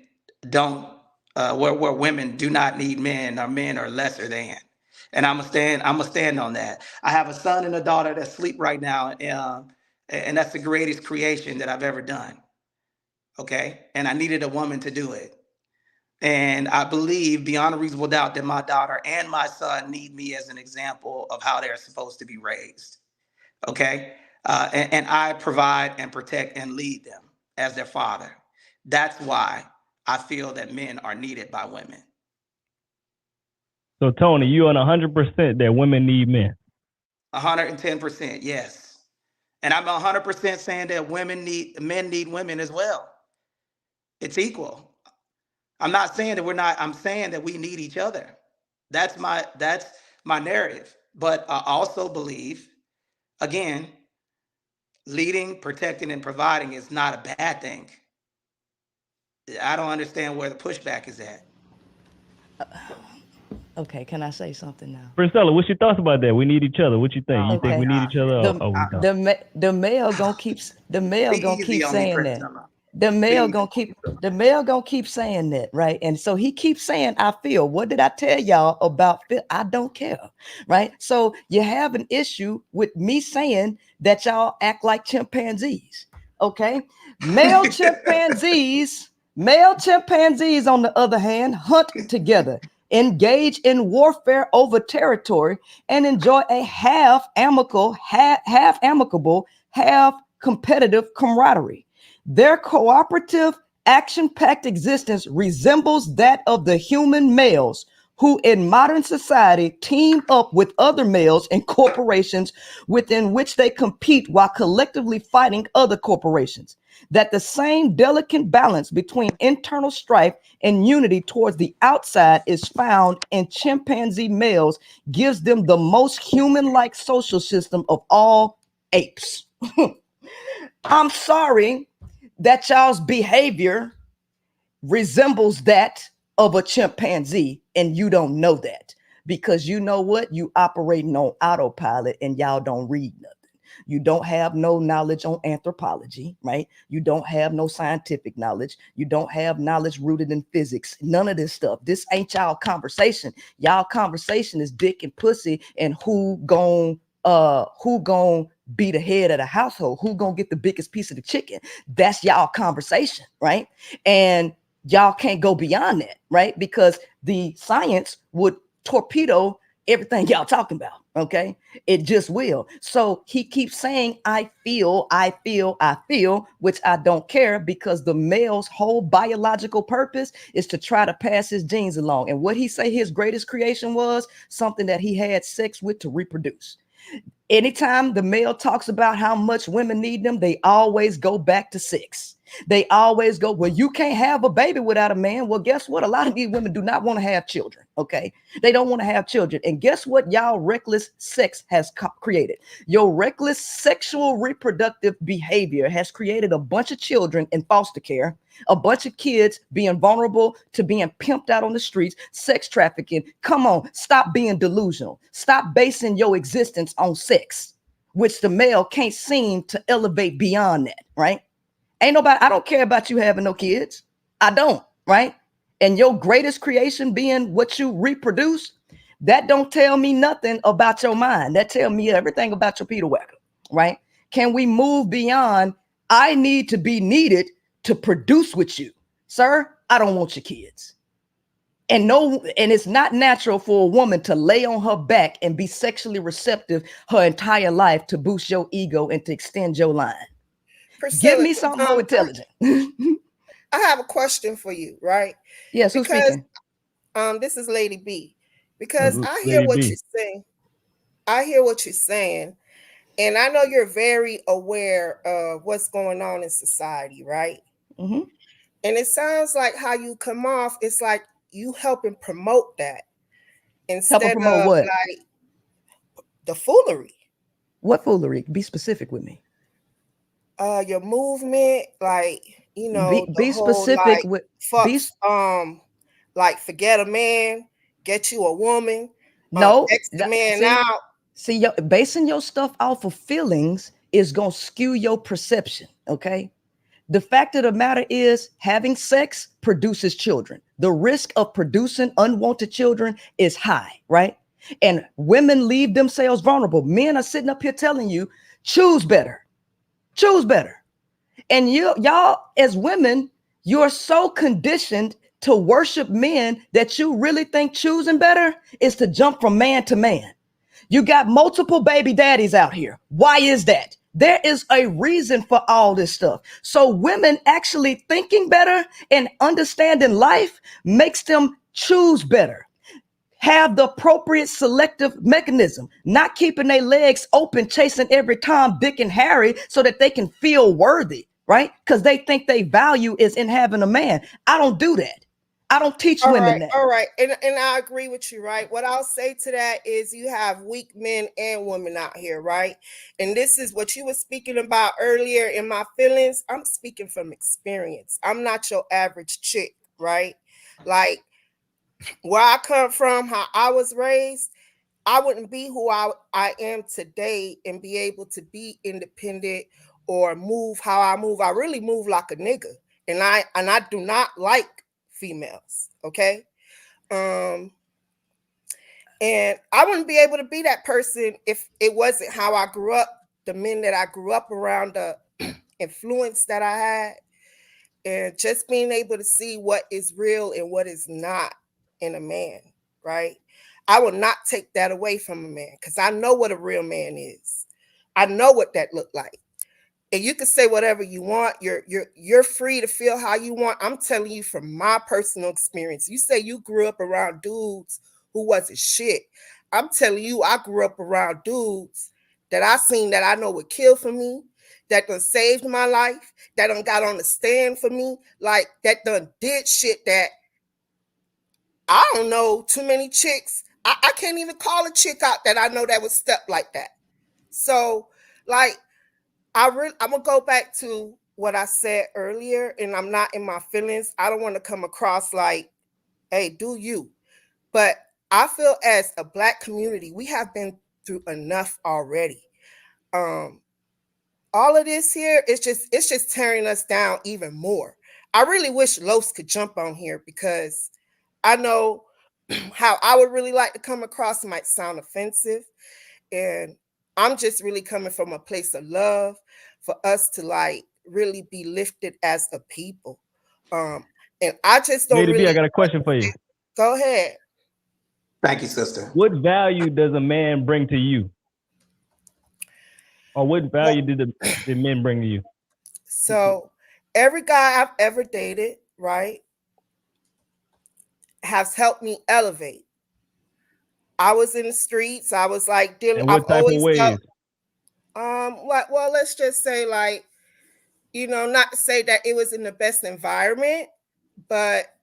don't, where women do not need men or men are lesser than. And I'm gonna stand on that. I have a son and a daughter that sleep right now, and that's the greatest creation that I've ever done. Okay, and I needed a woman to do it. And I believe beyond a reasonable doubt that my daughter and my son need me as an example of how they're supposed to be raised. Okay. And I provide and protect and lead them as their father. That's why I feel that men are needed by women. So Tony, you on 100% that women need men. 110%, yes. And I'm 100% saying that men need women as well. It's equal. I'm not saying that we're not, I'm saying that we need each other. That's my narrative. But I also believe, again, leading, protecting, and providing is not a bad thing. I don't understand where the pushback is at. Okay, can I say something now? Priscilla, what's your thoughts about that? We need each other. What you think? You think we need each other? The male gonna keep saying that. The male gonna keep saying that, right? And so he keeps saying, I feel. What did I tell y'all about feel? I don't care, right? So you have an issue with me saying that y'all act like chimpanzees, okay? Male chimpanzees, on the other hand, hunt together, engage in warfare over territory, and enjoy a half amicable, half competitive camaraderie. Their cooperative, action-packed existence resembles that of the human males who in modern society team up with other males in corporations within which they compete while collectively fighting other corporations. That the same delicate balance between internal strife and unity towards the outside is found in chimpanzee males gives them the most human-like social system of all apes. I'm sorry that y'all's behavior resembles that of a chimpanzee, and you don't know that, because you know what? You operating on autopilot and y'all don't read nothing. You don't have no knowledge on anthropology, right? You don't have no scientific knowledge. You don't have knowledge rooted in physics. None of this stuff. This ain't y'all conversation. Y'all conversation is dick and pussy and who gon' be the head of the household, who gonna get the biggest piece of the chicken. That's y'all conversation, right? And y'all can't go beyond that, right? Because the science would torpedo everything y'all talking about, okay? It just will. So he keeps saying, I feel, which I don't care, because the male's whole biological purpose is to try to pass his genes along. And what he say his greatest creation was? Something that he had sex with to reproduce. Anytime the male talks about how much women need them, they always go back to sex. They always go, well, you can't have a baby without a man. Well, guess what? A lot of these women do not want to have children, okay? They don't want to have children. And guess what y'all reckless sex has created? Your reckless sexual reproductive behavior has created a bunch of children in foster care, a bunch of kids being vulnerable to being pimped out on the streets, sex trafficking. Come on, stop being delusional. Stop basing your existence on sex, which the male can't seem to elevate beyond that, right? Ain't nobody, I don't care about you having no kids. I don't, right? And your greatest creation being what you reproduce, that don't tell me nothing about your mind. That tell me everything about your Peter Wacker, right? Can we move beyond, I need to be needed to produce with you? Sir, I don't want your kids. And it's not natural for a woman to lay on her back and be sexually receptive her entire life to boost your ego and to extend your line. Priscilla, give me something more intelligent. I have a question for you, right? Yes, who's speaking? This is Lady B. Because I hear what you're saying. I hear what you're saying. And I know you're very aware of what's going on in society, right? Mm-hmm. And it sounds like how you come off, it's like you helping promote that. instead promote of what? like the foolery. What foolery? Be specific with me. Your movement, like, you know, the Be whole specific like with fuck, be like forget a man, get you a woman, no X the man out. see basing your stuff off of feelings is gonna skew your perception. Okay. The fact of the matter is, having sex produces children. The risk of producing unwanted children is high, right? And women leave themselves vulnerable. Men are sitting up here telling you, choose better, choose better. And y'all as women, you're so conditioned to worship men that you really think choosing better is to jump from man to man. You got multiple baby daddies out here. Why is that? There is a reason for all this stuff. So women actually thinking better and understanding life makes them choose better. Have the appropriate selective mechanism, not keeping their legs open, chasing every Tom, Dick, and Harry so that they can feel worthy, right? Because they think their value is in having a man. I don't do that. I don't teach women that. All right. And I agree with you, right? What I'll say to that is you have weak men and women out here, right? And this is what you were speaking about earlier in my feelings. I'm speaking from experience. I'm not your average chick, right? Like where I come from, how I was raised, I wouldn't be who I am today and be able to be independent or move how I move. I really move like a nigga. And I do not like females, okay? And I wouldn't be able to be that person if it wasn't how I grew up, the men that I grew up around, the influence that I had, and just being able to see what is real and what is not in a man, right? I will not take that away from a man because I know what a real man is. I know what that looked like. And you can say whatever you want. You're free to feel how you want. I'm telling you from my personal experience. You say you grew up around dudes who wasn't shit. I'm telling you, I grew up around dudes that I seen that I know would kill for me, that done saved my life, that done got on the stand for me, like that done did shit that I don't know too many chicks. I can't even call a chick out that I know that was step like that. So, like, I'm gonna go back to what I said earlier, and I'm not in my feelings. I don't want to come across like, hey, do you? But I feel as a Black community, we have been through enough already. All of this here, it's just tearing us down even more. I really wish Los could jump on here because I know how I would really like to come across might sound offensive. And I'm just really coming from a place of love for us to like really be lifted as a people. And I just don't Lady really. B, I got a question for you. Go ahead. Thank you, sister. What value does a man bring to you? Or what value did men bring to you? So every guy I've ever dated, right, has helped me elevate. I was in the streets. I was like dealing. And what type of ways? Well, let's just say like, you know, not to say that it was in the best environment, but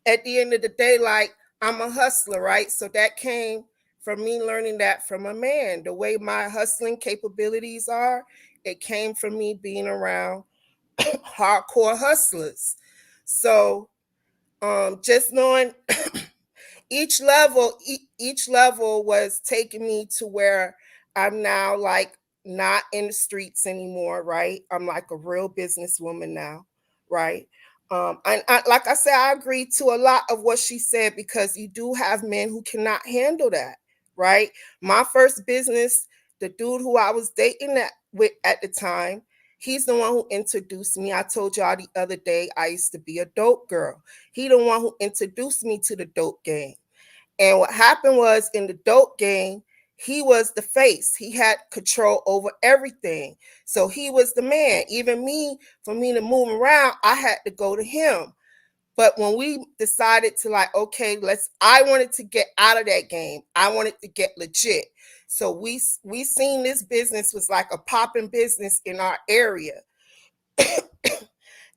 at the end of the day, like I'm a hustler, right? So that came from me learning that from a man. The way my hustling capabilities are, it came from me being around hardcore hustlers. So just knowing each level was taking me to where I'm now like not in the streets anymore, right? I'm like a real businesswoman now, right? And like I said, I agree to a lot of what she said because you do have men who cannot handle that, right? My first business, the dude who I was dating with at the time, he's the one who introduced me. I told y'all the other day I used to be a dope girl. He the one who introduced me to the dope game. And what happened was in the dope game, he was the face. He had control over everything. So he was the man. Even me, for me to move around, I had to go to him. But when we decided to like, okay, I wanted to get out of that game. I wanted to get legit. So we seen this business was like a popping business in our area.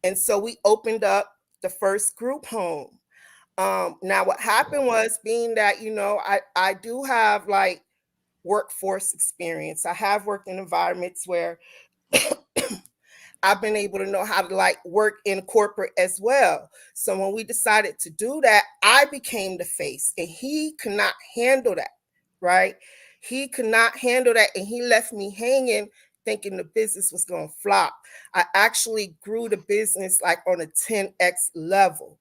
And so we opened up the first group home. Now what happened was, being that, you know, I do have like workforce experience. I have worked in environments where I've been able to know how to like work in corporate as well. So when we decided to do that, I became the face, and he could not handle that, right? He could not handle that, and he left me hanging thinking the business was going to flop. I actually grew the business like on a 10x level.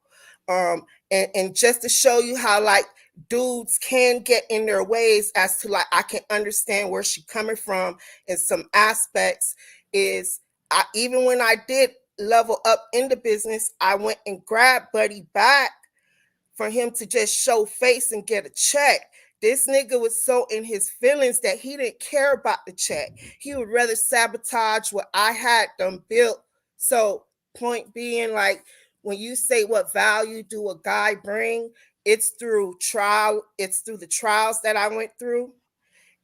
And just to show you how like dudes can get in their ways, as to like I can understand where she's coming from in some aspects, is even when I did level up in the business, I went and grabbed Buddy back for him to just show face and get a check. This nigga was so in his feelings that he didn't care about the check. He would rather sabotage what I had done built. So point being, like, when you say what value do a guy bring, it's through the trials that I went through.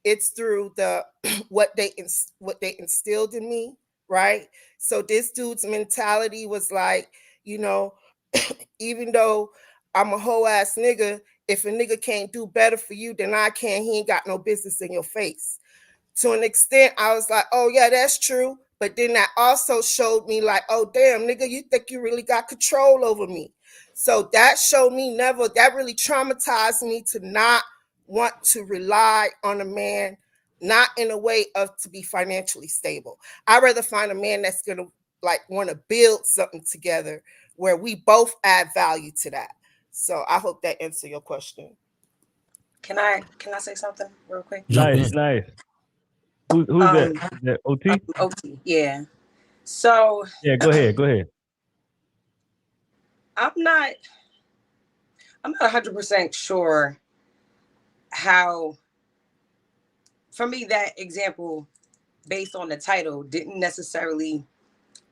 It's through the what they instilled in me, right? So this dude's mentality was like, you know, even though I'm a whole ass nigga, if a nigga can't do better for you than I can, he ain't got no business in your face. To an extent, I was like, oh yeah, that's true. But then that also showed me like, oh damn, nigga, you think you really got control over me. So that showed me that really traumatized me to not want to rely on a man, not in a way of to be financially stable. I'd rather find a man that's gonna like want to build something together where we both add value to that. So I hope that answers your question. Can I say something real quick? Nice. Who's that? Is that OT? OT, yeah. So yeah, go ahead. I'm not 100% sure how, for me, that example based on the title didn't necessarily,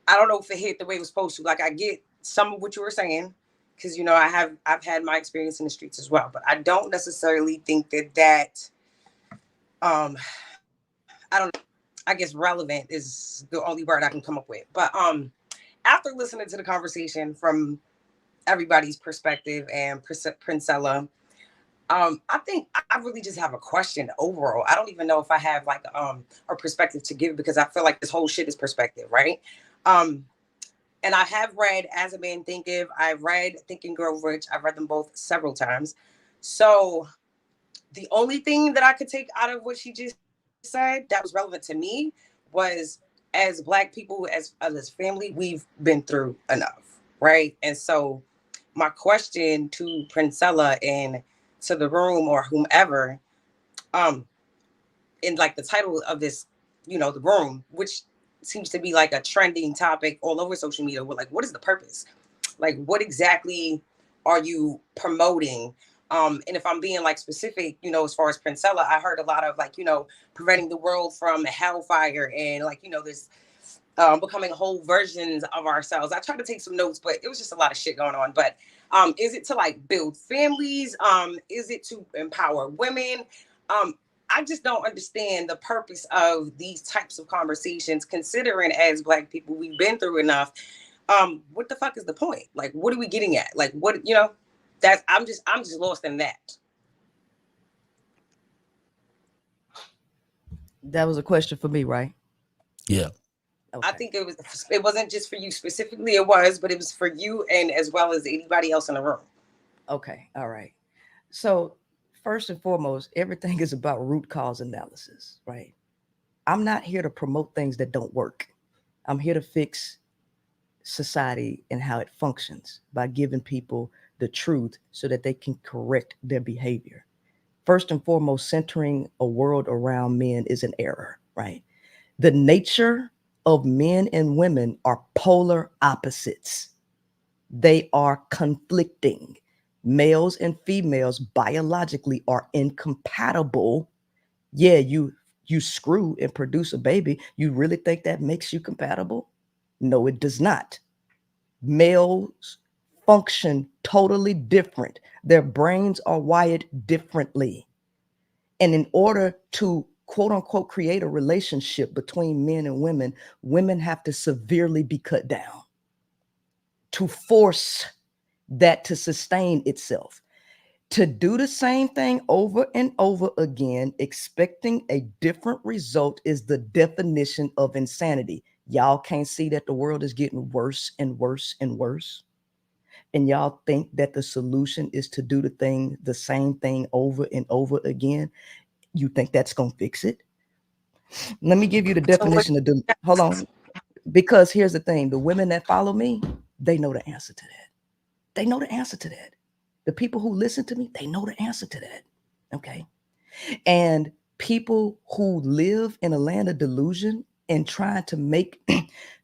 I don't know if it hit the way it was supposed to. Like, I get some of what you were saying, because, you know, I've had my experience in the streets as well, but I don't necessarily think that I don't know, I guess relevant is the only word I can come up with. But after listening to the conversation from everybody's perspective and Princella, I think I really just have a question overall. I don't even know if I have like a perspective to give, because I feel like this whole shit is perspective, right? And I have read As a Man Thinketh. I've read Think and Grow Rich. I've read them both several times. So the only thing that I could take out of what she just said that was relevant to me was, as Black people, as family, we've been through enough, right? And so my question to Princella and to the room or whomever, in like the title of this, you know, the room, which seems to be like a trending topic all over social media, with like, what is the purpose? Like, what exactly are you promoting? And if I'm being like specific, you know, as far as Princella, I heard a lot of like, you know, preventing the world from hellfire, and like, you know, this becoming whole versions of ourselves. I tried to take some notes, but it was just a lot of shit going on. But is it to like build families? Is it to empower women? I just don't understand the purpose of these types of conversations, considering as Black people, we've been through enough. What the fuck is the point? Like, what are we getting at? Like, what, you know, that's, I'm just lost in that. That was a question for me, right? Yeah. Okay. I think it wasn't just for you specifically, but it was for you and as well as anybody else in the room. Okay. All right. So first and foremost, everything is about root cause analysis, right? I'm not here to promote things that don't work. I'm here to fix society and how it functions by giving people the truth so that they can correct their behavior. First and foremost, centering a world around men is an error, right? The nature of men and women are polar opposites. They are conflicting. Males and females biologically are incompatible. Yeah, you screw and produce a baby. You really think that makes you compatible? No, it does not. Males function totally different. Their brains are wired differently. And in order to quote unquote create a relationship between men and women, women have to severely be cut down to force that to sustain itself. To do the same thing over and over again, expecting a different result, is the definition of insanity. Y'all can't see that the world is getting worse and worse and worse. And y'all think that the solution is to do the same thing over and over again. You think that's going to fix it? Let me give you the definition of hold on. Because here's the thing, the women that follow me, they know the answer to that. They know the answer to that. The people who listen to me, they know the answer to that. Okay. And people who live in a land of delusion and trying to make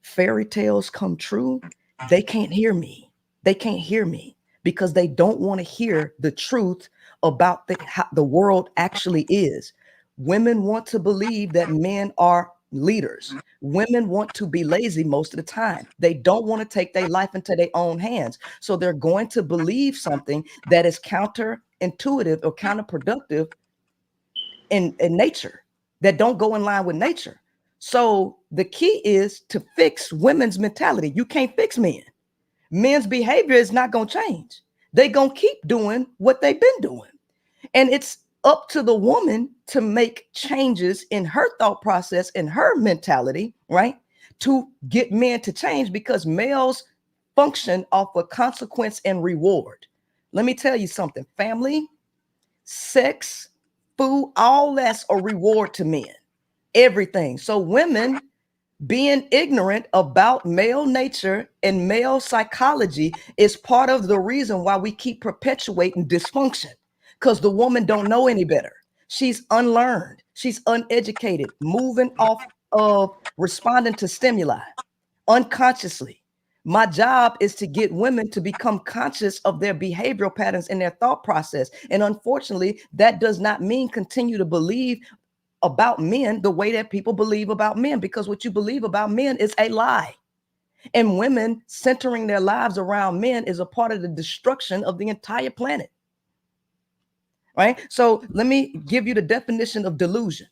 fairy tales come true, they can't hear me. They can't hear me because they don't want to hear the truth about how the world actually is. Women want to believe that men are leaders. Women want to be lazy most of the time. They don't want to take their life into their own hands. So they're going to believe something that is counterintuitive or counterproductive in nature, that don't go in line with nature. So the key is to fix women's mentality. You can't fix men. Men's behavior is not going to change. They're going to keep doing what they've been doing. And it's up to the woman to make changes in her thought process and her mentality, right? To get men to change, because males function off of consequence and reward. Let me tell you something. Family, sex, food, all that's a reward to men. Everything. So women being ignorant about male nature and male psychology is part of the reason why we keep perpetuating dysfunction. Because the woman don't know any better. She's unlearned. She's uneducated, moving off of responding to stimuli unconsciously. My job is to get women to become conscious of their behavioral patterns and their thought process. And unfortunately, that does not mean continue to believe about men the way that people believe about men, because what you believe about men is a lie. And women centering their lives around men is a part of the destruction of the entire planet. Right? So let me give you the definition of delusion.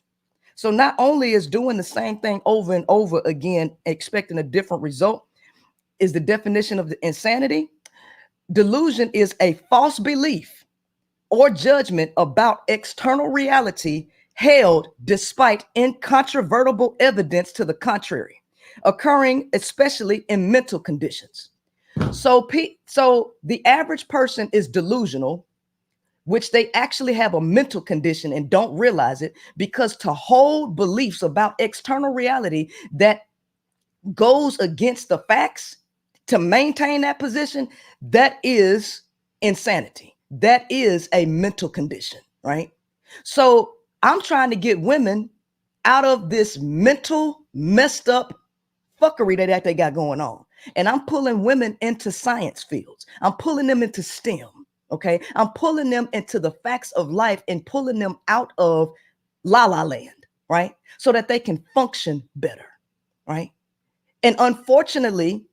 So not only is doing the same thing over and over again, expecting a different result, is the definition of the insanity. Delusion is a false belief or judgment about external reality held despite incontrovertible evidence to the contrary, occurring especially in mental conditions. So the average person is delusional, which they actually have a mental condition and don't realize it, because to hold beliefs about external reality that goes against the facts, to maintain that position, that is insanity. That is a mental condition, right? So I'm trying to get women out of this mental messed up fuckery that they got going on. And I'm pulling women into science fields. I'm pulling them into STEM. Okay, I'm pulling them into the facts of life and pulling them out of la la land, right? So that they can function better, right? And unfortunately,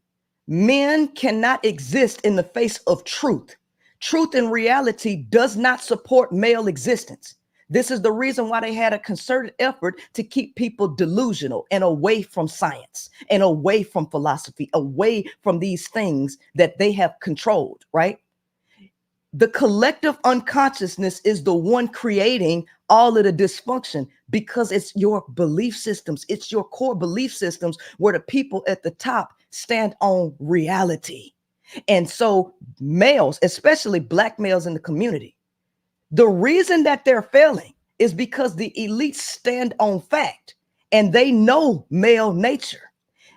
men cannot exist in the face of truth. Truth and reality does not support male existence. This is the reason why they had a concerted effort to keep people delusional and away from science and away from philosophy, away from these things that they have controlled, right? The collective unconsciousness is the one creating all of the dysfunction, because it's your belief systems. It's your core belief systems where the people at the top stand on reality. And so males, especially Black males in the community, the reason that they're failing is because the elites stand on fact and they know male nature.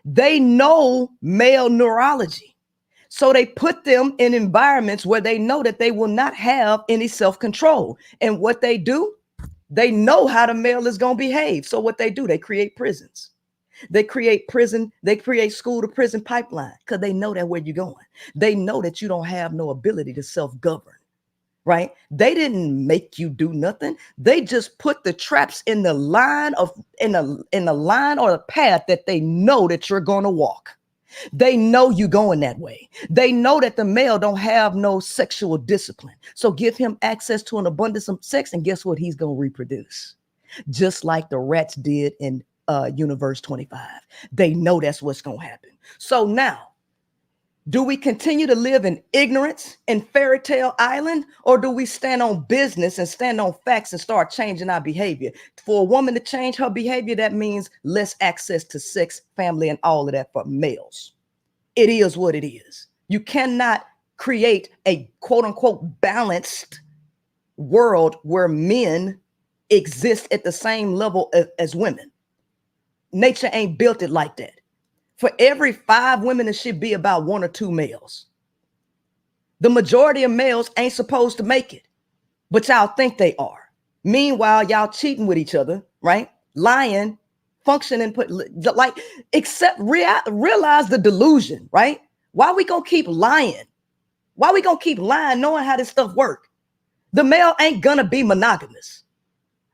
They know male neurology. So they put them in environments where they know that they will not have any self-control. And what they do, they know how the male is going to behave. So what they do, they create prisons. They create school to prison pipeline, because they know that where you're going. They know that you don't have no ability to self-govern, right? They didn't make you do nothing. They just put the traps in the line in the line or the path that they know that you're going to walk. They know you going that way. They know that the male don't have no sexual discipline. So give him access to an abundance of sex, and guess what? He's going to reproduce. Just like the rats did in Universe 25. They know that's what's going to happen. So now Do we continue to live in ignorance and fairy tale island, or do we stand on business and stand on facts and start changing our behavior? For a woman to change her behavior, that means less access to sex, family, and all of that for males. It is what it is. You cannot create a quote unquote balanced world where men exist at the same level as women. Nature ain't built it like that. For every 5 women, it should be about 1 or 2 males. The majority of males ain't supposed to make it, but y'all think they are. Meanwhile, y'all cheating with each other, right? Lying, functioning, like, except realize the delusion, right? Why we gonna keep lying? Why we gonna keep lying knowing how this stuff work? The male ain't gonna be monogamous,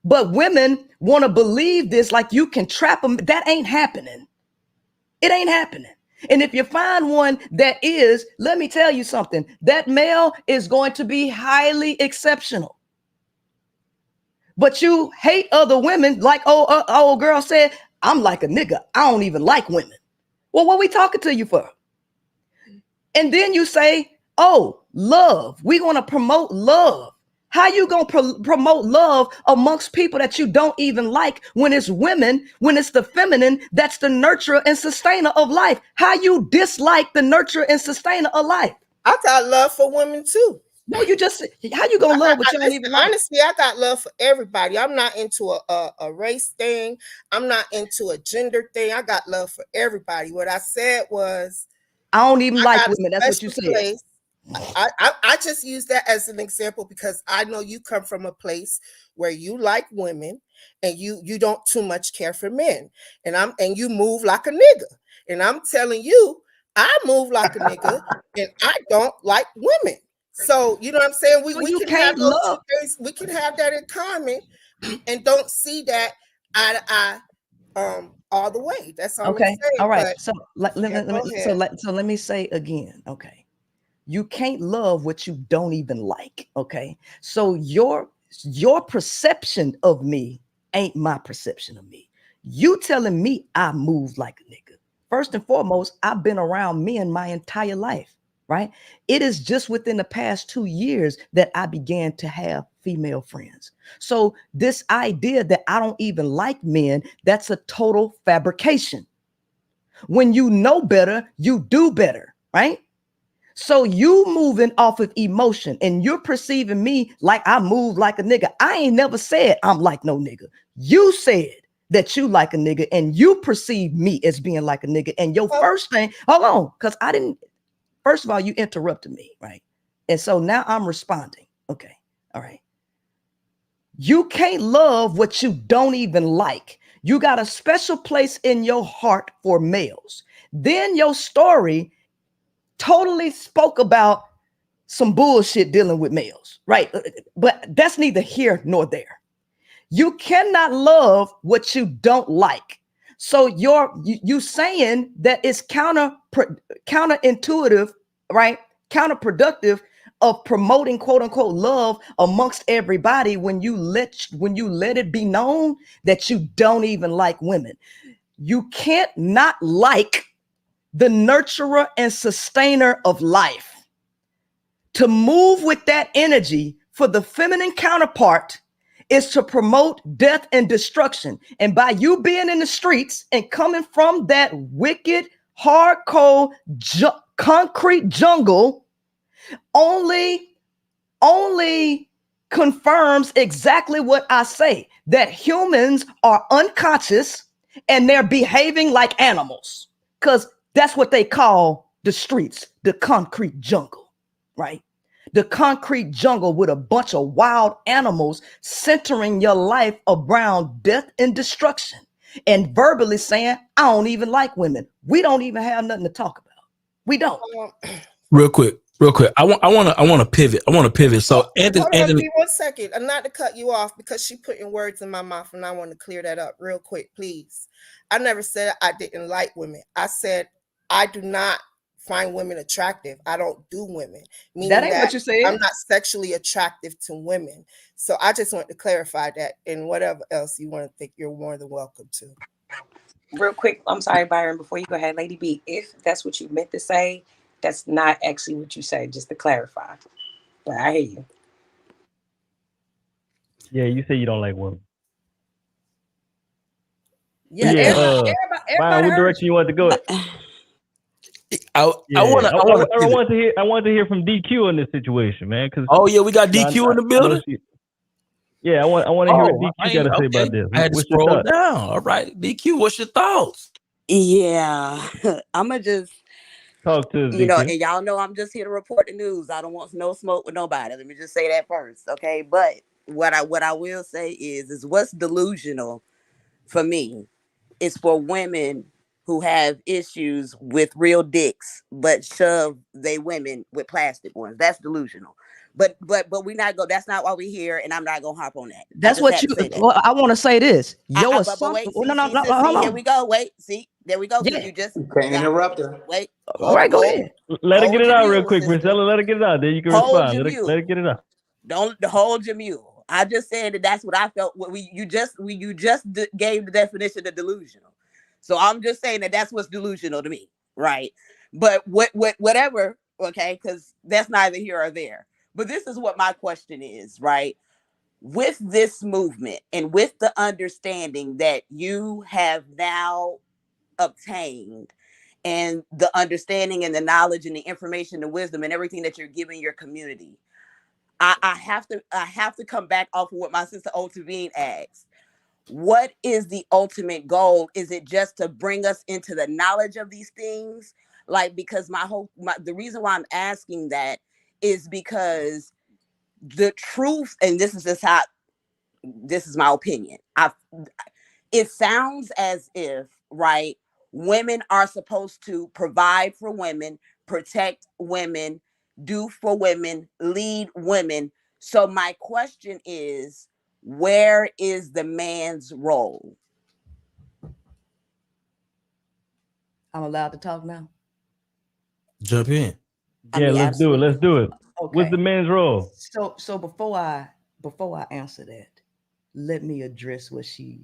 but women want to believe this like you can trap them. That ain't happening. It ain't happening. And if you find one that is, let me tell you something, that male is going to be highly exceptional. But you hate other women, like old girl said, I'm like a nigga. I don't even like women. Well, what we talking to you for? And then you say, oh, love. We're going to promote love. How you going to promote love amongst people that you don't even like when it's women, when it's the feminine that's the nurturer and sustainer of life? How you dislike the nurturer and sustainer of life? I got love for women too. No, you just, how you going to love what you don't even like? Honestly, I got love for everybody. I'm not into a race thing. I'm not into a gender thing. I got love for everybody. What I said was, I don't even like women. That's what you said. Place. I just use that as an example because I know you come from a place where you like women and you don't too much care for men, and you move like a nigga, and I'm telling you, I move like a nigga and I don't like women. So you know what I'm saying? We can have those two things. We can have that in common and don't see that eye to eye all the way. That's all. Okay. All right. But, so let me say again. Okay. You can't love what you don't even like. Okay. So your perception of me ain't my perception of me. You telling me I move like a nigga. First and foremost, I've been around men my entire life, right? It is just within the past 2 years that I began to have female friends. So this idea that I don't even like men, that's a total fabrication. When you know better, you do better, right? So you moving off of emotion and you're perceiving me like I move like a nigga. I ain't never said I'm like no nigga. You said that you like a nigga and you perceive me as being like a nigga. And your first thing, hold on, because I didn't, first of all, you interrupted me, right? And so now I'm responding. Okay. All right. You can't love what you don't even like. You got a special place in your heart for males. Then your story totally spoke about some bullshit dealing with males, right? But that's neither here nor there. You cannot love what you don't like. So you saying that it's counterintuitive, right? Counterproductive of promoting quote unquote love amongst everybody when you let it be known that you don't even like women. You can't not like the nurturer and sustainer of life. To move with that energy for the feminine counterpart is to promote death and destruction. And by you being in the streets and coming from that wicked, hardcore, concrete jungle, only confirms exactly what I say, that humans are unconscious and they're behaving like animals. Because that's what they call the streets, the concrete jungle, right? The concrete jungle with a bunch of wild animals centering your life around death and destruction and verbally saying, I don't even like women. We don't even have nothing to talk about. We don't. Real quick. I want to pivot. So Anthony, 1 second. I'm not to cut you off because she putting words in my mouth and I want to clear that up real quick, please. I never said I didn't like women. I said I do not find women attractive. I don't do women. Meaning that ain't what you said. I'm not sexually attractive to women. So I just want to clarify that, and whatever else you want to think, you're more than welcome to. Real quick, I'm sorry, Byron, before you go ahead, Lady B, if that's what you meant to say, That's not actually what you said, just to clarify. But I hear you. Yeah, you say you don't like women. Yeah, Yeah, everybody Byron, what heard direction you want to go? I want to hear from DQ on this situation, man. Cause oh yeah, we got DQ in the building. I want to hear what DQ got to say about this. I had to scroll down. All right, DQ, what's your thoughts? Yeah, I'ma just talk to us, you know, DQ. and y'all know I'm just here to report the news. I don't want no smoke with nobody. Let me just say that first, okay? But what I will say is what's delusional for me is for women who have issues with real dicks but shove they women with plastic ones. That's delusional. But we not go. That's not why we here, and I'm not gonna hop on that. That's what you. Well, I want to say this. Your assumption. No. Here we go. Wait. See, there we go. Yeah. You just can't interrupt her. Wait. All right, go ahead. Let her get it out real quick, Priscilla. Let her get it out. Then you can respond. Let her get it out. Don't hold your mule. I just said that's what I felt. You just gave the definition of delusional. So I'm just saying that's what's delusional to me, right? But whatever, okay, because that's neither here or there. But this is what my question is, right? With this movement and with the understanding that you have now obtained, and the understanding and the knowledge and the information, the wisdom and everything that you're giving your community, I have to come back off of what my sister Ultravine asked. What is the ultimate goal? Is it just to bring us into the knowledge of these things? Like, because the reason why I'm asking that is because the truth, and this is my opinion. It sounds as if, right, women are supposed to provide for women, protect women, do for women, lead women. So my question is, where is the man's role? I'm allowed to talk now. Jump in. Yeah, let's do it. Let's do it. Okay. What's the man's role? So before I answer that, let me address what she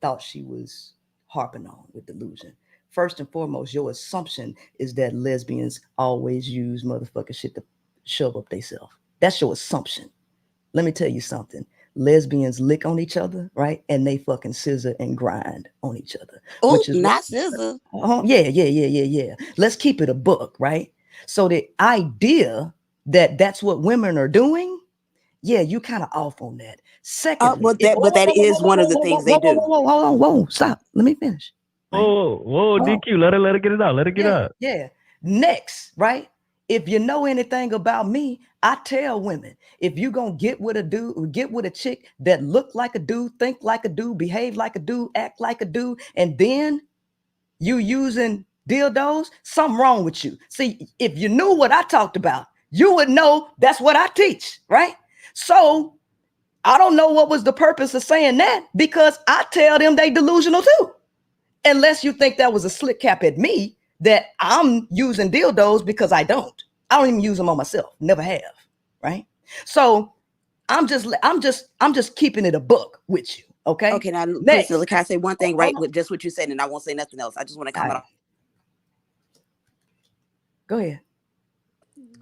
thought she was harping on with delusion. First and foremost, your assumption is that lesbians always use motherfucking shit to shove up themselves. That's your assumption. Let me tell you something. Lesbians lick on each other, right? And they fucking scissor and grind on each other. Oh, not scissor. Yeah. Let's keep it a book, right? So the idea that that's what women are doing, yeah, you kind of off on that. Secondly, but that is one of the things they do. Whoa, stop. Let me finish. Right? Whoa, DQ, let her get it out. Let her get out. Yeah. Next, right? If you know anything about me, I tell women, if you gonna get with a dude, get with a chick that look like a dude, think like a dude, behave like a dude, act like a dude, and then you using dildos, something wrong with you. See, if you knew what I talked about, you would know that's what I teach, right? So I don't know what was the purpose of saying that, because I tell them they delusional too. Unless you think that was a slick cap at me, that I'm using dildos, because I don't even use them on myself. Never have, right? So I'm just keeping it a book with you. Okay. Now, Priscilla, can I say one thing, right? With just what you said, and I won't say nothing else. I just want to comment. Go ahead.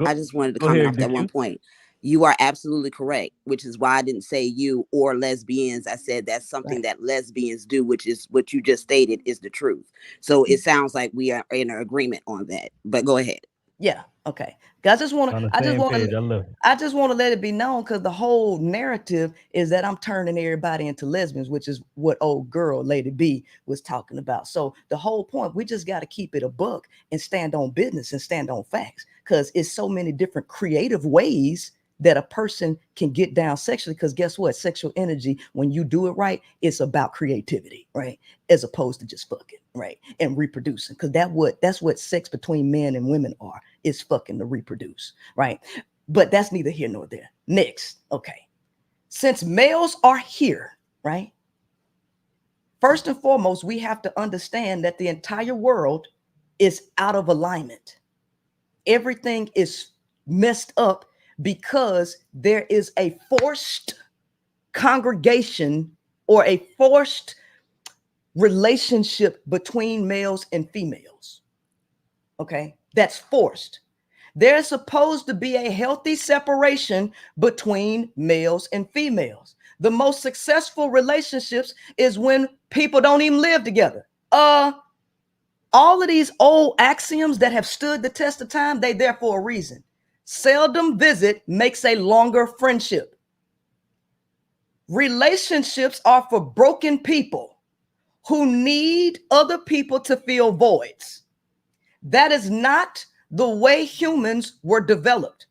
I just wanted to comment off that one point. You are absolutely correct, which is why I didn't say you or lesbians. I said that's something that lesbians do, which is what you just stated is the truth. So it sounds like we are in agreement on that. But go ahead. Yeah. Okay. I just want to let it be known, because the whole narrative is that I'm turning everybody into lesbians, which is what old girl Lady B was talking about. So the whole point, we just got to keep it a buck and stand on business and stand on facts, because it's so many different creative ways that a person can get down sexually. Because guess what? Sexual energy, when you do it right, it's about creativity, right? As opposed to just fucking, right? And reproducing. Because that's what sex between men and women are, is fucking to reproduce, right? But that's neither here nor there. Next, okay. Since males are here, right? First and foremost, we have to understand that the entire world is out of alignment. Everything is messed up because there is a forced congregation or a forced relationship between males and females. Okay. that's forced. There's supposed to be a healthy separation between males and females. The most successful relationships is when people don't even live together. All of these old axioms that have stood the test of time, they there for a reason. Seldom visit makes a longer friendship. Relationships are for broken people who need other people to fill voids. That is not the way humans were developed.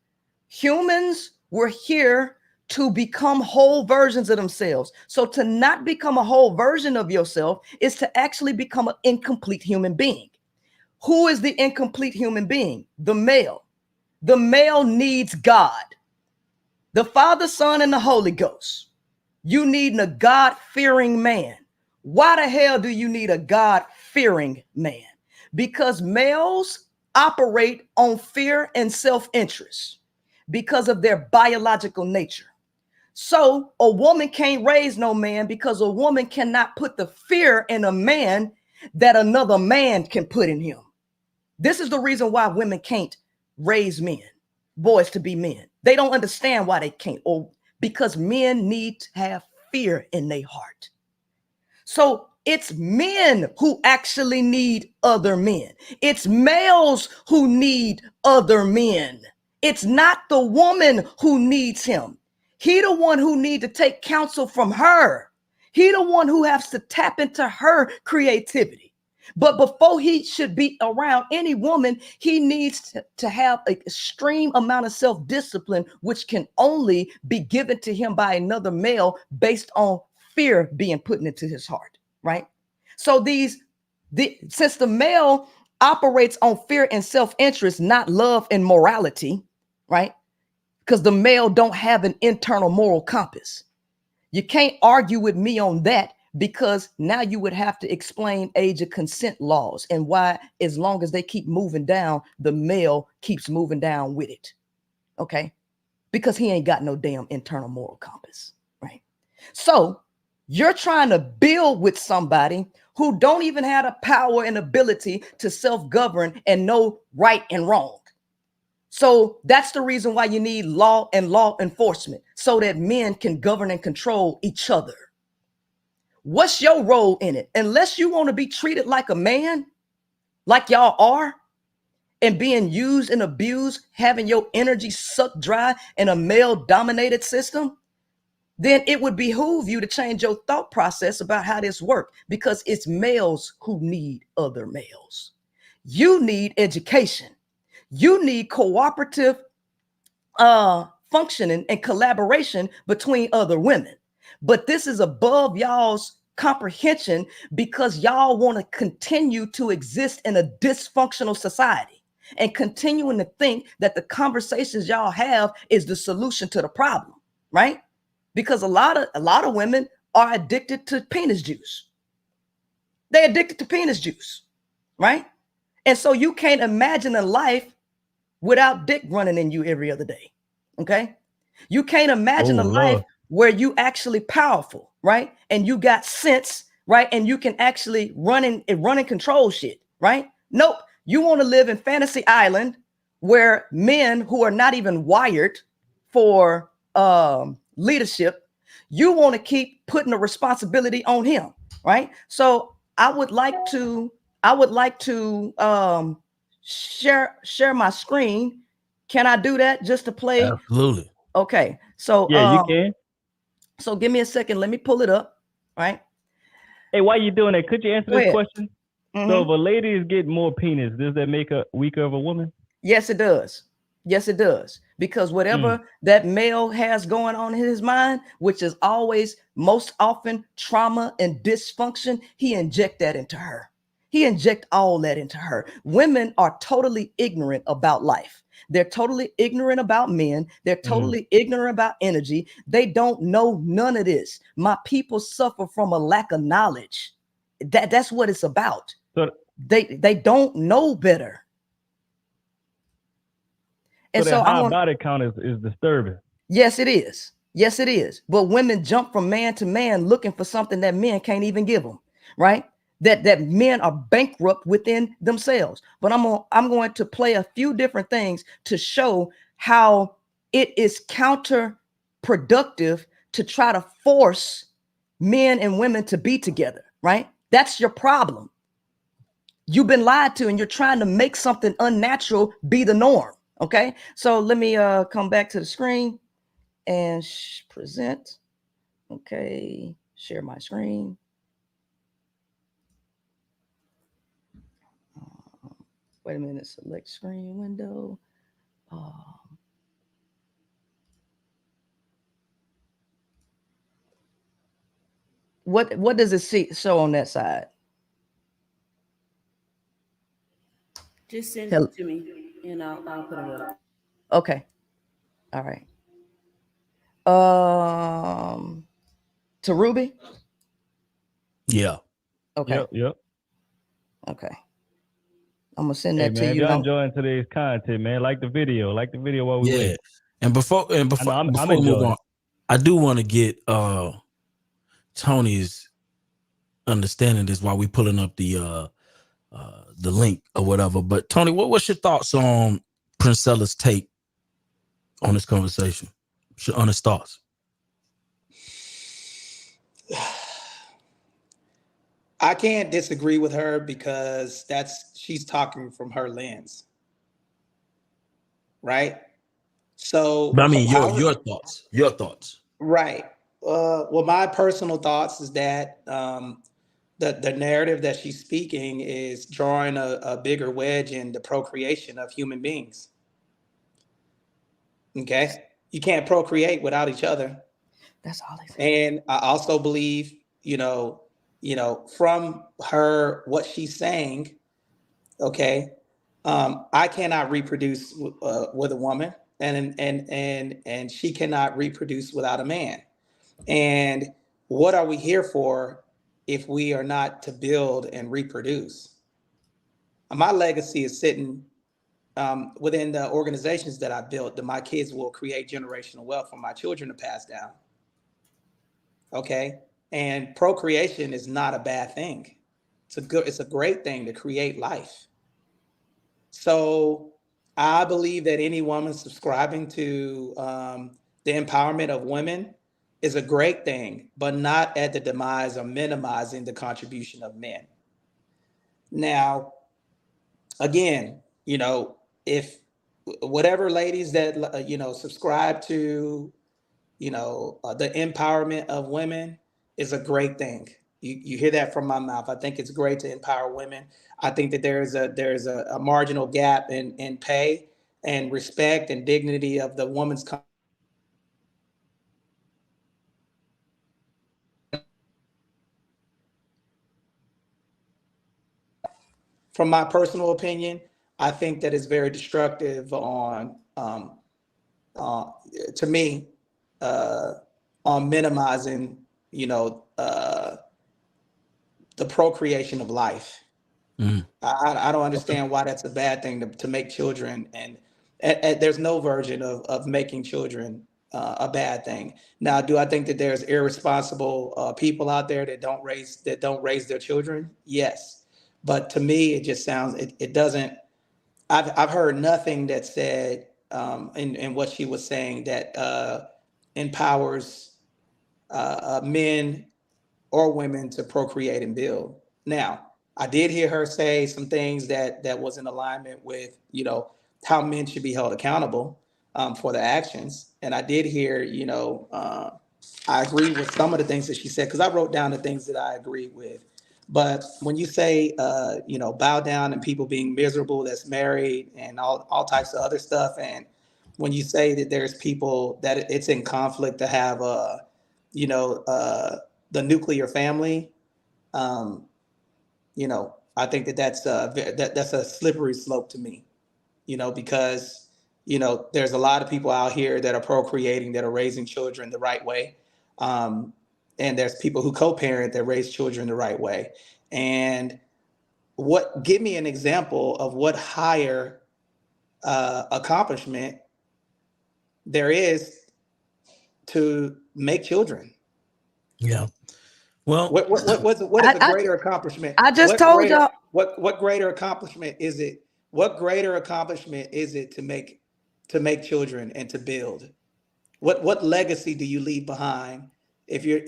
Humans were here to become whole versions of themselves. So to not become a whole version of yourself is to actually become an incomplete human being. Who is the incomplete human being? The male. The male needs God, the Father, Son, and the Holy Ghost. You need a God-fearing man. Why the hell do you need a God-fearing man? Because males operate on fear and self-interest because of their biological nature. So a woman can't raise no man because a woman cannot put the fear in a man that another man can put in him. This is the reason why women can't raise men, boys to be men. They don't understand why they can't, or because men need to have fear in their heart. So it's men who actually need other men. It's males who need other men. It's not the woman who needs him. He the one who need to take counsel from her. He the one who has to tap into her creativity. But before he should be around any woman, he needs to have an extreme amount of self-discipline, which can only be given to him by another male based on fear being put into his heart, right? So since the male operates on fear and self-interest, not love and morality, right? Because the male don't have an internal moral compass. You can't argue with me on that, because now you would have to explain age of consent laws and why, as long as they keep moving down, the male keeps moving down with it. Okay? Because he ain't got no damn internal moral compass, right? So you're trying to build with somebody who don't even have the power and ability to self-govern and know right and wrong. So that's the reason why you need law and law enforcement, so that men can govern and control each other. What's your role in it? Unless you want to be treated like a man, like y'all are, and being used and abused, having your energy sucked dry in a male-dominated system, then it would behoove you to change your thought process about how this works, because it's males who need other males. You need education. You need cooperative functioning and collaboration between other women. But this is above y'all's comprehension, because y'all want to continue to exist in a dysfunctional society and continuing to think that the conversations y'all have is the solution to the problem, right? Because a lot of women are addicted to penis juice. They're addicted to penis juice, right? And so you can't imagine a life without dick running in you every other day, okay? You can't imagine a life where you actually powerful, right? And you got sense, right? And you can actually run and control shit, right? Nope. You want to live in Fantasy Island where men who are not even wired for leadership, you want to keep putting the responsibility on him, right? So I would like to share my screen. Can I do that just to play? Absolutely. Okay. So yeah, you can. So give me a second. Let me pull it up. Right. Hey, while you doing that, could you answer this question? Mm-hmm. So if a lady is getting more penis, does that make her weaker of a woman? Yes, it does. Yes, it does. Because whatever that male has going on in his mind, which is always most often trauma and dysfunction, he inject that into her. He inject all that into her. Women are totally ignorant about life. They're totally ignorant about men. They're totally ignorant about energy. They don't know none of this. My people suffer from a lack of knowledge. That's what it's about. So they don't know better. And so high body count is disturbing. Yes, it is. Yes, it is. But women jump from man to man looking for something that men can't even give them, right? that men are bankrupt within themselves. But I'm going to play a few different things to show how it is counterproductive to try to force men and women to be together, right? That's your problem. You've been lied to and you're trying to make something unnatural be the norm. Okay, so let me come back to the screen and present. Okay, share my screen. Wait a minute, select screen window. What does it show on that side? Just send it to me and I'll put it up. Okay. All right. To Ruby? Yeah. Okay. Yep. Okay. I'm gonna send that to man, you. If y'all enjoying today's content, man, like the video while we wait. And before we move on, I do want to get Tony's understanding this while we pulling up the link or whatever. But Tony, what's your thoughts on Princella's take on this conversation? On his thoughts? I can't disagree with her because she's talking from her lens, right? So, but I mean, your thoughts. Right. Well, my personal thoughts is that the narrative that she's speaking is drawing a bigger wedge in the procreation of human beings. Okay, you can't procreate without each other. That's all they say. And I also believe, from her what she's saying, okay, I cannot reproduce with a woman, and she cannot reproduce without a man. And what are we here for if we are not to build and reproduce? My legacy is sitting within the organizations that I built, that my kids will create generational wealth for my children to pass down. Okay. And procreation is not a bad thing. It's a great thing to create life. So I believe that any woman subscribing to the empowerment of women is a great thing, but not at the demise or minimizing the contribution of men. Now, again, if whatever ladies that, subscribe to, the empowerment of women is a great thing. You hear that from my mouth. I think it's great to empower women. I think that there's a marginal gap in pay and respect and dignity of the woman's. From my personal opinion, I think that it's very destructive on, to me, on minimizing, the procreation of life. I don't understand why that's a bad thing to make children, and there's no version of making children a bad thing. Now, do I think that there's irresponsible people out there that don't raise their children? Yes. But to me, it just sounds, it doesn't, I've heard nothing that said in what she was saying that empowers men or women to procreate and build. Now, I did hear her say some things that was in alignment with, how men should be held accountable for their actions. And I did hear, I agree with some of the things that she said, because I wrote down the things that I agree with. But when you say, bow down and people being miserable that's married and all types of other stuff, and when you say that there's people that it's in conflict to have, the nuclear family, I think that's a slippery slope to me, because, there's a lot of people out here that are procreating, that are raising children the right way. And there's people who co-parent that raise children the right way. And give me an example of what higher accomplishment there is to make children. Yeah. Well, What is a greater accomplishment? I just told y'all. What greater accomplishment is it? What greater accomplishment is it to make children and to build? What legacy do you leave behind? If you're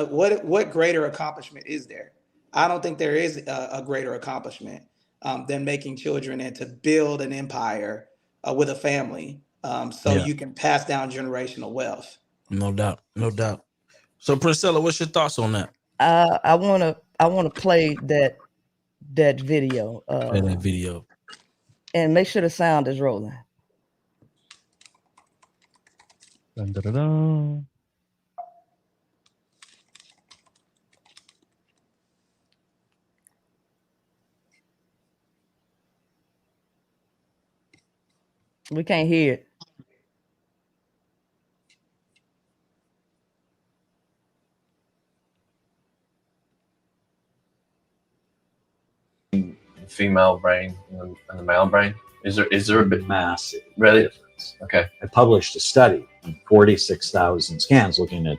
what greater accomplishment is there? I don't think there is a greater accomplishment than making children and to build an empire with a family, so you can pass down generational wealth. No doubt, no doubt. So Priscilla, what's your thoughts on that? I wanna play that video. Play that video. And make sure the sound is rolling. Dun, dun, dun, dun. We can't hear it. Female brain and the male brain? Is there a bit massive really difference? Okay. I published a study on 46,000 scans looking at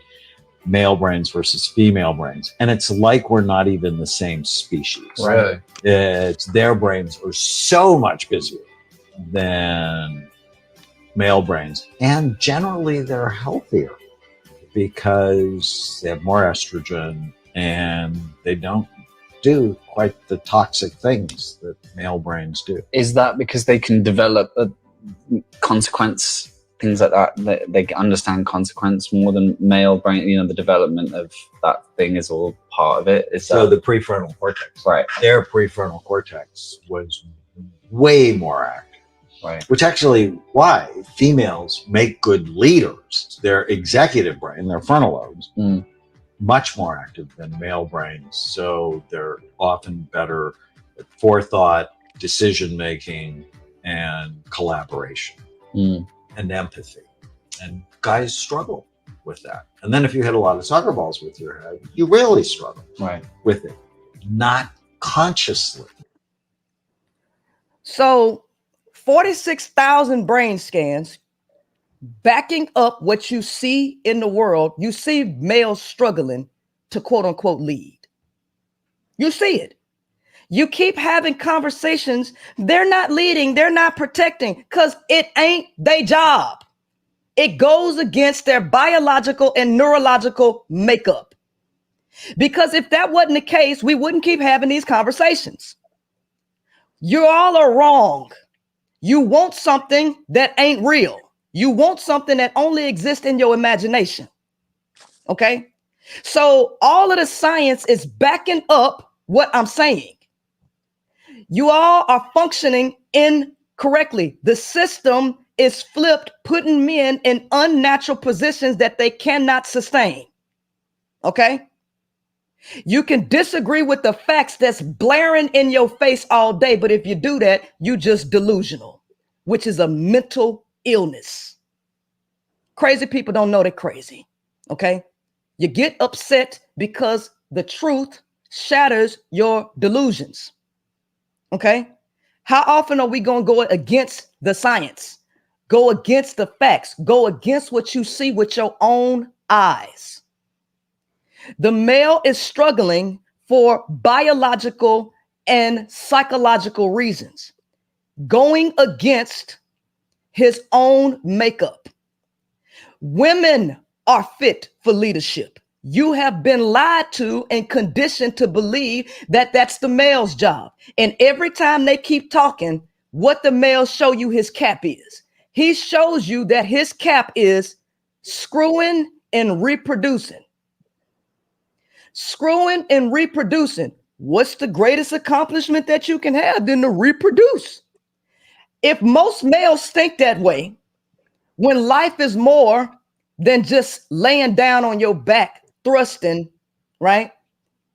male brains versus female brains, and it's like we're not even the same species. Really? It's their brains are so much busier than male brains, and generally they're healthier because they have more estrogen and they don't do quite the toxic things that male brains do. Is that because they can develop a consequence, things like that they can understand consequence more than male brain? You know, the development of that thing is all part of it. So the prefrontal cortex, right? Their prefrontal cortex was way more active, right? Which actually why females make good leaders. Their executive brain, their frontal lobes, much more active than male brains. So they're often better at forethought, decision making, and collaboration and empathy. And guys struggle with that. And then if you hit a lot of soccer balls with your head, you really struggle with it, not consciously. So 46,000 brain scans backing up what you see in the world. You see males struggling to quote unquote lead. You see it. You keep having conversations. They're not leading. They're not protecting because it ain't their job. It goes against their biological and neurological makeup. Because if that wasn't the case, we wouldn't keep having these conversations. You all are wrong. You want something that ain't real. You want something that only exists in your imagination. Okay? So all of the science is backing up what I'm saying. You all are functioning incorrectly. The system is flipped, putting men in unnatural positions that they cannot sustain. Okay? You can disagree with the facts that's blaring in your face all day, but if you do that, you just delusional, which is a mental illness. Crazy people don't know they're crazy. Okay? You get upset because the truth shatters your delusions. Okay? How often are we going to go against the science? Go against the facts. Go against what you see with your own eyes. The male is struggling for biological and psychological reasons, going against his own makeup. Women are fit for leadership. You have been lied to and conditioned to believe that that's the male's job. And every time they keep talking, what the males show you his cap is. He shows you that his cap is screwing and reproducing. Screwing and reproducing. What's the greatest accomplishment that you can have than to reproduce? If most males think that way, when life is more than just laying down on your back, thrusting, right?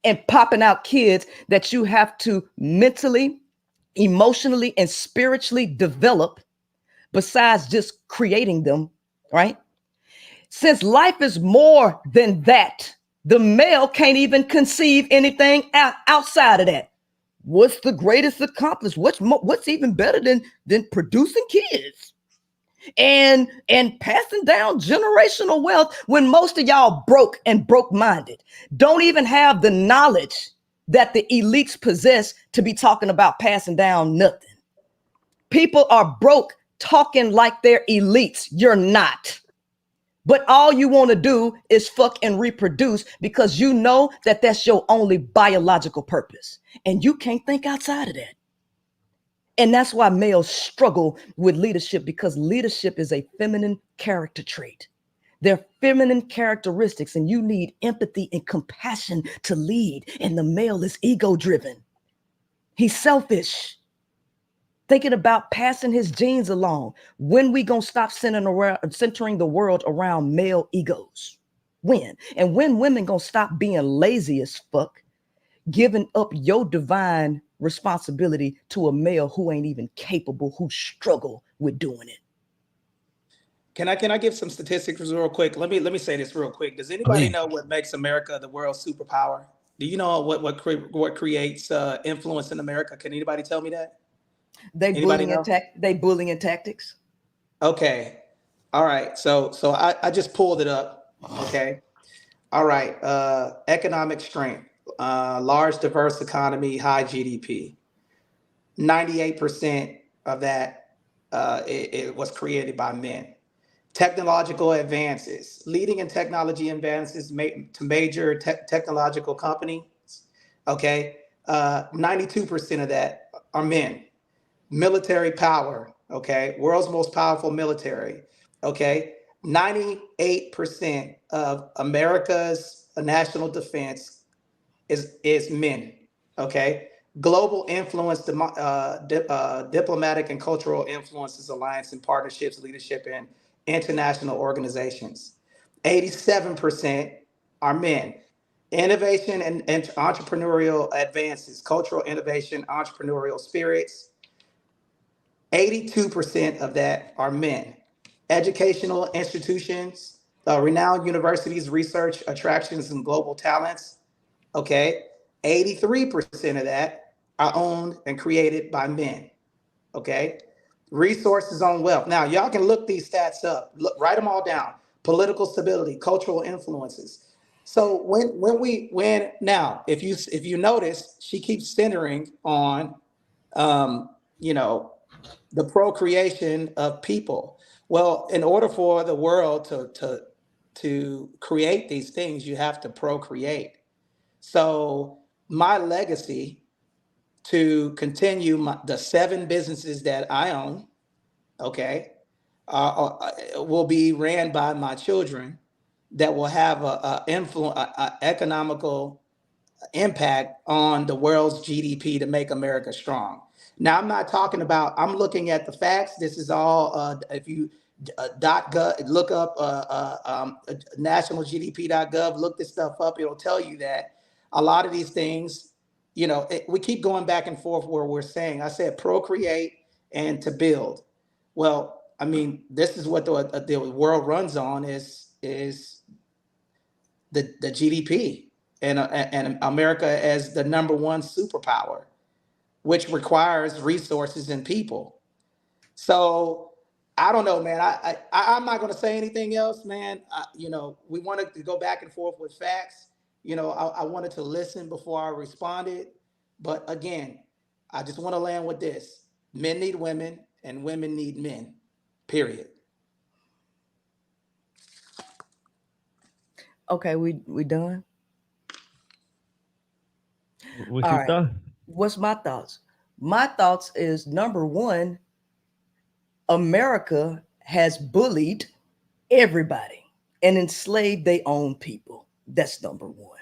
And popping out kids that you have to mentally, emotionally, and spiritually develop besides just creating them, right? Since life is more than that, the male can't even conceive anything outside of that. What's the greatest accomplishment? What's even better than producing kids? and passing down generational wealth when most of y'all broke and broke-minded, don't even have the knowledge that the elites possess to be talking about passing down nothing. People are broke talking like they're elites. You're not. But all you want to do is fuck and reproduce because you know that that's your only biological purpose. And you can't think outside of that. And that's why males struggle with leadership, because leadership is a feminine character trait. They're feminine characteristics, and you need empathy and compassion to lead. And the male is ego-driven. He's selfish, thinking about passing his genes along. When we gonna stop centering the world around male egos? When? And when women gonna stop being lazy as fuck, giving up your divine responsibility to a male who ain't even capable, who struggle with doing it? Can I give some statistics real quick? Let me say this real quick. Does anybody know what makes America the world's superpower? Do you know what creates influence in America? Can anybody tell me that? They bullying and tactics. Okay. All right. So I just pulled it up. Okay. All right. Economic strength, large, diverse economy, high GDP. 98% of that it was created by men. Technological advances, leading in technology advances to major technological companies. Okay. 92% of that are men. Military power, okay, world's most powerful military, okay, 98% of America's national defense is men, okay. Global influence, diplomatic and cultural influences, alliance and partnerships, leadership in international organizations. 87% are men. Innovation and entrepreneurial advances, cultural innovation, entrepreneurial spirits. 82% of that are men. Educational institutions, renowned universities, research, attractions, and global talents. Okay. 83% of that are owned and created by men. Okay. Resources on wealth. Now, y'all can look these stats up. Look, write them all down. Political stability, cultural influences. So now, if you notice, she keeps centering on, the procreation of people. Well, in order for the world to create these things, you have to procreate. So my legacy to continue the 7 businesses that I own, okay, will be ran by my children that will have a economical impact on the world's GDP to make America strong. Now, I'm not talking about, I'm looking at the facts. This is all, if you .gov, look up nationalgdp.gov, look this stuff up. It'll tell you that a lot of these things, we keep going back and forth where we're saying, I said procreate and to build. Well, I mean, this is what the world runs on is the GDP. And America as the #1 superpower, which requires resources and people. So I don't know, man. I'm not going to say anything else, man. We wanted to go back and forth with facts. I wanted to listen before I responded. But again, I just want to land with this. Men need women and women need men, period. Okay, we done? What's your thoughts? What's my thoughts? My thoughts is, #1, America has bullied everybody and enslaved their own people. That's #1.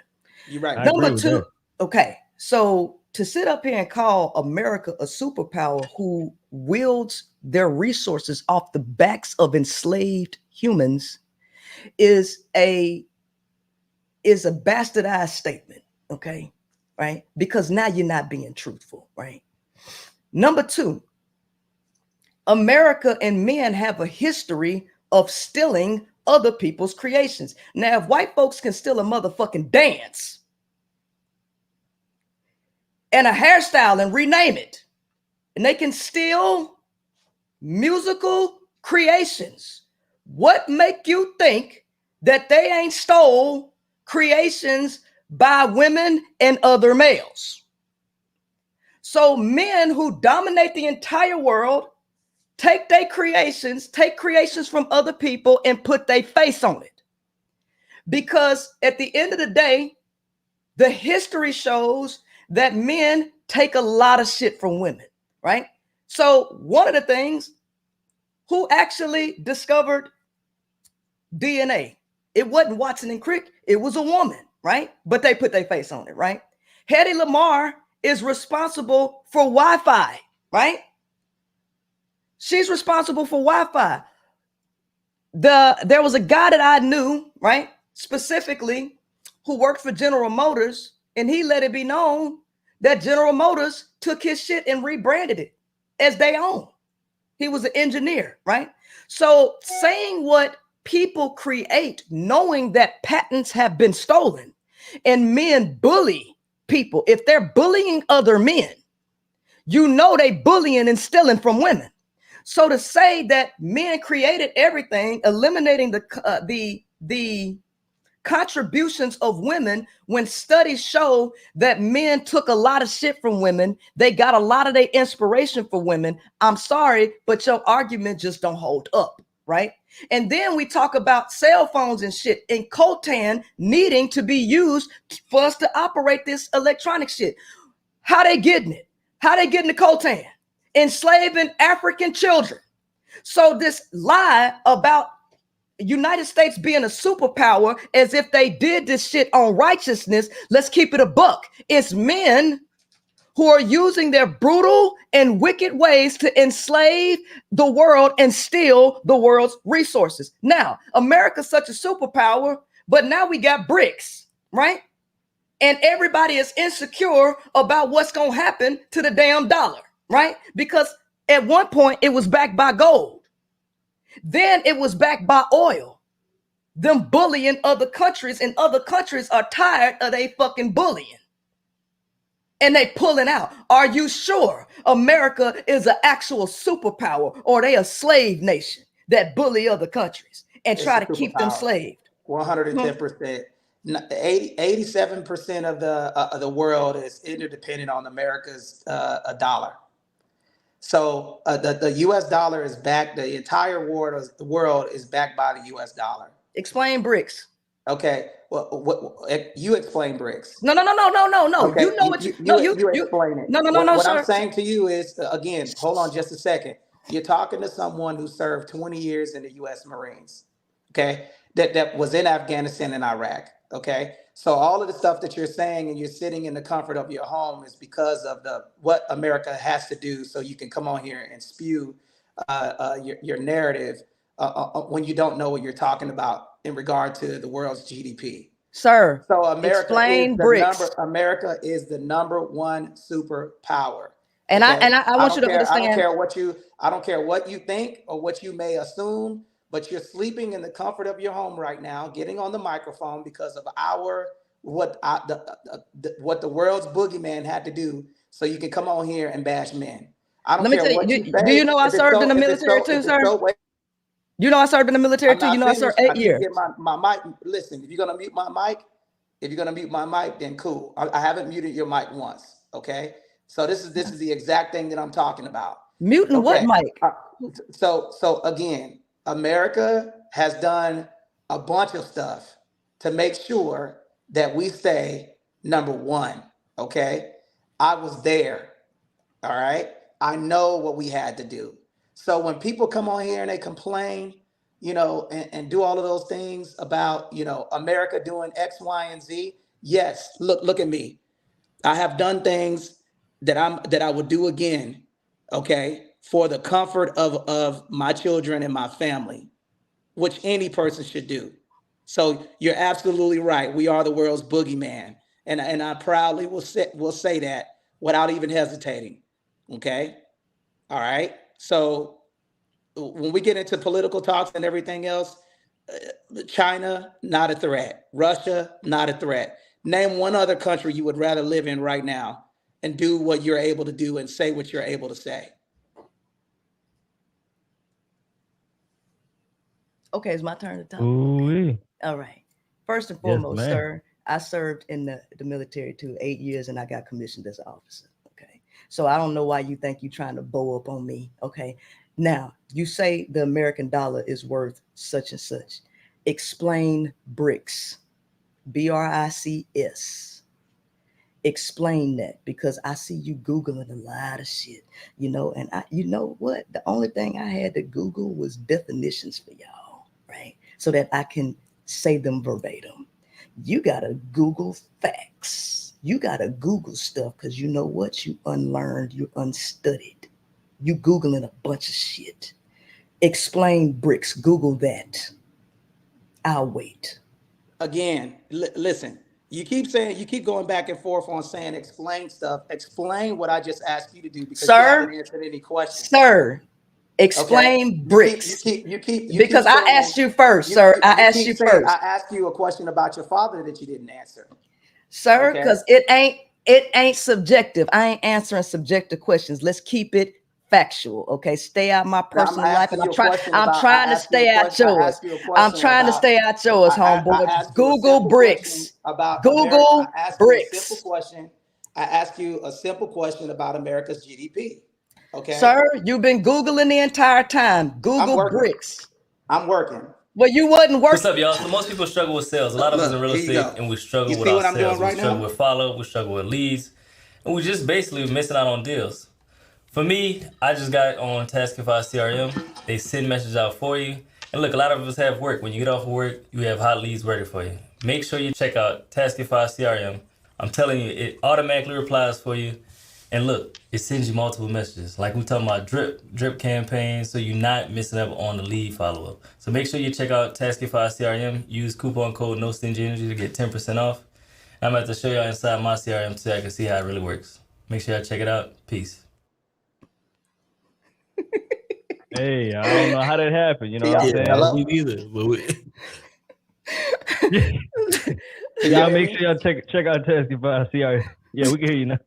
You're right. #2, okay, so to sit up here and call America a superpower who wields their resources off the backs of enslaved humans is a bastardized statement, okay? Right? Because now you're not being truthful, right? #2, America and men have a history of stealing other people's creations. Now, if white folks can steal a motherfucking dance and a hairstyle and rename it, and they can steal musical creations. What make you think that they ain't stole creations by women and other males? So men who dominate the entire world take creations from other people and put their face on it. Because at the end of the day, the history shows that men take a lot of shit from women, right? So one of the things, who actually discovered DNA? It wasn't Watson and Crick, it was a woman, right? But they put their face on it, right? Hedy Lamarr is responsible for Wi-Fi, right? She's responsible for Wi-Fi. There was a guy that I knew, right, specifically, who worked for General Motors, and he let it be known that General Motors took his shit and rebranded it as their own. He was an engineer, right? So saying what people create, knowing that patents have been stolen, and men bully people. If they're bullying other men, you know they bullying and stealing from women. So to say that men created everything, eliminating the contributions of women, when studies show that men took a lot of shit from women, they got a lot of their inspiration for women. I'm sorry, but your argument just don't hold up, right? And then we talk about cell phones and shit, and coltan needing to be used for us to operate this electronic shit. How they getting it? How they getting the coltan? Enslaving African children. So this lie about United States being a superpower, as if they did this shit on righteousness, let's keep it a buck. It's men who are using their brutal and wicked ways to enslave the world and steal the world's resources. Now, America's such a superpower, but now we got BRICS, right? And everybody is insecure about what's going to happen to the damn dollar, right? Because at one point it was backed by gold. Then it was backed by oil. Them bullying other countries, and other countries are tired of they fucking bullying. And they pulling out. Are you sure America is an actual superpower, or are they a slave nation that bully other countries and try to keep them slaved? 110%. 87% of the world is interdependent on America's a dollar. So the U.S. dollar is backed. The entire world is backed by the U.S. dollar. Explain BRICS. Okay. Well, you explain BRICS. No. Okay. You know what you explain it. No, what sir. I'm saying to you is, again, hold on just a second. You're talking to someone who served 20 years in the U.S. Marines. Okay. That was in Afghanistan and Iraq. Okay. So all of the stuff that you're saying, and you're sitting in the comfort of your home, is because of what America has to do. So you can come on here and spew your narrative when you don't know what you're talking about in regard to the world's GDP. Sir, so America explain is the BRICS. America is the #1 superpower. And okay? I want you to understand. I don't care what you think or what you may assume, but you're sleeping in the comfort of your home right now, getting on the microphone because of what the world's boogeyman had to do, so you can come on here and bash men. I don't care what you say. Do you know I served in the military too, sir? You know I served in the military too. You know I served 8 years. Get my mic. Listen, if you're gonna mute my mic, then cool. I haven't muted your mic once. Okay. So this is the exact thing that I'm talking about. Muting what mic? So again, America has done a bunch of stuff to make sure that we stay #1. Okay. I was there. All right. I know what we had to do. So when people come on here and they complain, and do all of those things about, America doing X, Y, and Z. Yes. Look at me. I have done things that I would do again. Okay. For the comfort of my children and my family, which any person should do. So you're absolutely right. We are the world's boogeyman. And I proudly will say that without even hesitating. Okay. All right. So when we get into political talks and everything else, China, not a threat. Russia, not a threat. Name one other country you would rather live in right now and do what you're able to do and say what you're able to say. Okay, it's my turn to talk. Ooh-wee. All right. First and Yes, foremost, ma'am. sir, I served in the military too, 8 years, and I got commissioned as an officer. Okay. So I don't know why you think you're trying to bow up on me. Okay. Now, you say the American dollar is worth such and such. Explain BRICS. BRICS. Explain that, because I see you Googling a lot of shit, you know, and you know what? The only thing I had to Google was definitions for y'all, right? So that I can say them verbatim. You gotta Google facts. You gotta Google stuff, because you know what? You unlearned, you unstudied. You Googling a bunch of shit. Explain BRICS. Google that. I'll wait. Again, listen. You keep going back and forth on saying explain stuff. Explain what I just asked you to do, because you haven't answered any questions. Sir, explain okay? BRICS. You keep because saying, I asked you first, sir. I asked you first. I asked you a question about your father that you didn't answer. Sir, because it ain't subjective. I ain't answering subjective questions. Let's keep it factual. Okay. Stay out my personal life. And I'm trying to stay out yours. I'm trying to stay out yours, homeboy. Google BRICS. Google BRICS. I asked you a simple question about America's GDP. Okay. Sir, you've been Googling the entire time. Google BRICS. I'm working. Well, you wasn't working. What's up, y'all? So most people struggle with sales. A lot of us in real estate, and we struggle with our sales. We struggle with follow, we struggle with leads, and we just basically missing out on deals. For me, I just got on Taskify CRM. They send messages out for you. And look, a lot of us have work. When you get off of work, you have hot leads ready for you. Make sure you check out Taskify CRM. I'm telling you, it automatically replies for you. And look, it sends you multiple messages. Like we talking about drip campaigns, so you're not missing up on the lead follow-up. So make sure you check out Taskify CRM. Use coupon code NoStingyEnergy to get 10% off. And I'm about to show y'all inside my CRM so I can see how it really works. Make sure y'all check it out. Peace. Hey, I don't know how that happened. You know what I'm saying? Me neither. Y'all make sure y'all check out Taskify CRM. Yeah, we can hear you now.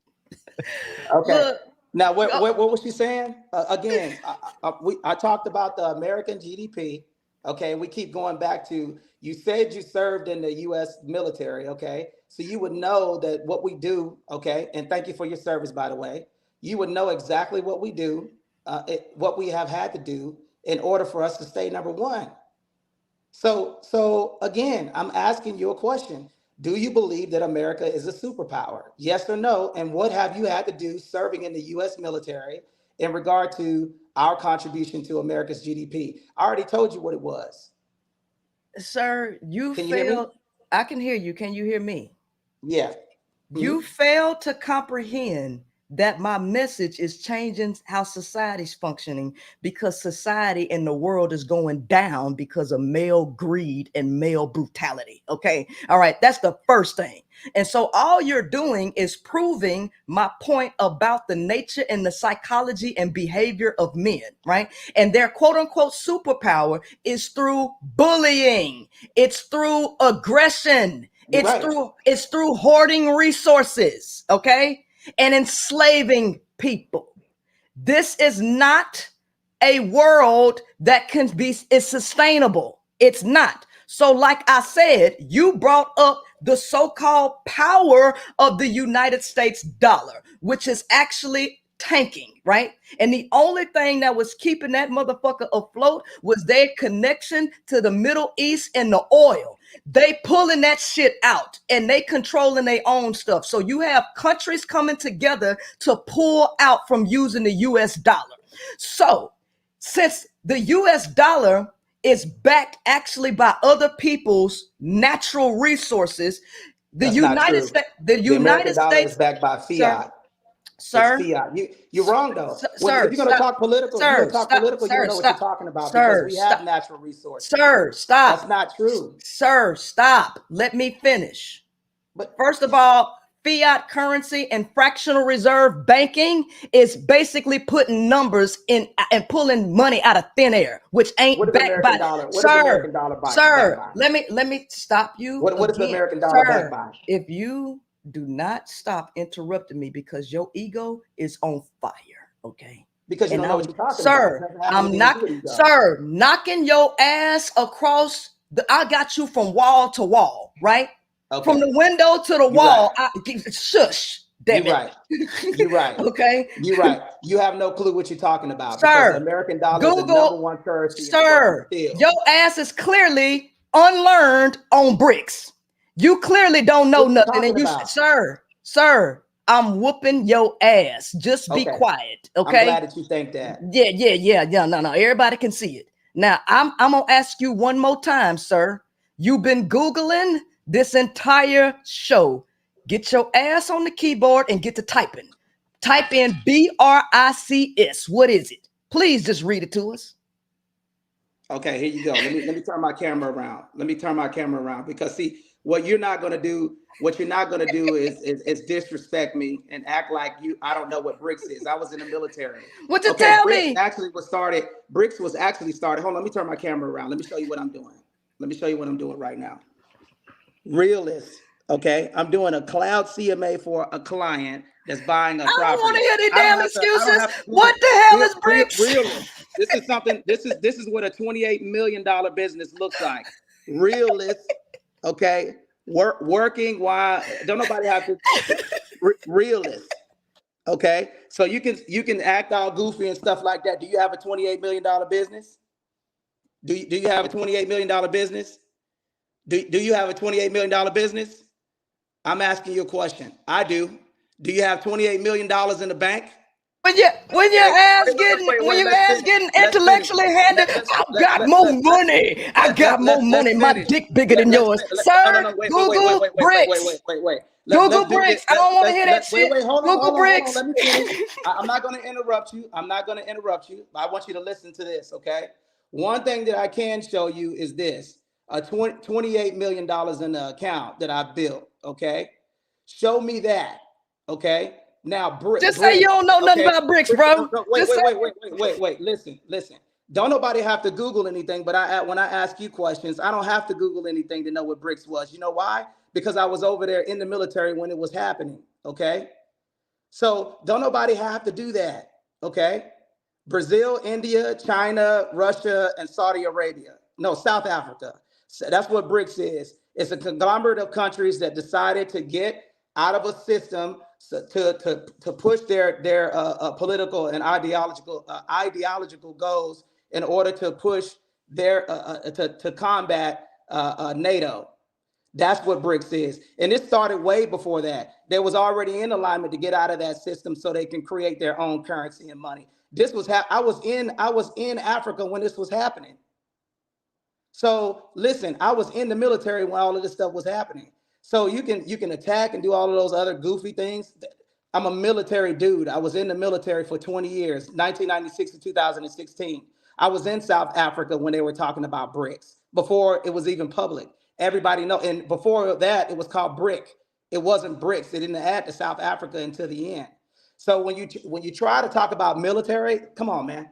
Okay. Look, now, what was she saying? Again, I talked about the American GDP. Okay, we keep going back to, you said you served in the U.S. military. Okay, so you would know that what we do. Okay, and thank you for your service, by the way. You would know exactly what we do, what we have had to do in order for us to stay number one. So again, I'm asking you a question. Do you believe that America is a superpower? Yes or no? And what have you had to do serving in the U.S. military in regard to our contribution to America's GDP? I already told you what it was. Sir, you failed. I can hear you. Can you hear me? Yeah. You failed to comprehend that my message is changing how society's functioning, because society and the world is going down because of male greed and male brutality. Okay. All right. That's the first thing. And so all you're doing is proving my point about the nature and the psychology and behavior of men, right? And their quote unquote superpower is through bullying. It's through aggression. It's through hoarding resources. Okay. And enslaving people. This is not a world that is sustainable. It's not. So like I said, you brought up the so-called power of the United States dollar, which is actually tanking, right? And the only thing that was keeping that motherfucker afloat was their connection to the Middle East and the oil. They pulling that shit out and they controlling their own stuff. So you have countries coming together to pull out from using the US dollar. So since the US dollar is backed actually by other people's natural resources, the United States is backed by fiat. Sir, you're wrong though. If you're going to talk political, you know what you're talking about, because we have natural resources. Sir, stop. That's not true. Sir, stop. Let me finish. But first of all, fiat currency and fractional reserve banking is basically putting numbers in and pulling money out of thin air, which ain't backed by. Sir, let me stop you. What is the American dollar backed by? If you do not stop interrupting me, because your ego is on fire, okay? Because you don't know what you're talking about. Sir, knocking your ass across I got you from wall to wall, right? Okay. From the window to the wall. Right. Shush. Damn You're right. You're right. Okay. You're right. You have no clue what you're talking about. Sir, because the American dollar is the number one currency. Sir, your ass is clearly unlearned on bricks. You clearly don't know nothing. And you, sir, I'm whooping your ass. Just be quiet. Okay. I'm glad that you think that. Yeah. No. Everybody can see it. Now, I'm gonna ask you one more time, sir. You've been Googling this entire show. Get your ass on the keyboard and get to typing. Type in BRICS. What is it? Please just read it to us. Okay, here you go. Let me turn my camera around. Because see, what you're not gonna do is disrespect me and act like I don't know what BRICS is. I was in the military. What you tell BRICS me? BRICS was actually started. Hold on, let me turn my camera around. Let me show you what I'm doing. Let me show you what I'm doing right now. Realist. Okay, I'm doing a cloud CMA for a client that's buying a property. I don't want to hear these damn excuses. What the hell is BRICS? Realist. This is something. This is what a $28 million business looks like. Realist. Okay, working while don't nobody have to. Realist. Okay, so you can act all goofy and stuff like that. Do you have a $28 million business? Do you have a $28 million business? Do you have a $28 million business? I'm asking you a question. I do. Do you have $28 million in the bank? When your ass getting intellectually handed, I got more money. I got more money. My dick bigger than yours, sir. Google bricks. Google bricks. I don't want to hear that shit. Google bricks. Let me finish. I'm not going to interrupt you. I want you to listen to this, okay? One thing that I can show you is this. $28 million in the account that I built, okay? Show me that, okay? Now, just say you don't know nothing about bricks, bro. Wait. Listen. Don't nobody have to Google anything, but when I ask you questions, I don't have to Google anything to know what bricks was. You know why? Because I was over there in the military when it was happening, okay? So don't nobody have to do that, okay? Brazil, India, China, Russia, and Saudi Arabia. No, South Africa. So that's what BRICS is. It's a conglomerate of countries that decided to get out of a system to push their political and ideological goals in order to push their to combat NATO. That's what BRICS is, and it started way before that. They was already in alignment to get out of that system so they can create their own currency and money. This was I was in Africa when this was happening. So listen, I was in the military when all of this stuff was happening. So you can attack and do all of those other goofy things. I'm a military dude. I was in the military for 20 years, 1996 to 2016. I was in South Africa when they were talking about BRICS, before it was even public. Everybody know, and before that, it was called BRIC. It wasn't BRICS. They didn't add to South Africa until the end. So when you try to talk about military, come on, man.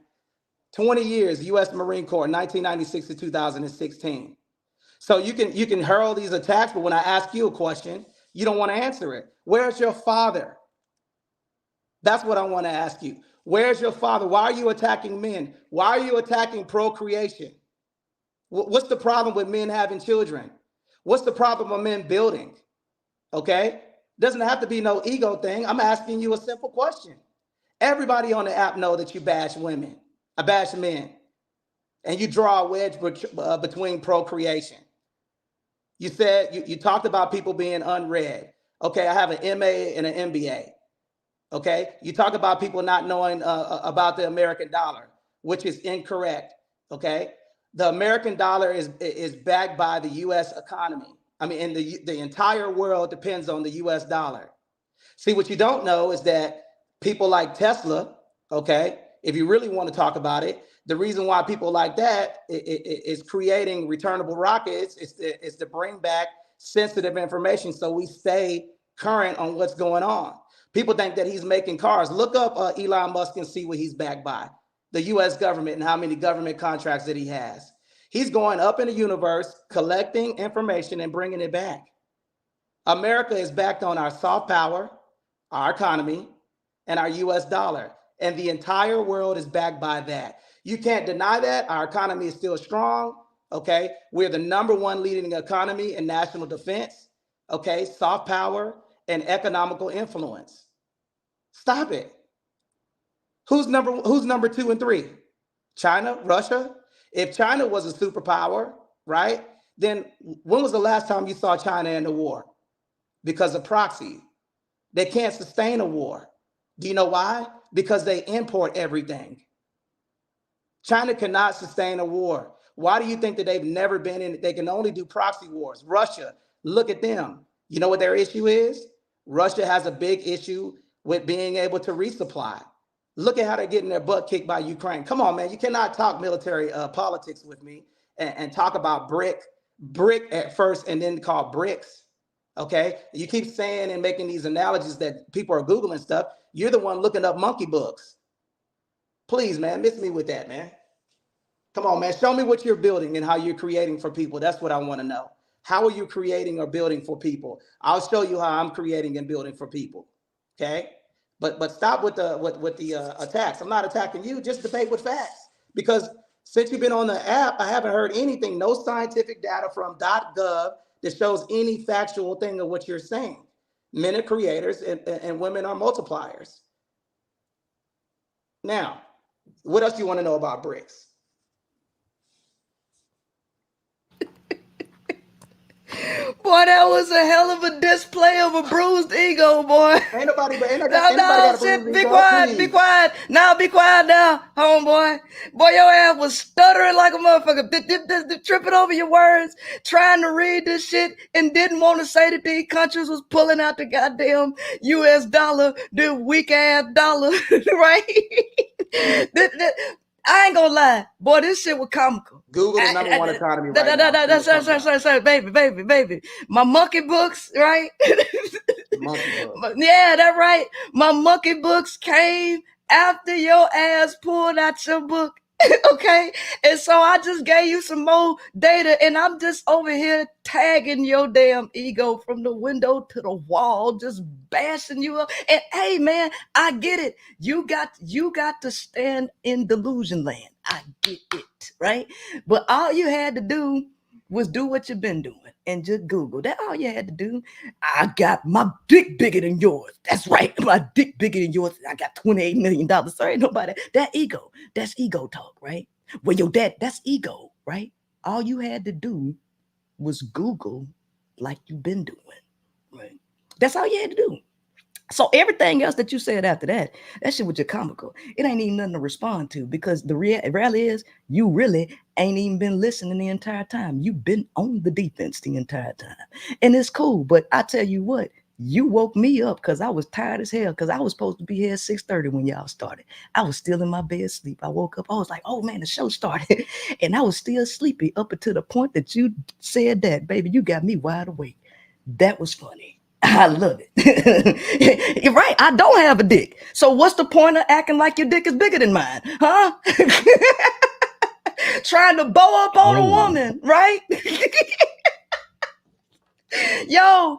20 years, U.S. Marine Corps, 1996 to 2016. So you can hurl these attacks, but when I ask you a question, you don't want to answer it. Where's your father? That's what I want to ask you. Where's your father? Why are you attacking men? Why are you attacking procreation? What's the problem with men having children? What's the problem with men building? Okay? Doesn't have to be no ego thing. I'm asking you a simple question. Everybody on the app know that you bash women. I bash men. And you draw a wedge between procreation. You said, you talked about people being unread. Okay, I have an MA and an MBA. Okay, you talk about people not knowing about the American dollar, which is incorrect. Okay, the American dollar is backed by the U.S. economy. I mean, and the entire world depends on the U.S. dollar. See, what you don't know is that people like Tesla, okay, if you really want to talk about it, the reason why people like that is creating returnable rockets is to bring back sensitive information so we stay current on what's going on. People think that he's making cars. Look up Elon Musk and see what he's backed by. The U.S. government and how many government contracts that he has. He's going up in the universe, collecting information and bringing it back. America is backed on our soft power, our economy, and our U.S. dollar. And the entire world is backed by that. You can't deny that. Our economy is still strong. Okay. We're the #1 leading economy in national defense. Okay. Soft power and economical influence. Stop it. Who's number 2 and 3? China, Russia? If China was a superpower, right? Then when was the last time you saw China in a war? Because of proxy. They can't sustain a war. Do you know why? Because they import everything. China cannot sustain a war. Why do you think that they've never been in? They can only do proxy wars. Russia, look at them. You know what their issue is? Russia has a big issue with being able to resupply. Look at how they're getting their butt kicked by Ukraine. Come on, man. You cannot talk military politics with me and talk about brick at first and then call BRICS. Okay. You keep saying and making these analogies that people are Googling stuff. You're the one looking up monkey books. Please, man, miss me with that, man. Come on, man. Show me what you're building and how you're creating for people. That's what I want to know. How are you creating or building for people? I'll show you how I'm creating and building for people. Okay. But stop with the attacks. I'm not attacking you. Just debate with facts. Because since you've been on the app, I haven't heard anything, no scientific data from .gov that shows any factual thing of what you're saying. Men are creators and women are multipliers. Now, what else do you want to know about BRICS? Boy, that was a hell of a display of a bruised ego, boy. Ain't nobody got no, shit, be quiet, be quiet. Now, be quiet now, homeboy. Boy, your ass was stuttering like a motherfucker, tripping over your words, trying to read this shit, and didn't want to say that these countries was pulling out the goddamn US dollar, the weak ass dollar, right? I ain't gonna lie, boy, this shit was comical. Google the #1 economy right now. Baby. My monkey books, right? Monkey books. Yeah, that's right. My monkey books came after your ass pulled out your book. Okay, and so I just gave you some more data, and I'm just over here tagging your damn ego from the window to the wall, just bashing you up. And hey, man, I get it. You got to stand in delusion land. I get it, right? But all you had to do was do what you've been doing and just Google. That's all you had to do. I got my dick bigger than yours. That's right. My dick bigger than yours. I got $28 million. Sorry, nobody. That's ego talk, right? Well, your dad, that's ego, right? All you had to do was Google like you've been doing, right? That's all you had to do. So everything else that you said after that shit was just comical. It ain't even nothing to respond to, because the reality is you really ain't even been listening the entire time. You've been on the defense the entire time. And it's cool. But I tell you what, you woke me up because I was tired as hell, because I was supposed to be here at 6:30 when y'all started. I was still in my bed asleep. I woke up. I was like, oh, man, the show started. And I was still sleepy up until the point that you said that. Baby, you got me wide awake. That was funny. I love it. You're right. I don't have a dick. So what's the point of acting like your dick is bigger than mine? Huh? Trying to bow up on a woman, right? Yo,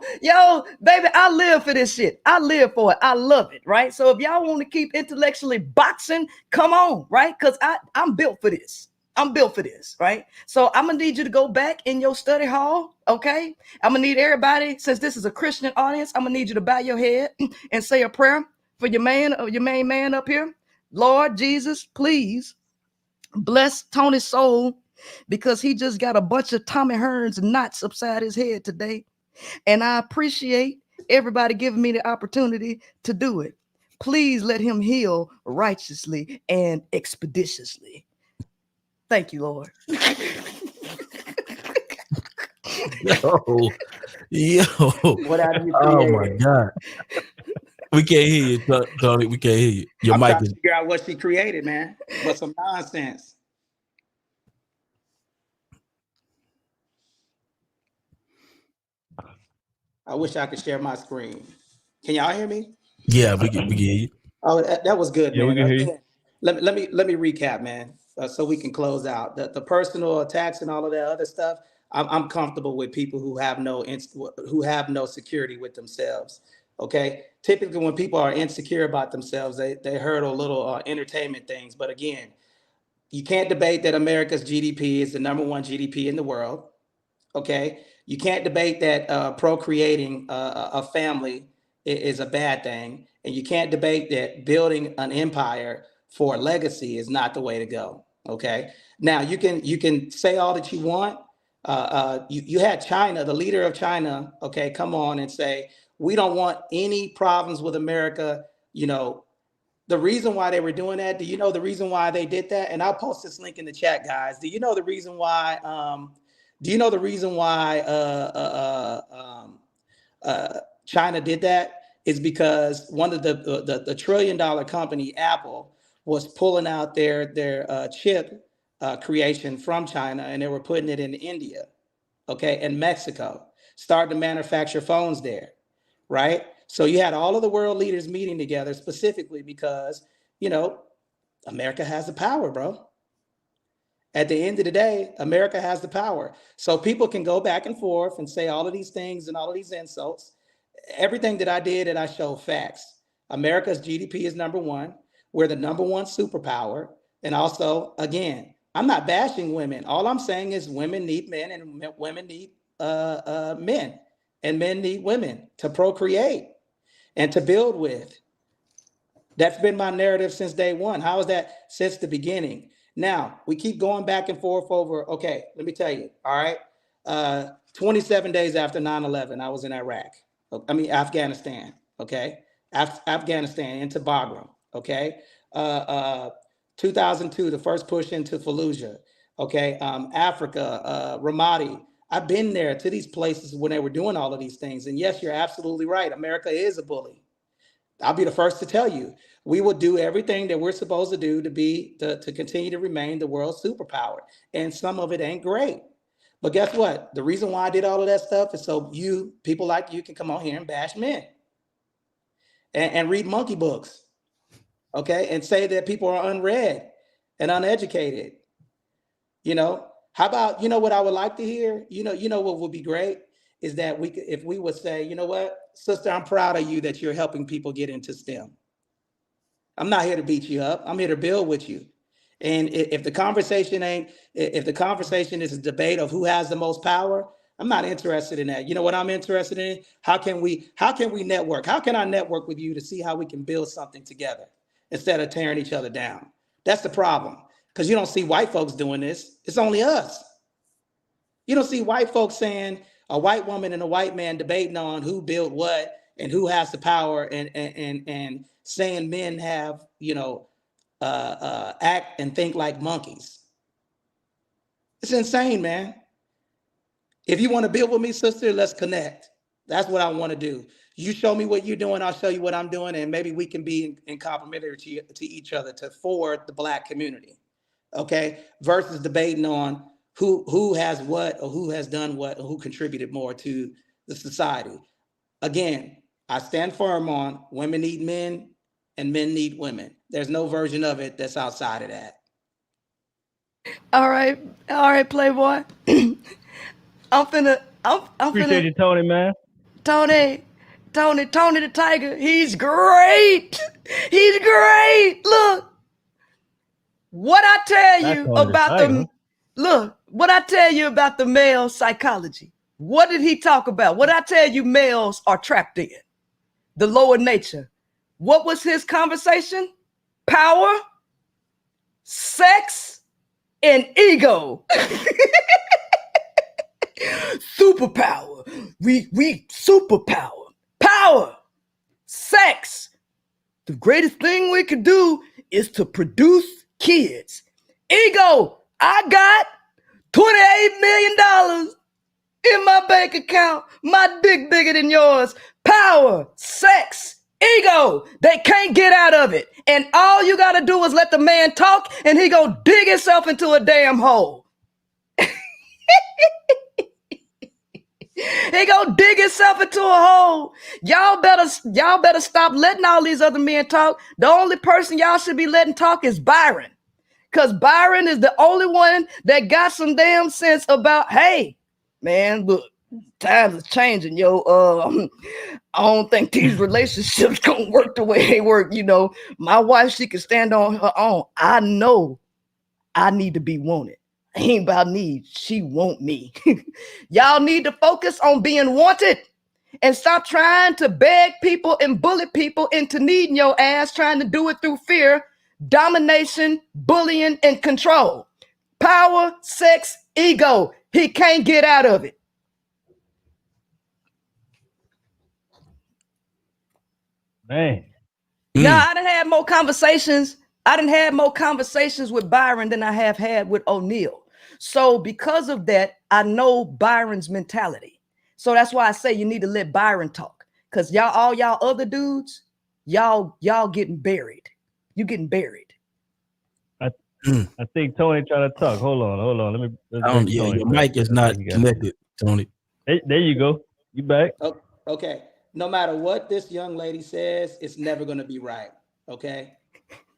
baby, I live for this shit. I live for it. I love it, right? So if y'all want to keep intellectually boxing, come on, right? Because I'm built for this. I'm built for this, right? So I'm gonna need you to go back in your study hall, okay? I'm gonna need everybody, since this is a Christian audience, I'm gonna need you to bow your head and say a prayer for your main man up here. Lord Jesus, please bless Tony's soul, because he just got a bunch of Tommy Hearns knots upside his head today. And I appreciate everybody giving me the opportunity to do it. Please let him heal righteously and expeditiously. Thank you, Lord. Yo. What have you created? Oh my God. We can't hear you, Tony. We can't hear you. Your mic is. Figure out what she created, man. But some nonsense. I wish I could share my screen. Can y'all hear me? Yeah, we can hear you. Oh, that was good, man. We can hear you. Let me recap, man. So we can close out the personal attacks and all of that other stuff. I'm comfortable with people who have no security with themselves. Okay, typically when people are insecure about themselves, they hurdle little entertainment things. But again, you can't debate that America's GDP is the #1 GDP in the world. Okay, you can't debate that procreating a family is a bad thing, and you can't debate that building an empire for a legacy is not the way to go. Okay, now you can say all that you want. You had China, the leader of China, okay, come on and say, we don't want any problems with America. You know, the reason why they were doing that, do you know the reason why they did that? And I'll post this link in the chat, guys. Do you know the reason why, China did that? Is because one of the $1 trillion company, Apple, was pulling out their chip creation from China, and they were putting it in India, okay, and Mexico, starting to manufacture phones there, right? So you had all of the world leaders meeting together specifically because, you know, America has the power, bro. At the end of the day, America has the power. So people can go back and forth and say all of these things and all of these insults. Everything that I did, and I showed facts. America's GDP is #1. We're the #1 superpower. And also, again, I'm not bashing women. All I'm saying is women need men and women need men. And men need women to procreate and to build with. That's been my narrative since day one. How is that? Since the beginning. Now, we keep going back and forth over, okay, let me tell you, all right? 27 days after 9/11, I was in Iraq. Afghanistan, okay? Afghanistan into Bagram, okay? 2002, the first push into Fallujah, okay? Africa, Ramadi. I've been there to these places when they were doing all of these things. And yes, you're absolutely right. America is a bully. I'll be the first to tell you, we will do everything that we're supposed to do to continue to remain the world's superpower. And some of it ain't great. But guess what? The reason why I did all of that stuff is so people like you, can come on here and bash men and read monkey books, okay? And say that people are unread and uneducated. You know, how about, you know what I would like to hear? You know what would be great is that if we would say, you know what, sister, I'm proud of you that you're helping people get into STEM. I'm not here to beat you up. I'm here to build with you. And if the conversation is a debate of who has the most power, I'm not interested in that. You know what I'm interested in? How can we network? How can I network with you to see how we can build something together instead of tearing each other down? That's the problem. Because you don't see white folks doing this. It's only us. You don't see white folks saying a white woman and a white man debating on who built what and who has the power and saying men have, act and think like monkeys. It's insane, man. If you want to build with me, sister, let's connect. That's what I want to do. You show me what you're doing, I'll show you what I'm doing, and maybe we can be in complementary to each other to forward the Black community, okay? Versus debating on who has what or who has done what or who contributed more to the society. Again, I stand firm on women need men and men need women. There's no version of it that's outside of that. All right, Playboy. Appreciate you, Tony, man. Tony the Tiger. He's great. He's great. Look, what I tell you about the male psychology. What did he talk about? What I tell you males are trapped in? The lower nature. What was his conversation? Power, sex, and ego. Superpower. We superpower. Power, sex. The greatest thing we could do is to produce kids. Ego. I got $28 million in my bank account. My dick bigger than yours. Power, sex, ego. They can't get out of it. And all you got to do is let the man talk and he gonna dig himself into a damn hole. He gonna dig himself into a hole. Y'all better stop letting all these other men talk. The only person y'all should be letting talk is Byron. Because Byron is the only one that got some damn sense about, hey, man, look, times are changing, yo. I don't think these relationships gonna work the way they work. You know, my wife, she can stand on her own. I know I need to be wanted. Ain't about need. She want me. Y'all need to focus on being wanted and stop trying to beg people and bully people into needing your ass, trying to do it through fear, domination, bullying, and control. Power, sex, ego. He can't get out of it. Man. Yeah, I done had more conversations. I done had more conversations with Byron than I have had with O'Neal. So because of that, I know Byron's mentality. So that's why I say you need to let Byron talk. Because y'all, all y'all other dudes, y'all getting buried. You getting buried. I think Tony trying to talk. Hold on. Let me your mic is not connected, Tony. There you go. You back. Okay. No matter what this young lady says, it's never going to be right. Okay.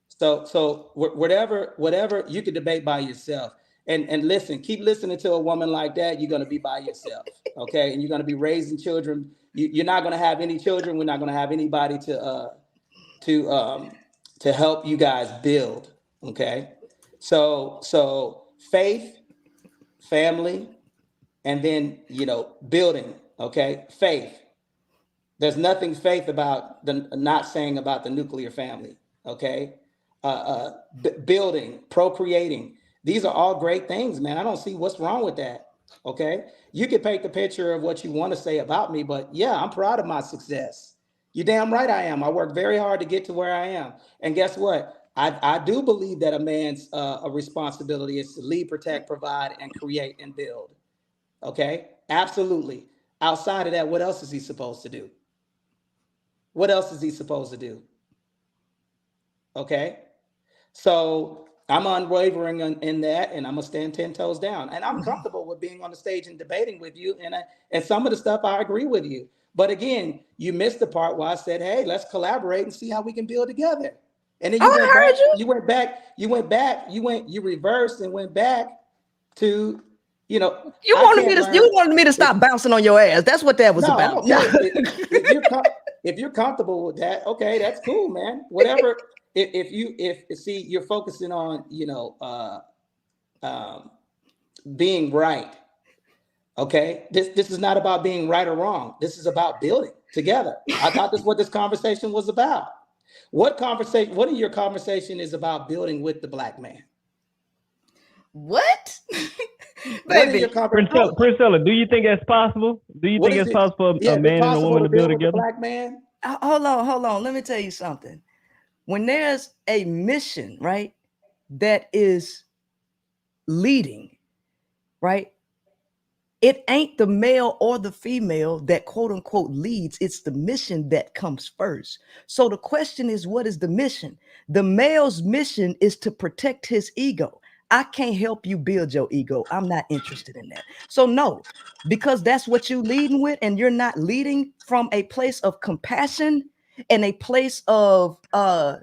So whatever you can debate by yourself. And listen, keep listening to a woman like that. You're going to be by yourself. Okay. And you're going to be raising children. You're not going to have any children. We're not going to have anybody to help you guys build. Okay. So faith, family, and then, building. Okay. Faith. There's nothing faith about not saying about the nuclear family. Okay. Building, procreating. These are all great things, man. I don't see what's wrong with that. Okay. You can paint the picture of what you want to say about me, but yeah, I'm proud of my success. You're damn right I am. I work very hard to get to where I am. And guess what? I do believe that a man's responsibility is to lead, protect, provide, and create and build. Okay. Absolutely. Outside of that, what else is he supposed to do? What else is he supposed to do? Okay. So I'm unwavering in that, and I'm gonna stand 10 toes down. And I'm comfortable with being on the stage and debating with you. And some of the stuff I agree with you. But again, you missed the part where I said, "Hey, let's collaborate and see how we can build together." And then you you reversed and went back to, You wanted me to stop bouncing on your ass. That's what that was about. If you're comfortable with that, okay, that's cool, man. Whatever. If you're focusing on, being right. Okay. This is not about being right or wrong. This is about building together. I thought this is what this conversation was about. What in your conversation is about building with the black man? What? Baby. Priscilla, do you think that's possible? Do you think it's possible for a man and a woman to build together? Black man? Hold on. Let me tell you something. When there's a mission, right, that is leading, right, it ain't the male or the female that quote unquote leads. It's the mission that comes first. So the question is, what is the mission? The male's mission is to protect his ego. I can't help you build your ego. I'm not interested in that. So no, because that's what you're leading with, and you're not leading from a place of compassion and a place of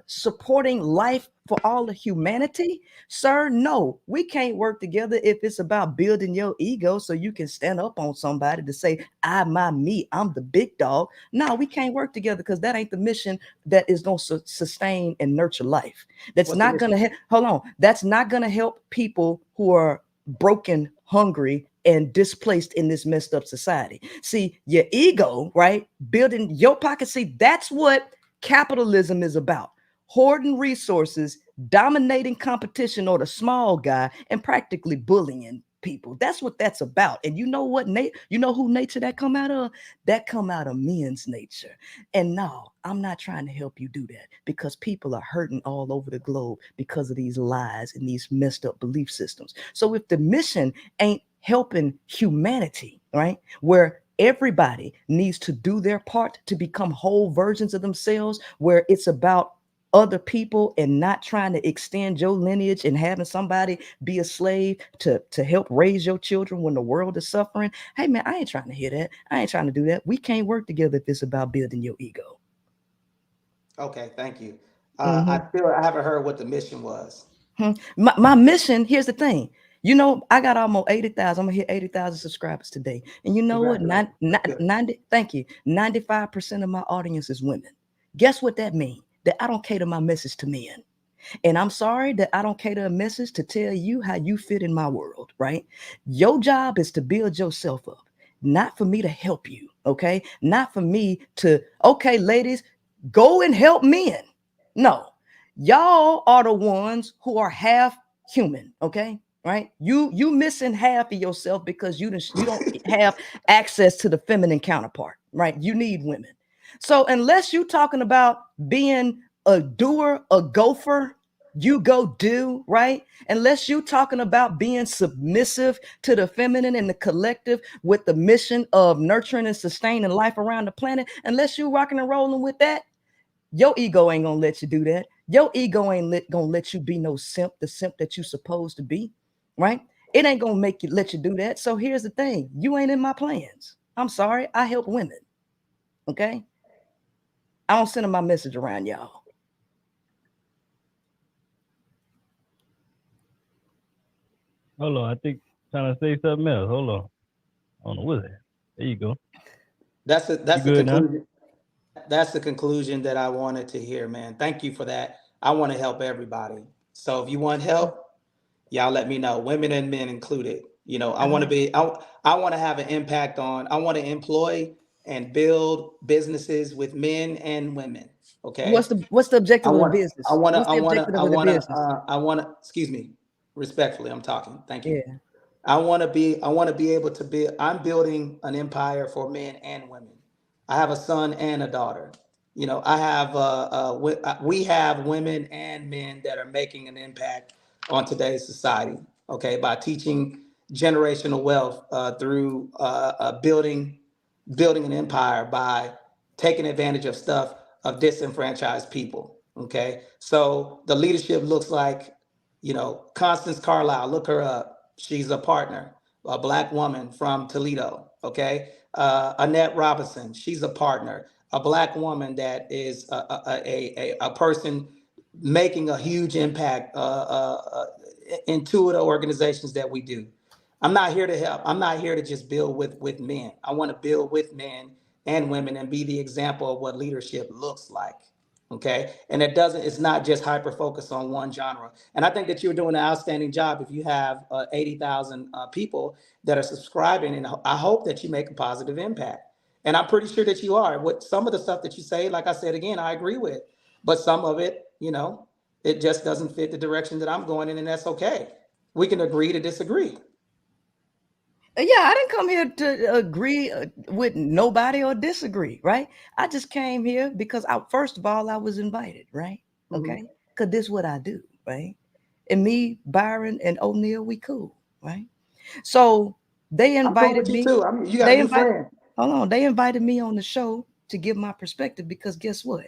supporting life for all of humanity, sir. No, we can't work together if it's about building your ego so you can stand up on somebody to say, I'm the big dog. No, we can't work together because that ain't the mission that is going to sustain and nurture life. That's not going to That's not going to help people who are broken, hungry, and displaced in this messed up society. See, your ego, right? Building your pocket. See, that's what capitalism is about. Hoarding resources, dominating competition or the small guy, and practically bullying people. That's what that's about. And you know what, you know who nature that come out of? That come out of men's nature. And no, I'm not trying to help you do that, because people are hurting all over the globe because of these lies and these messed up belief systems. So if the mission ain't helping humanity, right, where everybody needs to do their part to become whole versions of themselves, where it's about other people and not trying to extend your lineage and having somebody be a slave to help raise your children when the world is suffering. Hey man, I ain't trying to hear that. I ain't trying to do that. We can't work together if it's about building your ego. Okay, thank you. I haven't heard what the mission was. My mission, here's the thing. You know, I got almost 80,000. I'm gonna hit 80,000 subscribers today. And you know what? 90, thank you. 95% of my audience is women. Guess what that means? That I don't cater my message to men. And I'm sorry that I don't cater a message to tell you how you fit in my world, right? Your job is to build yourself up, not for me to help you, okay? Not for me to, okay, ladies, go and help men. No, y'all are the ones who are half human, okay? Right? You missing half of yourself because you don't have access to the feminine counterpart, right? You need women. So unless you're talking about being a doer, a gopher, you go do, right? Unless you're talking about being submissive to the feminine and the collective with the mission of nurturing and sustaining life around the planet, unless you're rocking and rolling with that, your ego ain't gonna let you do that. Your ego ain't gonna let you be no simp, the simp that you're supposed to be, right? It ain't gonna let you do that. So here's the thing. You ain't in my plans. I'm sorry. I help women, okay? I don't send my message around y'all. Hold on, I think trying to say something else. Hold on. I don't know what's that. There you go. That's the conclusion. Now? That's the conclusion that I wanted to hear, man. Thank you for that. I want to help everybody. So if you want help, y'all let me know. Women and men included. You know, I want to be. I want to have an impact on. I want to employ and build businesses with men and women. Okay. What's the objective of the business? I want to. Excuse me. Respectfully, I'm talking. Thank you. Yeah. I want to be able to build. I'm building an empire for men and women. I have a son and a daughter. You know, I have we have women and men that are making an impact on today's society. Okay, by teaching generational wealth through building an empire by taking advantage of stuff of disenfranchised people. Okay, so the leadership looks like, you know, Constance Carlisle, look her up. She's a partner, a Black woman from Toledo. Okay. Annette Robinson, she's a partner, a Black woman that is a person making a huge impact into the organizations that we do. I'm not here to help. I'm not here to just build with men. I want to build with men and women and be the example of what leadership looks like. Okay. And it's not just hyper focused on one genre. And I think that you're doing an outstanding job if you have 80,000 people that are subscribing. And I hope that you make a positive impact. And I'm pretty sure that you are. With some of the stuff that you say, like I said, again, I agree with. But some of it, you know, it just doesn't fit the direction that I'm going in. And that's okay. We can agree to disagree. Yeah, I didn't come here to agree with nobody or disagree, right? I just came here because first of all, I was invited, right? Okay, because this is what I do, right? And me, Byron, and O'Neal, we cool, right? So they invited me. Too. You got a new friend. Hold on, they invited me on the show to give my perspective because guess what?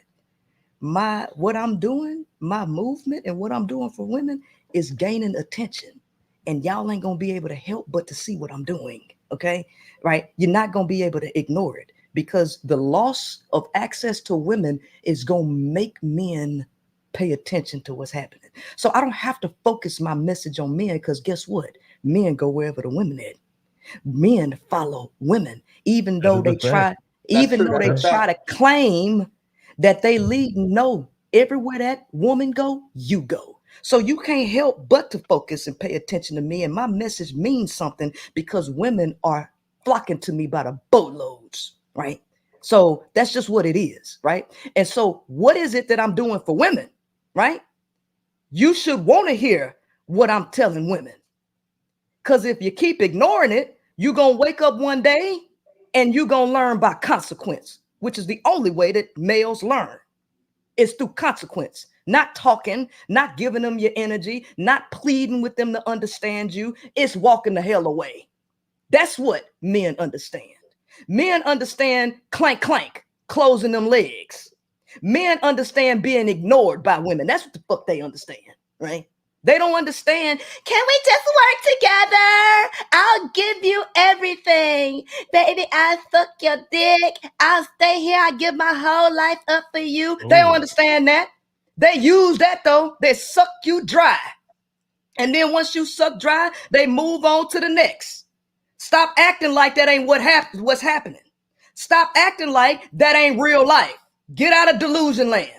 What I'm doing, my movement, and what I'm doing for women is gaining attention. And y'all ain't gonna be able to help but to see what I'm doing, okay? Right? You're not gonna be able to ignore it because the loss of access to women is gonna make men pay attention to what's happening. So I don't have to focus my message on men because guess what? Men go wherever the women at. Men follow women, even though they try to claim that they lead. No, everywhere that woman go, you go. So you can't help but to focus and pay attention to me. And my message means something because women are flocking to me by the boatloads, right? So that's just what it is, right? And so what is it that I'm doing for women, right? You should want to hear what I'm telling women. Because if you keep ignoring it, you're going to wake up one day and you're going to learn by consequence, which is the only way that males learn. It's through consequence. Not talking, not giving them your energy, not pleading with them to understand you. It's walking the hell away. That's what men understand. Men understand clank, clank, closing them legs. Men understand being ignored by women. That's what the fuck they understand, right? They don't understand. Can we just work together? I'll give you everything. Baby, I'll suck your dick. I'll stay here. I give my whole life up for you. Ooh. They don't understand that. They use that though. They suck you dry. And then once you suck dry, they move on to the next. Stop acting like that ain't what's happening. Stop acting like that ain't real life. Get out of delusion land.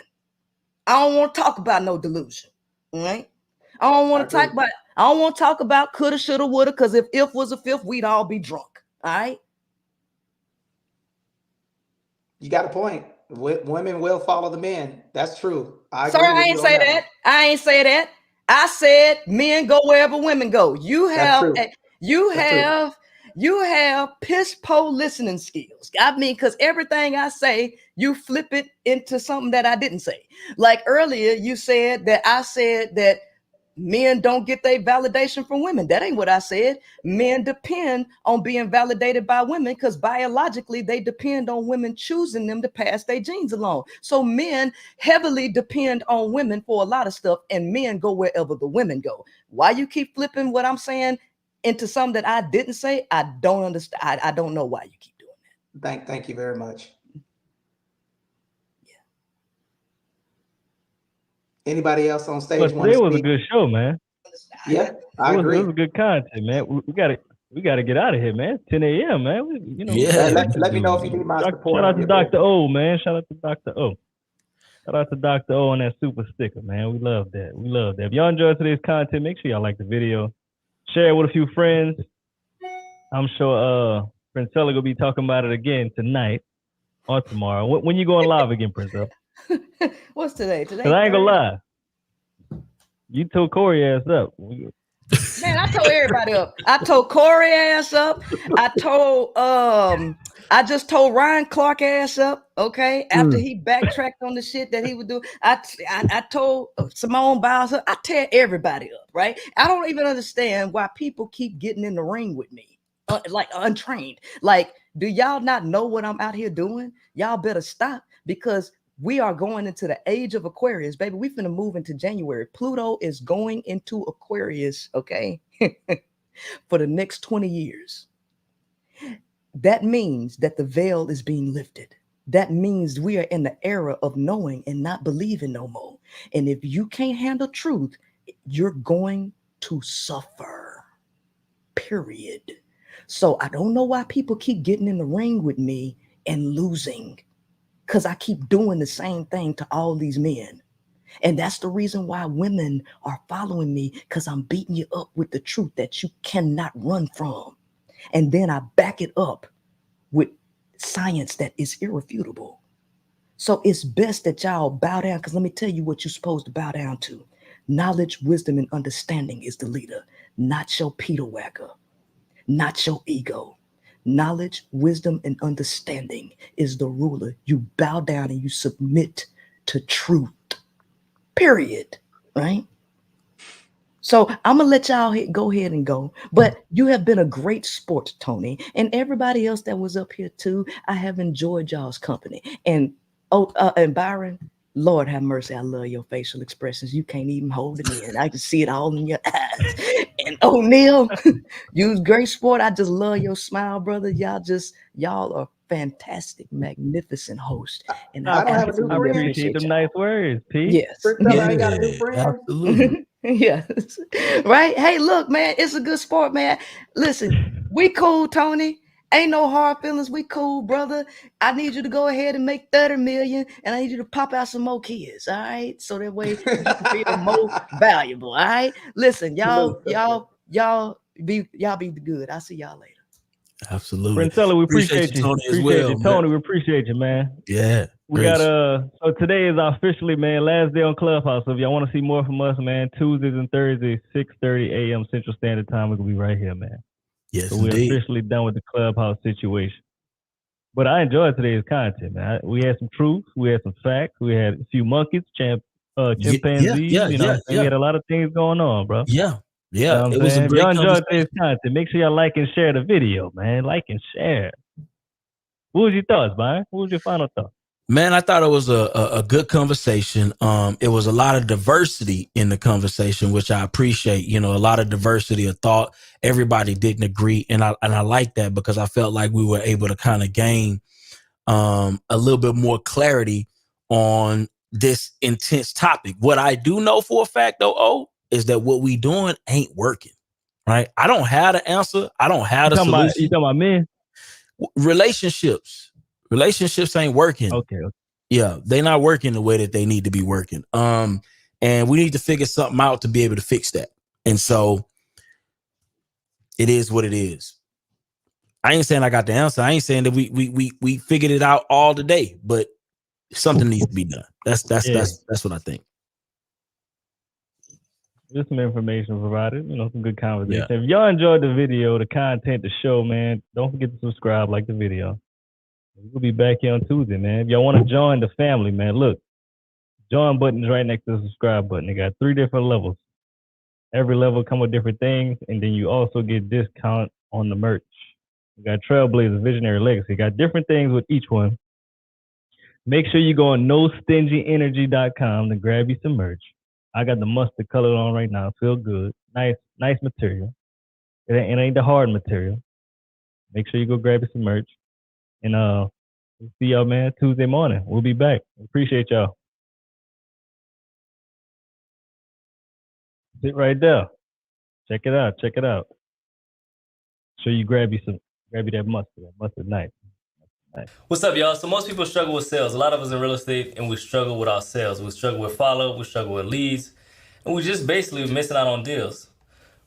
I don't want to talk about no delusion. All right? I don't want to talk about coulda, shoulda, woulda, because if was a fifth, we'd all be drunk. All right. You got a point. Women will follow the men. That's true. I ain't say that. I ain't say that. I said men go wherever women go. You have piss po listening skills. I mean, because everything I say, you flip it into something that I didn't say. Like earlier, you said that I said that men don't get their validation from women. That ain't what I said. Men depend on being validated by women because biologically they depend on women choosing them to pass their genes along. So men heavily depend on women for a lot of stuff, and men go wherever the women go. Why you keep flipping what I'm saying into something that I didn't say? I don't understand. I don't know why you keep doing that. Thank you very much. Anybody else on stage? Today was a good show, man. Yeah, I agree. It was good content, man. We gotta get out of here, man. 10 a.m., man. Let me know if you need my support. Shout out to Dr. O, man. Shout out to Dr. O. Shout out to Dr. O on that super sticker, man. We love that. If y'all enjoyed today's content, make sure y'all like the video. Share it with a few friends. I'm sure Princella gonna be talking about it again tonight or tomorrow. When you going live again, Princella? What's today? Today? Cause I ain't gonna lie. You told Corey ass up. Man, I told everybody up. I told Corey ass up. I just told Ryan Clark ass up. Okay. After he backtracked on the shit that he would do. I told Simone Biles up. I tear everybody up, right? I don't even understand why people keep getting in the ring with me. Like untrained. Like, do y'all not know what I'm out here doing? Y'all better stop, because we are going into the age of Aquarius, baby. We finna move into January. Pluto is going into Aquarius, okay, for the next 20 years. That means that the veil is being lifted. That means we are in the era of knowing and not believing no more. And if you can't handle truth, you're going to suffer, period. So I don't know why people keep getting in the ring with me and losing. Because I keep doing the same thing to all these men. And that's the reason why women are following me, because I'm beating you up with the truth that you cannot run from. And then I back it up with science that is irrefutable. So it's best that y'all bow down, because let me tell you what you're supposed to bow down to. Knowledge, wisdom, and understanding is the leader, not your Peter Wagger, not your ego. Knowledge, wisdom, and understanding is the ruler. You bow down and you submit to truth, period, right? So I'm going to let y'all go ahead and go. But you have been a great sport, Tony, and everybody else that was up here too. I have enjoyed y'all's company. And and Byron, Lord have mercy, I love your facial expressions. You can't even hold it in. I can see it all in your eyes. And O'Neal, you was great sport. I just love your smile, brother. Y'all are fantastic, magnificent host. And I don't have a new friend. I appreciate them nice words, Pete. Yes. I got a new friend. Absolutely. Yes. Right. Hey, look, man, it's a good sport, man. Listen, we cool, Tony. Ain't no hard feelings. We cool, brother. I need you to go ahead and make 30 million, and I need you to pop out some more kids. All right. So that way you can feel more valuable. All right. Listen, y'all be good. I'll see y'all later. Absolutely. Princella, we appreciate you. Tony, as well, Tony, we appreciate you, man. Yeah. We got so today is officially, man, last day on Clubhouse. So if y'all want to see more from us, man, Tuesdays and Thursdays, 6:30 a.m. Central Standard Time, we're gonna be right here, man. Yes, so we're officially done with the Clubhouse situation. But I enjoyed today's content, man. We had some truth, we had some facts, we had a few monkeys, chimpanzees. We had a lot of things going on, bro. Yeah. You know It was a great y'all enjoyed today's content. Make sure y'all like and share the video, man. Like and share. What was your thoughts, Byron? What was your final thoughts? Man, I thought it was a good conversation. It was a lot of diversity in the conversation, which I appreciate. You know, a lot of diversity of thought. Everybody didn't agree, and I like that, because I felt like we were able to kind of gain a little bit more clarity on this intense topic. What I do know for a fact, though, is that what we doing ain't working, right? I don't have the answer. I don't have the solution. You talking about men? Relationships ain't working. Okay. Yeah, they're not working the way that they need to be working. And we need to figure something out to be able to fix that. And so it is what it is. I ain't saying I got the answer. I ain't saying that we figured it out all today, but something needs to be done. That's what I think. Just some information provided, some good conversation. Yeah. If y'all enjoyed the video, the content, the show, man, don't forget to subscribe, like the video. We'll be back here on Tuesday, man. If y'all want to join the family, man, look, join button is right next to the subscribe button. They got 3 different levels. Every level come with different things, and then you also get discount on the merch. You got Trailblazers, Visionary Legacy. Got different things with each one. Make sure you go on nostingyenergy.com to grab you some merch. I got the mustard color on right now. Feel good. Nice material. It ain't the hard material. Make sure you go grab you some merch. And we'll see y'all, man, Tuesday morning. We'll be back. Appreciate y'all. Sit right there. Check it out. So you grab you that mustard. That mustard nice. What's up, y'all? So most people struggle with sales. A lot of us in real estate, and we struggle with our sales. We struggle with follow-up. We struggle with leads. And we just basically missing out on deals.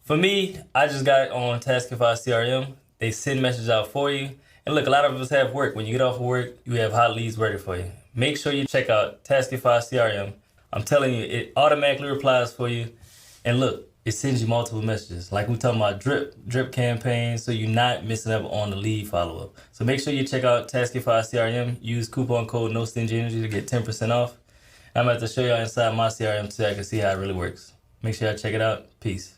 For me, I just got on Taskify CRM. They send messages out for you. And look, a lot of us have work. When you get off of work, you have hot leads ready for you. Make sure you check out Taskify CRM. I'm telling you, it automatically replies for you. And look, it sends you multiple messages. Like we talking about drip campaigns, so you're not missing up on the lead follow-up. So make sure you check out Taskify CRM. Use coupon code NOSTINGYENERGY to get 10% off. I'm about to show y'all inside my CRM so I can see how it really works. Make sure y'all check it out. Peace.